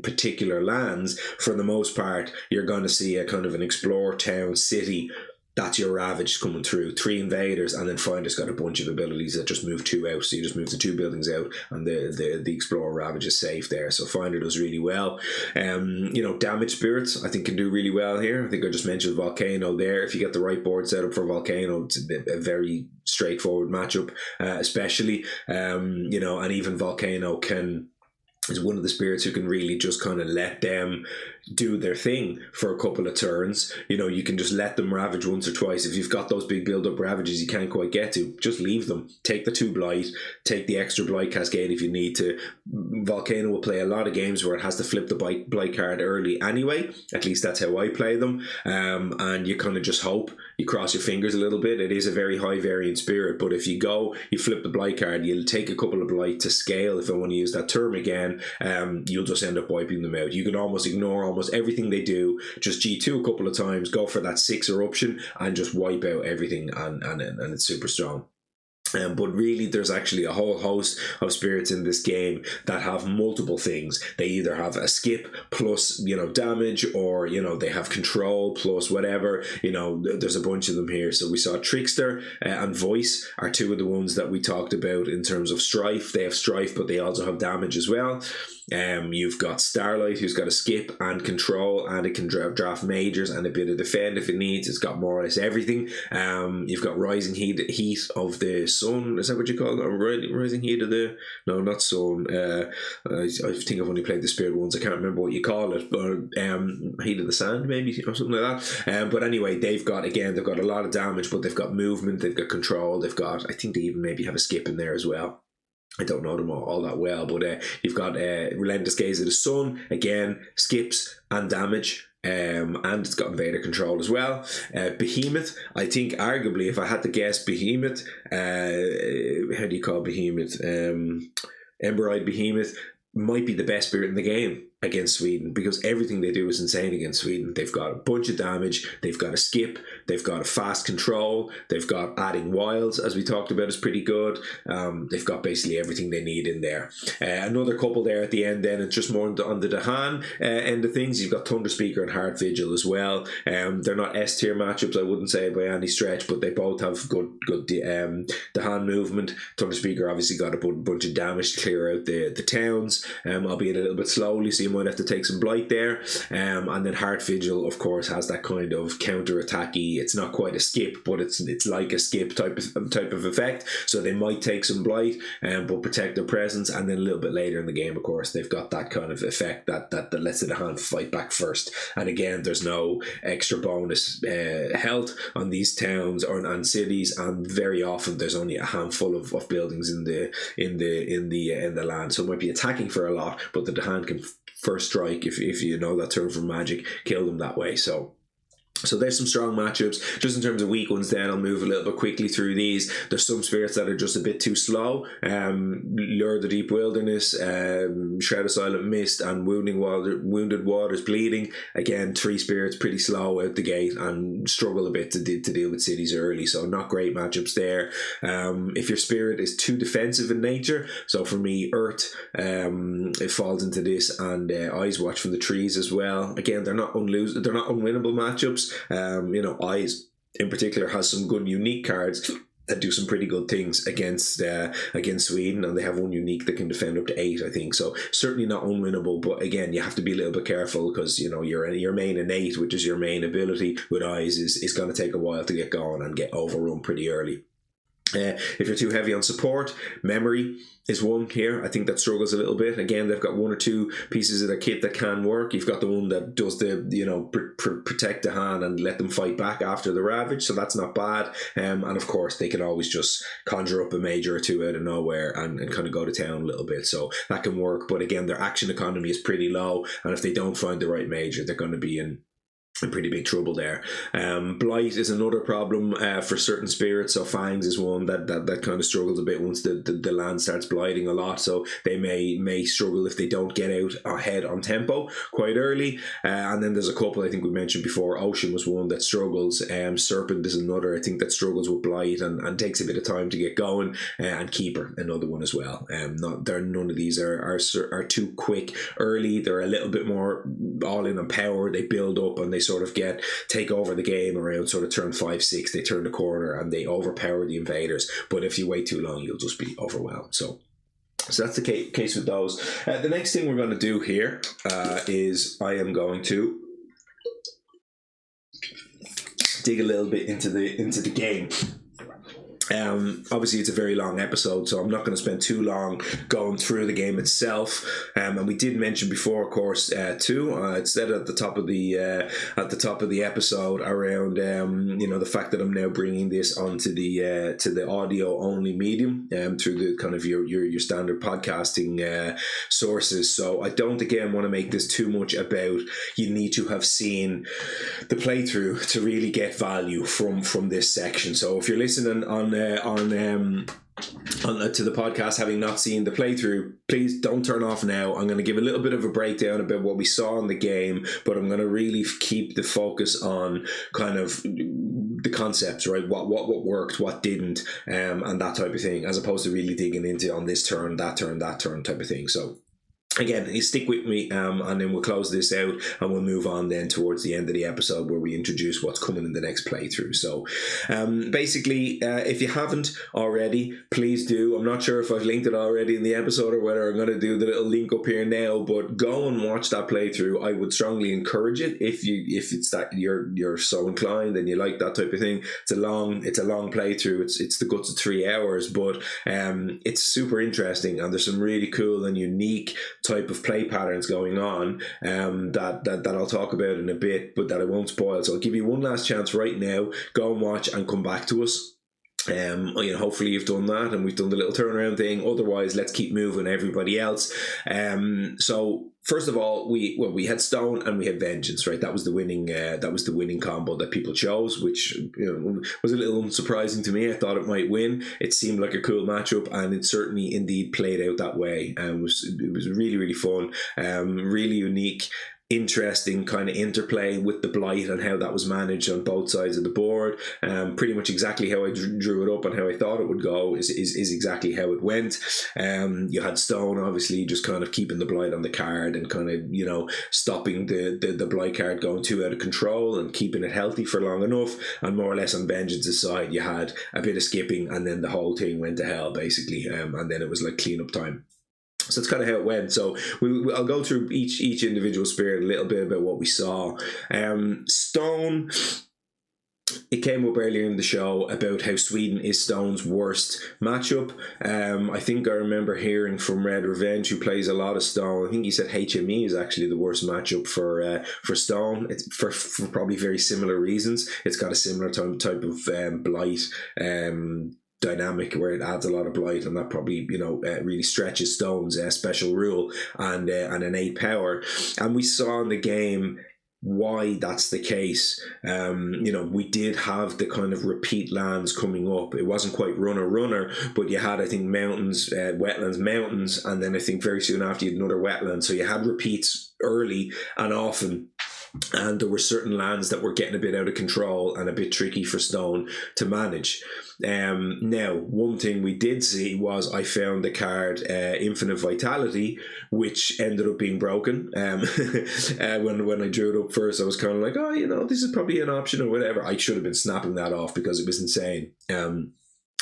particular lands. For the most part, you're going to see a kind of an explore town city. That's your ravage coming through. 3 invaders, and then Finder's got a bunch of abilities that just move 2 out. So you just move the 2 buildings out, and the Explorer Ravage is safe there. So Finder does really well. Damage spirits I think can do really well here. I think I just mentioned Volcano there. If you get the right board set up for Volcano, it's a very straightforward matchup, especially and even Volcano is one of the spirits who can really just kind of let them do their thing for a couple of turns. You can just let them ravage once or twice. If you've got those big build-up ravages you can't quite get to, just leave them. Take the 2 blight, take the extra blight cascade if you need to. Volcano will play a lot of games where it has to flip the blight card early anyway. At least that's how I play them. And you kind of just hope, you cross your fingers a little bit. It is a very high variant spirit, but if you flip the blight card, you'll take a couple of blight to scale. If I want to use that term again, you'll just end up wiping them out. You can almost ignore almost everything they do, just G2 a couple of times, go for that 6 eruption, and just wipe out everything, and it's super strong. But really, there's actually a whole host of spirits in this game that have multiple things. They either have a skip plus, damage, or, they have control plus whatever. There's a bunch of them here. So we saw Trickster and Voice are 2 of the ones that we talked about in terms of Strife. They have Strife, but they also have damage as well. You've got Starlight, who's got a skip and control, and it can draft majors and a bit of defend if it needs. It's got more or less everything. You've got Rising Heat of the Sun. Is that what you call it? Rising Heat of the... No, not Sun. I think I've only played the Spirit ones. I can't remember what you call it, but Heat of the Sand maybe, or something like that. But anyway, they've got a lot of damage, but they've got movement, they've got control, I think they even maybe have a skip in there as well. I don't know them all that well, but you've got Relentless Gaze of the Sun, again, skips and damage. And it's got invader control as well. Behemoth, I think arguably, if I had to guess, Behemoth, how do you call Behemoth? Emberide Behemoth might be the best spirit in the game against Sweden, because everything they do is insane against Sweden. They've got a bunch of damage, they've got a skip, they've got a fast control, they've got adding wilds, as we talked about, is pretty good. They've got basically everything they need in there. Another couple there at the end then, it's just more on the Dahan end of things. You've got ThunderSpeaker and Hard Vigil as well. They're not S tier matchups, I wouldn't say by any stretch, but they both have good Dahan movement. ThunderSpeaker obviously got a bunch of damage to clear out the towns, albeit a little bit slowly, so you might have to take some blight there. And then Heart Vigil, of course, has that kind of counter-attacky, it's not quite a skip, but it's like a skip type of effect. So they might take some blight, but protect their presence. And then a little bit later in the game, of course, they've got that kind of effect that lets the hand fight back first. And again, there's no extra bonus health on these towns or on cities, and very often there's only a handful of buildings in the land. So it might be attacking for a lot, but the hand can first strike, if you know that term from Magic, kill them that way. So there's some strong matchups. Just in terms of weak ones then, I'll move a little bit quickly through these. There's some spirits that are just a bit too slow. Lure of the Deep Wilderness, Shroud of Silent Mist, and Wounded Waters Bleeding. Again, 3 spirits pretty slow out the gate and struggle a bit to deal with cities early. So not great matchups there. If your spirit is too defensive in nature, so for me, Earth, it falls into this, and Eyes Watch from the Trees as well. Again, they're not unwinnable matchups. Eyes in particular has some good unique cards that do some pretty good things against Sweden, and they have one unique that can defend up to 8, I think. So certainly not unwinnable, but again, you have to be a little bit careful, because your main innate, which is your main ability with Eyes, is going to take a while to get going and get overrun pretty early. If you're too heavy on support, Memory is one here. I think that struggles a little bit. Again, they've got 1 or 2 pieces of their kit that can work. You've got the one that does the protect the hand and let them fight back after the Ravage, so that's not bad. And of course, they can always just conjure up a major or 2 out of nowhere and kind of go to town a little bit, so that can work. But again, their action economy is pretty low, and if they don't find the right major, they're going to be in pretty big trouble there. Blight is another problem for certain spirits. So Fangs is one that kind of struggles a bit once the land starts blighting a lot. So they may struggle if they don't get out ahead on tempo quite early. And then there's a couple I think we mentioned before. Ocean was one that struggles. Serpent is another I think that struggles with Blight and takes a bit of time to get going. And Keeper, another one as well. None of these are too quick early. They're a little bit more all in on power. They build up and they sort of take over the game around sort of turn 5-6. They turn the corner and they overpower the invaders, but if you wait too long, you'll just be overwhelmed. So that's the case with those. The next thing we're going to do here is I am going to dig a little bit into the game. Obviously it's a very long episode, so I'm not going to spend too long going through the game itself. And we did mention before, of course, too. It said at the top of the episode around the fact that I'm now bringing this onto the to the audio only medium through the kind of your standard podcasting sources. So I don't again want to make this too much about you need to have seen the playthrough to really get value from this section. So if you're listening on to the podcast having not seen the playthrough, please don't turn off now. I'm going to give a little bit of a breakdown about what we saw in the game, but I'm going to really keep the focus on kind of the concepts, right? What worked, what didn't, and that type of thing, as opposed to really digging into on this turn, that turn type of thing. So again, you stick with me, and then we'll close this out and we'll move on then towards the end of the episode where we introduce what's coming in the next playthrough. So basically, if you haven't already, please do. I'm not sure if I've linked it already in the episode or whether I'm going to do the little link up here now, but go and watch that playthrough. I would strongly encourage it if it's that you're so inclined and you like that type of thing. It's a long playthrough. It's the guts of 3 hours, but it's super interesting, and there's some really cool and unique type of play patterns going on that I'll talk about in a bit, but that I won't spoil. So I'll give you one last chance right now. Go and watch and come back to us. Hopefully you've done that and we've done the little turnaround thing. Otherwise, let's keep moving everybody else. So first of all, we had Stone and we had Vengeance, right? That was the winning combo that people chose, which was a little unsurprising to me. I thought it might win. It seemed like a cool matchup, and it certainly indeed played out that way. It was really, really fun, really unique, interesting kind of interplay with the blight and how that was managed on both sides of the board. Pretty much exactly how I drew it up and how I thought it would go is exactly how it went. You had Stone obviously just kind of keeping the blight on the card and kind of stopping the blight card going too out of control and keeping it healthy for long enough. And more or less on Vengeance's side, you had a bit of skipping and then the whole thing went to hell basically, and then it was like cleanup time. So that's kind of how it went. So I'll go through each individual spirit, a little bit about what we saw. Stone, it came up earlier in the show about how Sweden is Stone's worst matchup. I think I remember hearing from Red Revenge, who plays a lot of Stone. I think he said HME is actually the worst matchup for Stone. It's for probably very similar reasons. It's got a similar type of blight. Dynamic where it adds a lot of blight, and that probably really stretches Stone's special rule and innate power. And we saw in the game why that's the case. We did have the kind of repeat lands coming up. It wasn't quite runner, but you had, I think, mountains, wetlands, mountains, and then I think very soon after you had another wetland. So you had repeats early and often. And there were certain lands that were getting a bit out of control and a bit tricky for Stone to manage. Now, one thing we did see was I found the card Infinite Vitality, which ended up being broken. When I drew it up first, I was kind of like, this is probably an option or whatever. I should have been snapping that off because it was insane.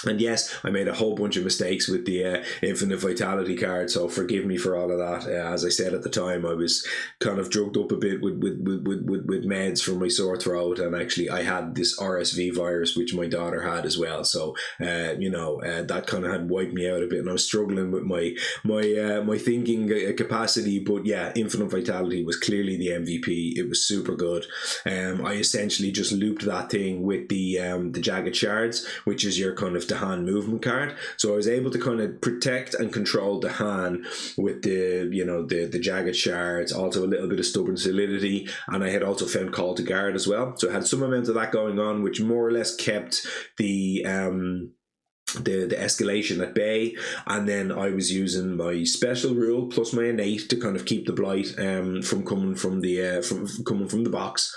And yes, I made a whole bunch of mistakes with the Infinite Vitality card, so forgive me for all of that. As I said at the time, I was kind of drugged up a bit with meds for my sore throat, and actually I had this RSV virus, which my daughter had as well. So that kind of had wiped me out a bit, and I was struggling with my thinking capacity. But yeah, Infinite Vitality was clearly the MVP. It was super good. I essentially just looped that thing with the Jagged Shards, which is your kind of the hand movement card. So I was able to kind of protect and control the hand with the Jagged Shards, also a little bit of Stubborn Solidity, and I had also found Call to Guard as well. So I had some amount of that going on, which more or less kept the escalation at bay. And then I was using my special rule plus my innate to kind of keep the blight from coming from the box.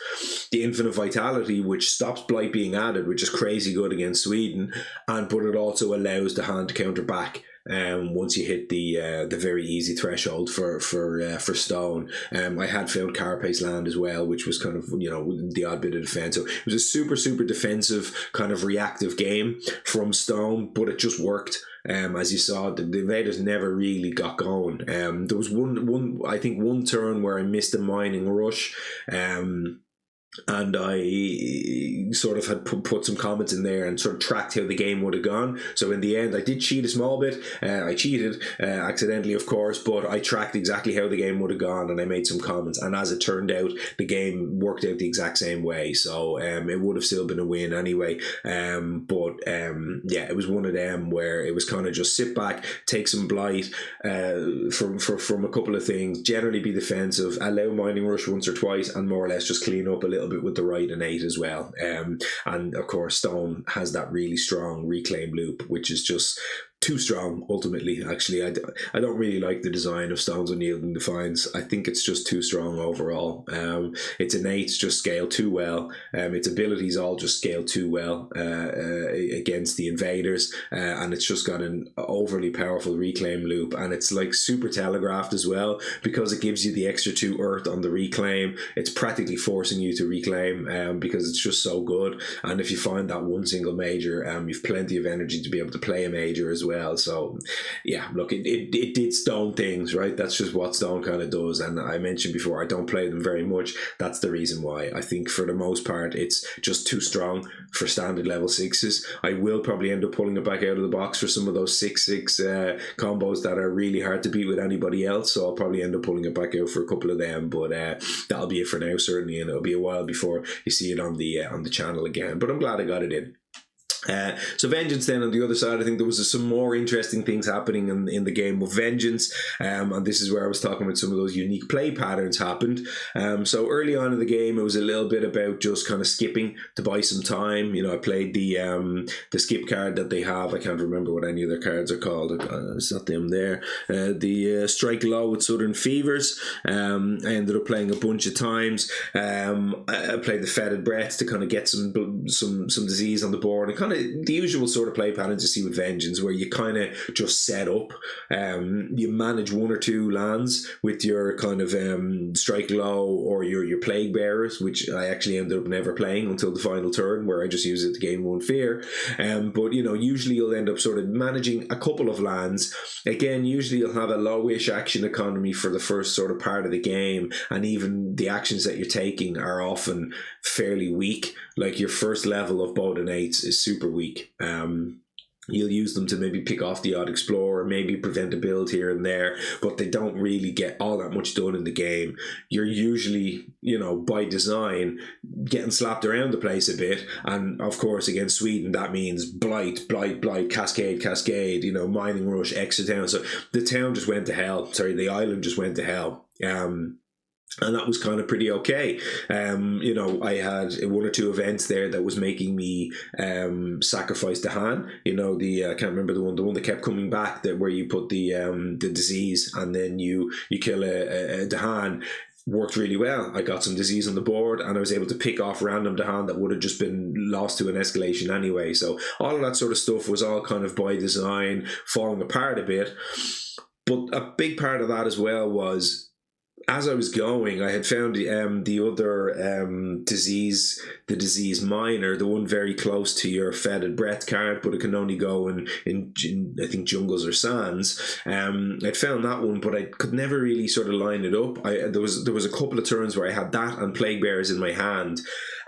The Infinite Vitality, which stops blight being added, which is crazy good against Sweden, but it also allows the hand to counter back once you hit the very easy threshold for Stone. I had found Carapace land as well, which was kind of the odd bit of defense. So it was a super defensive kind of reactive game from Stone, but it just worked. As you saw, the invaders never really got going. There was one turn where I missed a mining rush. And I sort of had put some comments in there and sort of tracked how the game would have gone. So in the end, I did cheat a small bit. I cheated accidentally, of course, but I tracked exactly how the game would have gone, and I made some comments. And as it turned out, the game worked out the exact same way. So it would have still been a win anyway. But it was one of them where it was kind of just sit back, take some blight from a couple of things, generally be defensive, allow mining rush once or twice, and more or less just clean up a little bit with the right innate as well. And of course, Stone has that really strong reclaim loop, which is just too strong ultimately. Actually, I don't really like the design of Stone's Unyielding Defiance. I think it's just too strong overall. Its innates just scale too well. Its abilities all just scale too well against the invaders, and it's just got an overly powerful reclaim loop, and it's like super telegraphed as well because it gives you the extra 2 earth on the reclaim. It's practically forcing you to reclaim because it's just so good. And if you find that one single major, you've plenty of energy to be able to play a major as well. So yeah, look, it did Stone things, right? That's just what Stone kind of does. And I mentioned before, I don't play them very much. That's the reason why. I think for the most part, it's just too strong for standard level 6s. I will probably end up pulling it back out of the box for some of those 6/6 combos that are really hard to beat with anybody else. So I'll probably end up pulling it back out for a couple of them. But that'll be it for now, certainly. And it'll be a while before you see it on the channel again. But I'm glad I got it in. So Vengeance then on the other side, I think there was some more interesting things happening in the game with Vengeance, and this is where I was talking about some of those unique play patterns happened. So early on in the game, it was a little bit about just kind of skipping to buy some time. I played the skip card that they have. I can't remember what any of their cards are called. It's not them there. The Strike Low with Southern Fevers. I ended up playing a bunch of times. I played the Fetid Breath to kind of get some disease on the board and kind of the usual sort of play patterns you see with Vengeance, where you kind of just set up, you manage one or two lands with your kind of strike low or your plague bearers, which I actually ended up never playing until the final turn, where I just use it to gain one fear. But usually you'll end up sort of managing a couple of lands. Again, usually you'll have a lowish action economy for the first sort of part of the game, and even the actions that you're taking are often fairly weak. Like your first level of Bow and Eights is super weak. You'll use them to maybe pick off the odd explorer, maybe prevent a build here and there, but they don't really get all that much done in the game. You're usually, by design, getting slapped around the place a bit. And of course, against Sweden, that means blight, cascade, mining rush, extra town. So the town just went to hell. Sorry, the island just went to hell. And that was kind of pretty okay. I had one or two events there that was making me sacrifice the Han. I can't remember the one that kept coming back, that where you put the disease and then you kill a Dahan. Worked really well. I got some disease on the board, and I was able to pick off random Dahan that would have just been lost to an escalation anyway. So all of that sort of stuff was all kind of by design, falling apart a bit. But a big part of that as well was, as I was going, I had found the other disease, the disease miner, the one very close to your fetid breath card, but it can only go in I think jungles or sands. I'd found that one, but I could never really sort of line it up. There was a couple of turns where I had that and Plague Bearers in my hand,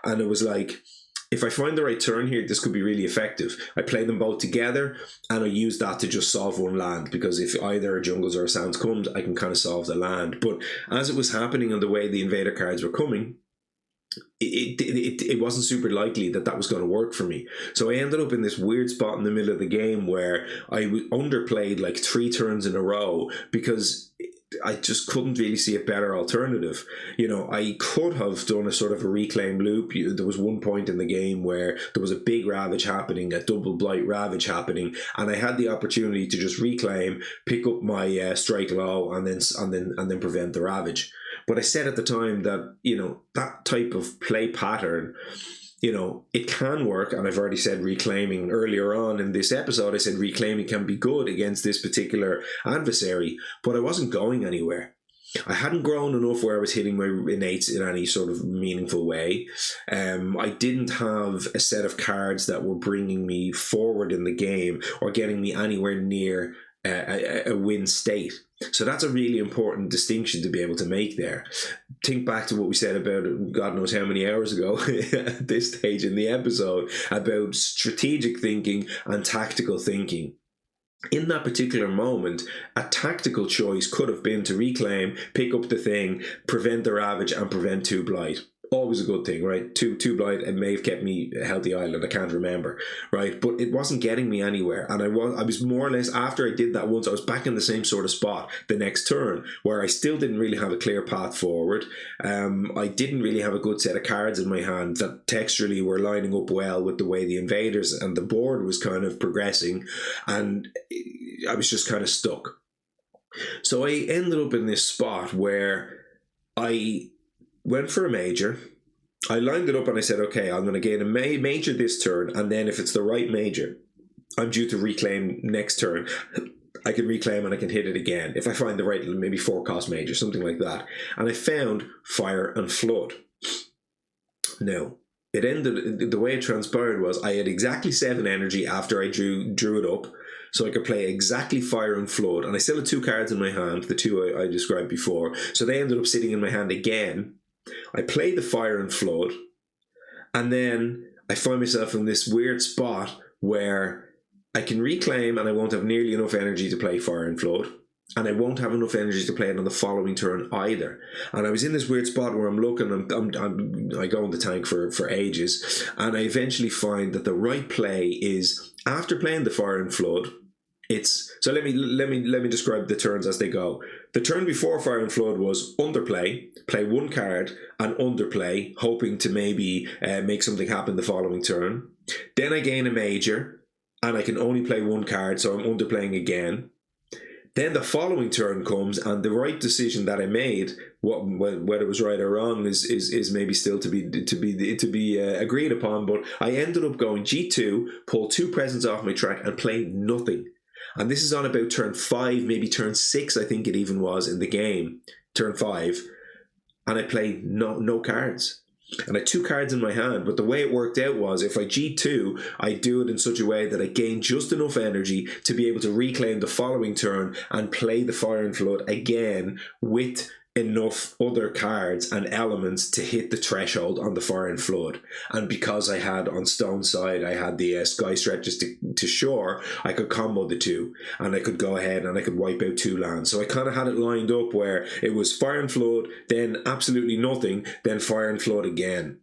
and it was like, if I find the right turn here, this could be really effective. I play them both together, and I use that to just solve one land, because if either a jungles or a sounds comes, I can kind of solve the land. But as it was happening and the way the invader cards were coming, it wasn't super likely that was going to work for me. So I ended up in this weird spot in the middle of the game where I underplayed like 3 turns in a row, because I just couldn't really see a better alternative. I could have done a sort of a reclaim loop. There was one point in the game where there was a big ravage happening, a double blight ravage happening, and I had the opportunity to just reclaim, pick up my strike low, and then prevent the ravage. But I said at the time that that type of play pattern, it can work, and I've already said reclaiming earlier on in this episode. I said reclaiming can be good against this particular adversary, but I wasn't going anywhere. I hadn't grown enough where I was hitting my innates in any sort of meaningful way. I didn't have a set of cards that were bringing me forward in the game or getting me anywhere near a win state. So that's a really important distinction to be able to make there. Think back to what we said about God knows how many hours ago at this stage in the episode about strategic thinking and tactical thinking. In that particular moment, a tactical choice could have been to reclaim, pick up the thing, prevent the ravage, and prevent 2 blight. Always a good thing, right? Two blight, it may have kept me a healthy island, I can't remember, right? But it wasn't getting me anywhere, and I was more or less, after I did that once, I was back in the same sort of spot the next turn, where I still didn't really have a clear path forward. I didn't really have a good set of cards in my hand that texturally were lining up well with the way the invaders and the board was kind of progressing, and I was just kind of stuck. So I ended up in this spot where I went for a major. I lined it up and I said, okay, I'm going to gain a major this turn, and then if it's the right major, I'm due to reclaim next turn. I can reclaim and I can hit it again if I find the right, maybe 4-cost major, something like that. And I found Fire and Flood. Now, it ended, the way it transpired was I had exactly 7 energy after I drew it up, so I could play exactly Fire and Flood, and I still had 2 cards in my hand, the 2 I described before, so they ended up sitting in my hand again. I played the Fire and Flood, and then I find myself in this weird spot where I can reclaim and I won't have nearly enough energy to play Fire and Flood, and I won't have enough energy to play it on the following turn either. And I was in this weird spot where I'm looking, I go in the tank for ages, and I eventually find that the right play is, after playing the Fire and Flood, so let me describe the turns as they go. The turn before Fire and Flood was underplay, play 1 card, and underplay, hoping to maybe make something happen the following turn. Then I gain a major, and I can only play 1 card, so I'm underplaying again. Then the following turn comes, and the right decision that I made, whether it was right or wrong, is maybe still to be agreed upon. But I ended up going G2, pull 2 presents off my track, and play nothing. And this is on about turn 5, maybe turn 6, I think it even was in the game, turn 5, and I played no cards. And I had 2 cards in my hand, but the way it worked out was if I G2, I do it in such a way that I gain just enough energy to be able to reclaim the following turn and play the Fire and Flood again with enough other cards and elements to hit the threshold on the Fire and Flood. And because I had on stone side, I had the Sky Stretches to shore, I could combo the 2 and I could go ahead and I could wipe out 2 lands. So I kind of had it lined up where it was Fire and Flood, then absolutely nothing, then Fire and Flood again.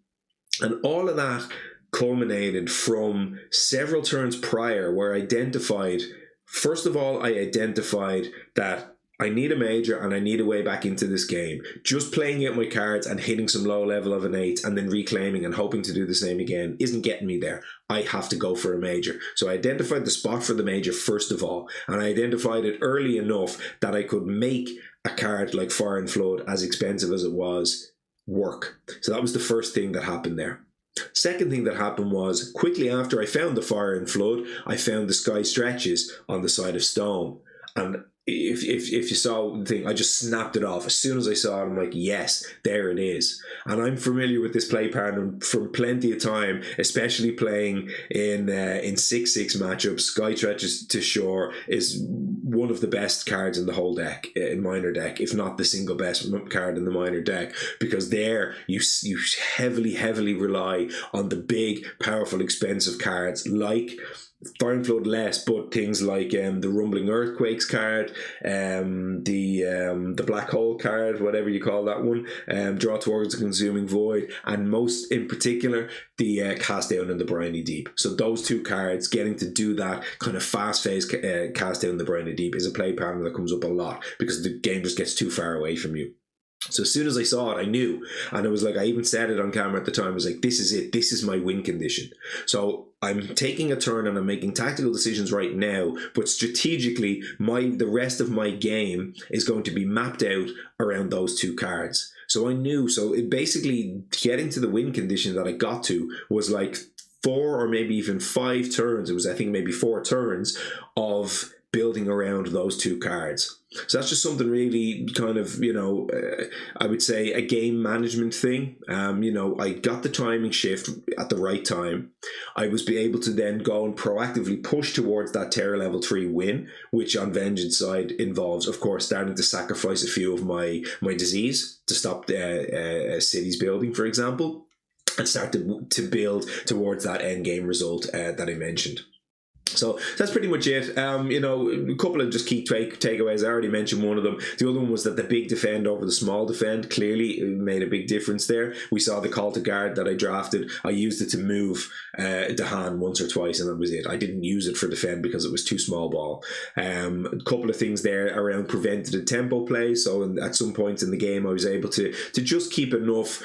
And all of that culminated from several turns prior where I identified, first of all, I identified that I need a major and I need a way back into this game. Just playing out my cards and hitting some low level of an 8 and then reclaiming and hoping to do the same again isn't getting me there. I have to go for a major. So I identified the spot for the major first of all, and I identified it early enough that I could make a card like Fire and Flood, as expensive as it was, work. So that was the first thing that happened there. Second thing that happened was, quickly after I found the Fire and Flood, I found the Sky Stretches on the side of stone. And if you saw the thing, I just snapped it off. As soon as I saw it, I'm like, yes, there it is. And I'm familiar with this play pattern from plenty of time, especially playing in 6-6 matchups. Sky Stretches to shore is one of the best cards in the whole deck, in minor deck, if not the single best card in the minor deck, because there you heavily rely on the big, powerful, expensive cards like Fire and Flood less, but things like the Rumbling Earthquakes card, the Black Hole card, whatever you call that one, Draw Towards the Consuming Void, and most in particular the Cast Down in the Briny Deep. So those 2 cards, getting to do that kind of fast phase Cast Down in the Briny Deep is a play pattern that comes up a lot because the game just gets too far away from you. So as soon as I saw it, I knew. And it was like, I even said it on camera at the time, I was like, this is it. This is my win condition. So I'm taking a turn and I'm making tactical decisions right now, but strategically, the rest of my game is going to be mapped out around those 2 cards. So I knew. So it basically, getting to the win condition that I got to was like 4 or maybe even 5 turns. It was, I think, maybe 4 turns of building around those 2 cards. So that's just something really kind of, I would say a game management thing. I got the timing shift at the right time. I was able to then go and proactively push towards that Terror level 3 win, which on Vengeance side involves, of course, starting to sacrifice a few of my disease to stop cities building, for example, and start to build towards that end game result that I mentioned. So that's pretty much it. A couple of just key takeaways. I already mentioned one of them. The other one was that the big defend over the small defend clearly made a big difference there. We saw the Call to Guard that I drafted. I used it to move the hand once or twice, and that was it. I didn't use it for defend because it was too small ball. A couple of things there around preventative tempo play. So at some points in the game, I was able to just keep enough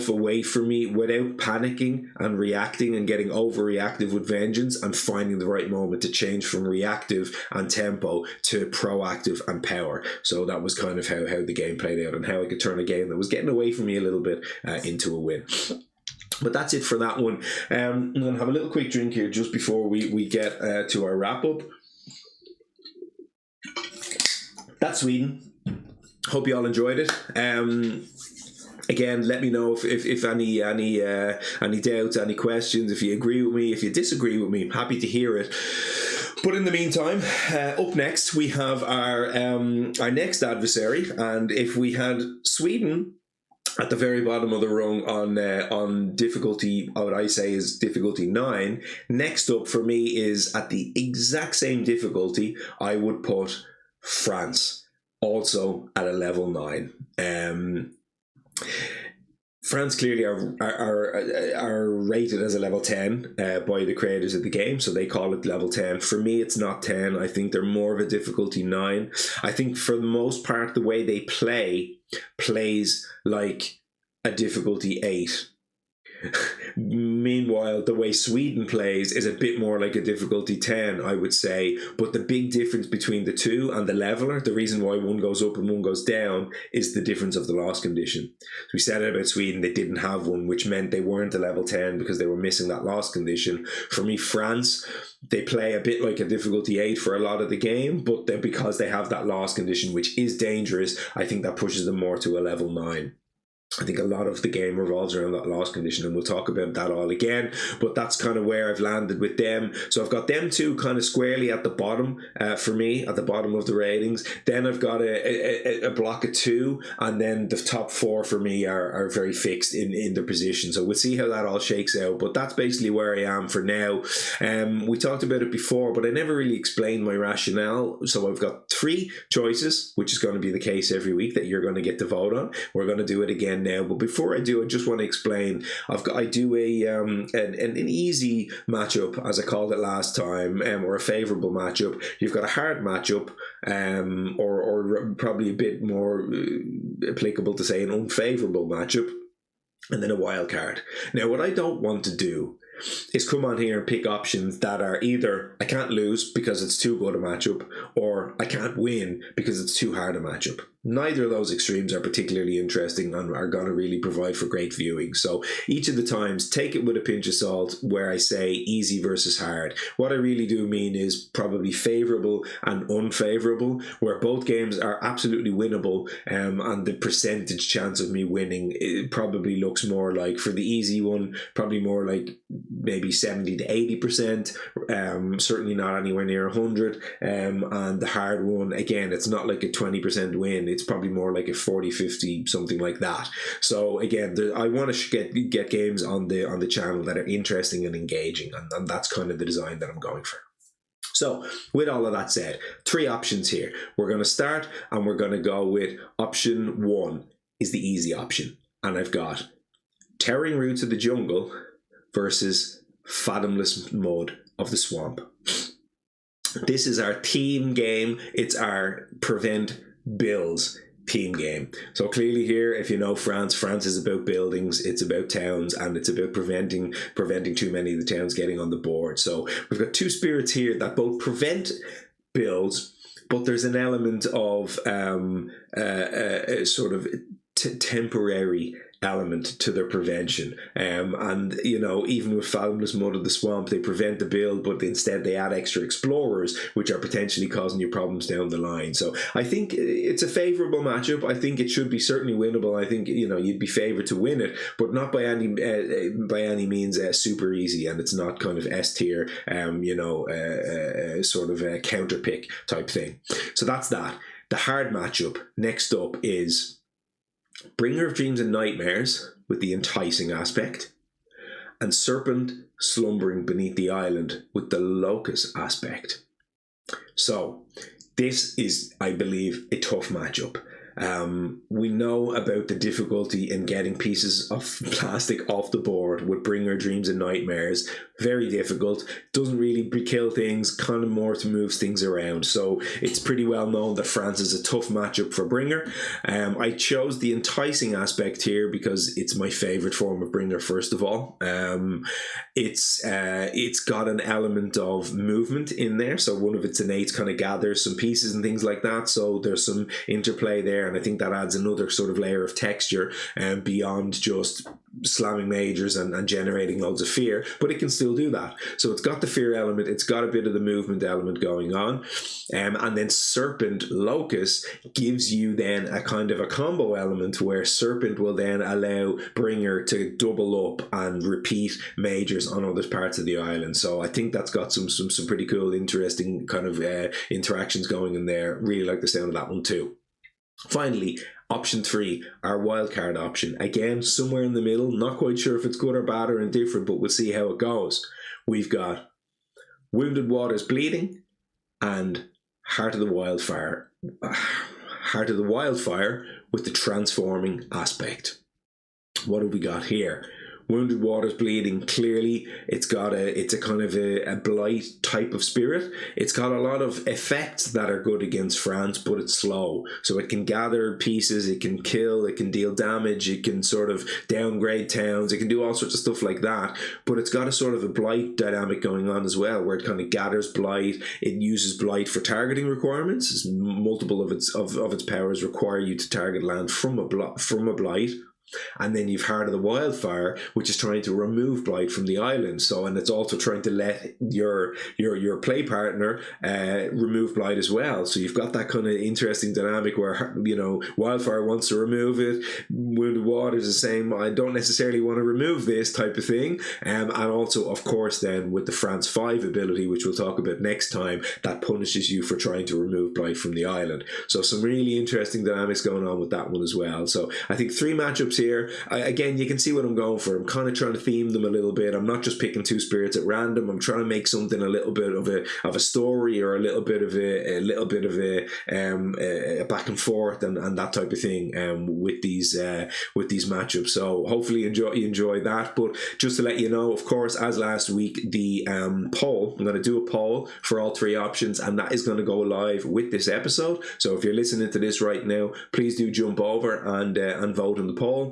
away from me without panicking and reacting and getting overreactive with Vengeance, and finding the right moment to change from reactive and tempo to proactive and power. So that was kind of how the game played out and how I could turn a game that was getting away from me a little bit into a win. But that's it for that one. I'm going to have a little quick drink here just before we get to our wrap up. That's Sweden. Hope you all enjoyed it. Again, let me know if any doubts, any questions, if you agree with me, if you disagree with me. I'm happy to hear it. But in the meantime, up next we have our next adversary, and if we had Sweden at the very bottom of the rung on difficulty, what I say is difficulty 9, next up for me is at the exact same difficulty, I would put France, also at a level 9. France clearly are rated as a level 10 by the creators of the game, so they call it level 10. For me, it's not 10. I think they're more of a difficulty 9. I think for the most part, the way they plays like a difficulty 8. Meanwhile, the way Sweden plays is a bit more like a difficulty 10, I would say. But the big difference between the two and the leveler, the reason why one goes up and one goes down, is the difference of the loss condition. So we said it about Sweden, they didn't have one, which meant they weren't a level 10 because they were missing that loss condition. For me, France, they play a bit like a difficulty 8 for a lot of the game, but then because they have that loss condition, which is dangerous, I think that pushes them more to a level 9. I think a lot of the game revolves around that loss condition, and we'll talk about that all again, but that's kind of where I've landed with them. So I've got them two kind of squarely at the bottom for me, at the bottom of the ratings. Then I've got a block of 2, and then the top 4 for me are very fixed in their position. So we'll see how that all shakes out, but that's basically where I am for now. We talked about it before, but I never really explained my rationale. So I've got 3 choices, which is going to be the case every week that you're going to get to vote on. We're going to do it again now, but before I do, I just want to explain. I do an easy matchup, as I called it last time, or a favourable matchup. You've got a hard matchup, or probably a bit more applicable to say an unfavourable matchup, and then a wild card. Now, what I don't want to do is come on here and pick options that are either I can't lose because it's too good a matchup, or I can't win because it's too hard a matchup. Neither of those extremes are particularly interesting and are going to really provide for great viewing. So each of the times, take it with a pinch of salt where I say easy versus hard. What I really do mean is probably favourable and unfavourable, where both games are absolutely winnable, and the percentage chance of me winning, it probably looks more like, for the easy one, probably more like maybe 70 to 80%, certainly not anywhere near 100, and the hard one, again, it's not like a 20% win. It's probably more like a 40, 50, something like that. So again, I want to get games on the channel that are interesting and engaging, and that's kind of the design that I'm going for. So with all of that said, 3 options here. We're going to start and we're going to go with option 1 is the easy option. And I've got Towering Roots of the Jungle versus Fathomless Mud of the Swamp. This is our team game. It's our prevent builds team game. So clearly here, if you know France is about buildings, it's about towns, and it's about preventing too many of the towns getting on the board. So we've got 2 spirits here that both prevent builds, but there's an element of sort of temporary element to their prevention, and you know, even with Fathomless Mud of the Swamp, they prevent the build, but instead they add extra explorers, which are potentially causing you problems down the line. So I think it's a favourable matchup. I think it should be certainly winnable. I think, you know, you'd be favoured to win it, but not by any means super easy, and it's not kind of S tier, sort of a counter pick type thing. So that's that. The hard matchup next up is Bringer of Dreams and Nightmares with the enticing aspect, and Serpent Slumbering Beneath the Island with the locust aspect. So this is, I believe, a tough matchup. We know about the difficulty in getting pieces of plastic off the board with Bringer Dreams and Nightmares. Very difficult. Doesn't really kill things, kind of more to move things around. So it's pretty well known that France is a tough matchup for Bringer. I chose the enticing aspect here because it's my favourite form of Bringer, first of all. It's got an element of movement in there. So one of its innates kind of gathers some pieces and things like that. So there's some interplay there, and I think that adds another sort of layer of texture beyond just slamming majors and generating loads of fear, but it can still do that. So it's got the fear element, it's got a bit of the movement element going on, and then Serpent Locust gives you then a kind of a combo element where Serpent will then allow Bringer to double up and repeat majors on other parts of the island. So I think that's got some pretty cool, interesting kind of interactions going in there. Really like the sound of that one too. Finally, option 3, our wildcard option. Again, somewhere in the middle. Not quite sure if it's good or bad or indifferent, but we'll see how it goes. We've got Wounded Waters Bleeding and Heart of the Wildfire. Heart of the Wildfire with the transforming aspect. What have we got here? Wounded Water's bleeding. Clearly, it's a kind of a blight type of spirit. It's got a lot of effects that are good against France, but it's slow. So it can gather pieces, it can kill, it can deal damage, it can sort of downgrade towns, it can do all sorts of stuff like that. But it's got a sort of a blight dynamic going on as well, where it kind of gathers blight. It uses blight for targeting requirements. Multiple of its powers require you to target land from a blight. And then you've Heart of the Wildfire, which is trying to remove blight from the island. So, and it's also trying to let your play partner remove blight as well. So you've got that kind of interesting dynamic where, you know, Wildfire wants to remove it. Wounded Waters is saying, I don't necessarily want to remove this type of thing. And also, of course, then with the France 5 ability, which we'll talk about next time, that punishes you for trying to remove blight from the island. So some really interesting dynamics going on with that one as well. So I think 3 matchups here. Again, you can see what I'm going for. I'm kind of trying to theme them a little bit. I'm not just picking 2 spirits at random. I'm trying to make something a little bit of a story, or a little bit of a back and forth and that type of thing with these matchups. So hopefully you enjoy that. But just to let you know, of course, as last week, the poll, I'm going to do a poll for all 3 options, and that is going to go live with this episode. So if you're listening to this right now, please do jump over and vote in the poll.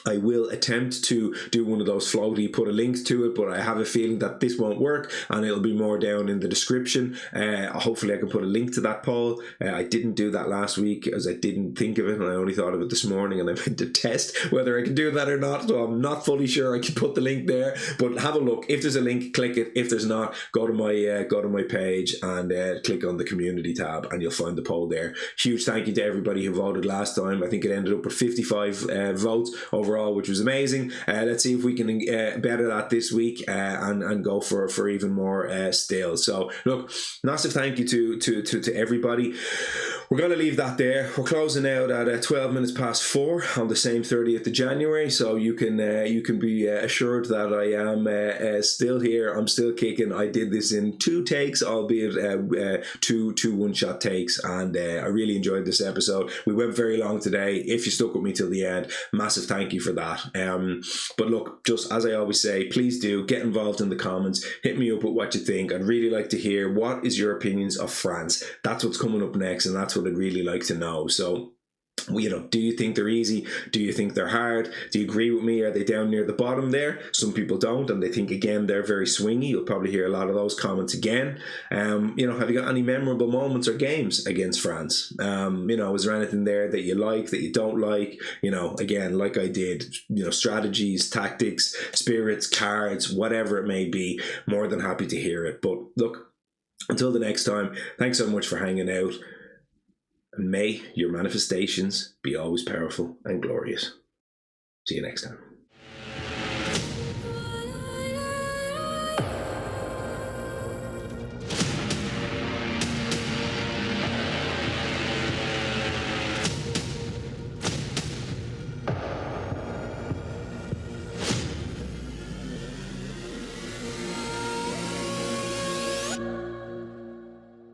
I will attempt to do one of those floaty, put a link to it, but I have a feeling that this won't work, and it'll be more down in the description. Hopefully I can put a link to that poll. I didn't do that last week as I didn't think of it, and I only thought of it this morning, and I meant to test whether I can do that or not, so I'm not fully sure I can put the link there, but have a look. If there's a link, click it. If there's not, go to my page and click on the community tab, and you'll find the poll there. Huge thank you to everybody who voted last time. I think it ended up with 55 votes overall, which was amazing. Let's see if we can better that this week and go for even more still. So look, massive thank you to everybody. We're going to leave that there. We're closing out at 12 minutes past 4 on the same 30th of January, so you can be assured that I am still here. I'm still kicking. I did this in 2 takes, albeit two one-shot takes, and I really enjoyed this episode. We went very long today. If you stuck with me till the end, massive thank you for that. But look, just as I always say, please do get involved in the comments. Hit me up with what you think. I'd really like to hear what is your opinions of France. That's what's coming up next, and that's what I'd really like to know. So, you know, do you think they're easy? Do you think they're hard? Do you agree with me? Are they down near the bottom there? Some people don't, and they think, again, they're very swingy. You'll probably hear a lot of those comments again. You know, have you got any memorable moments or games against France? You know, is there anything there that you like, that you don't like? You know, again, like I did, you know, strategies, tactics, spirits, cards, whatever it may be, more than happy to hear it. But look, until the next time, thanks so much for hanging out. And may your manifestations be always powerful and glorious. See you next time.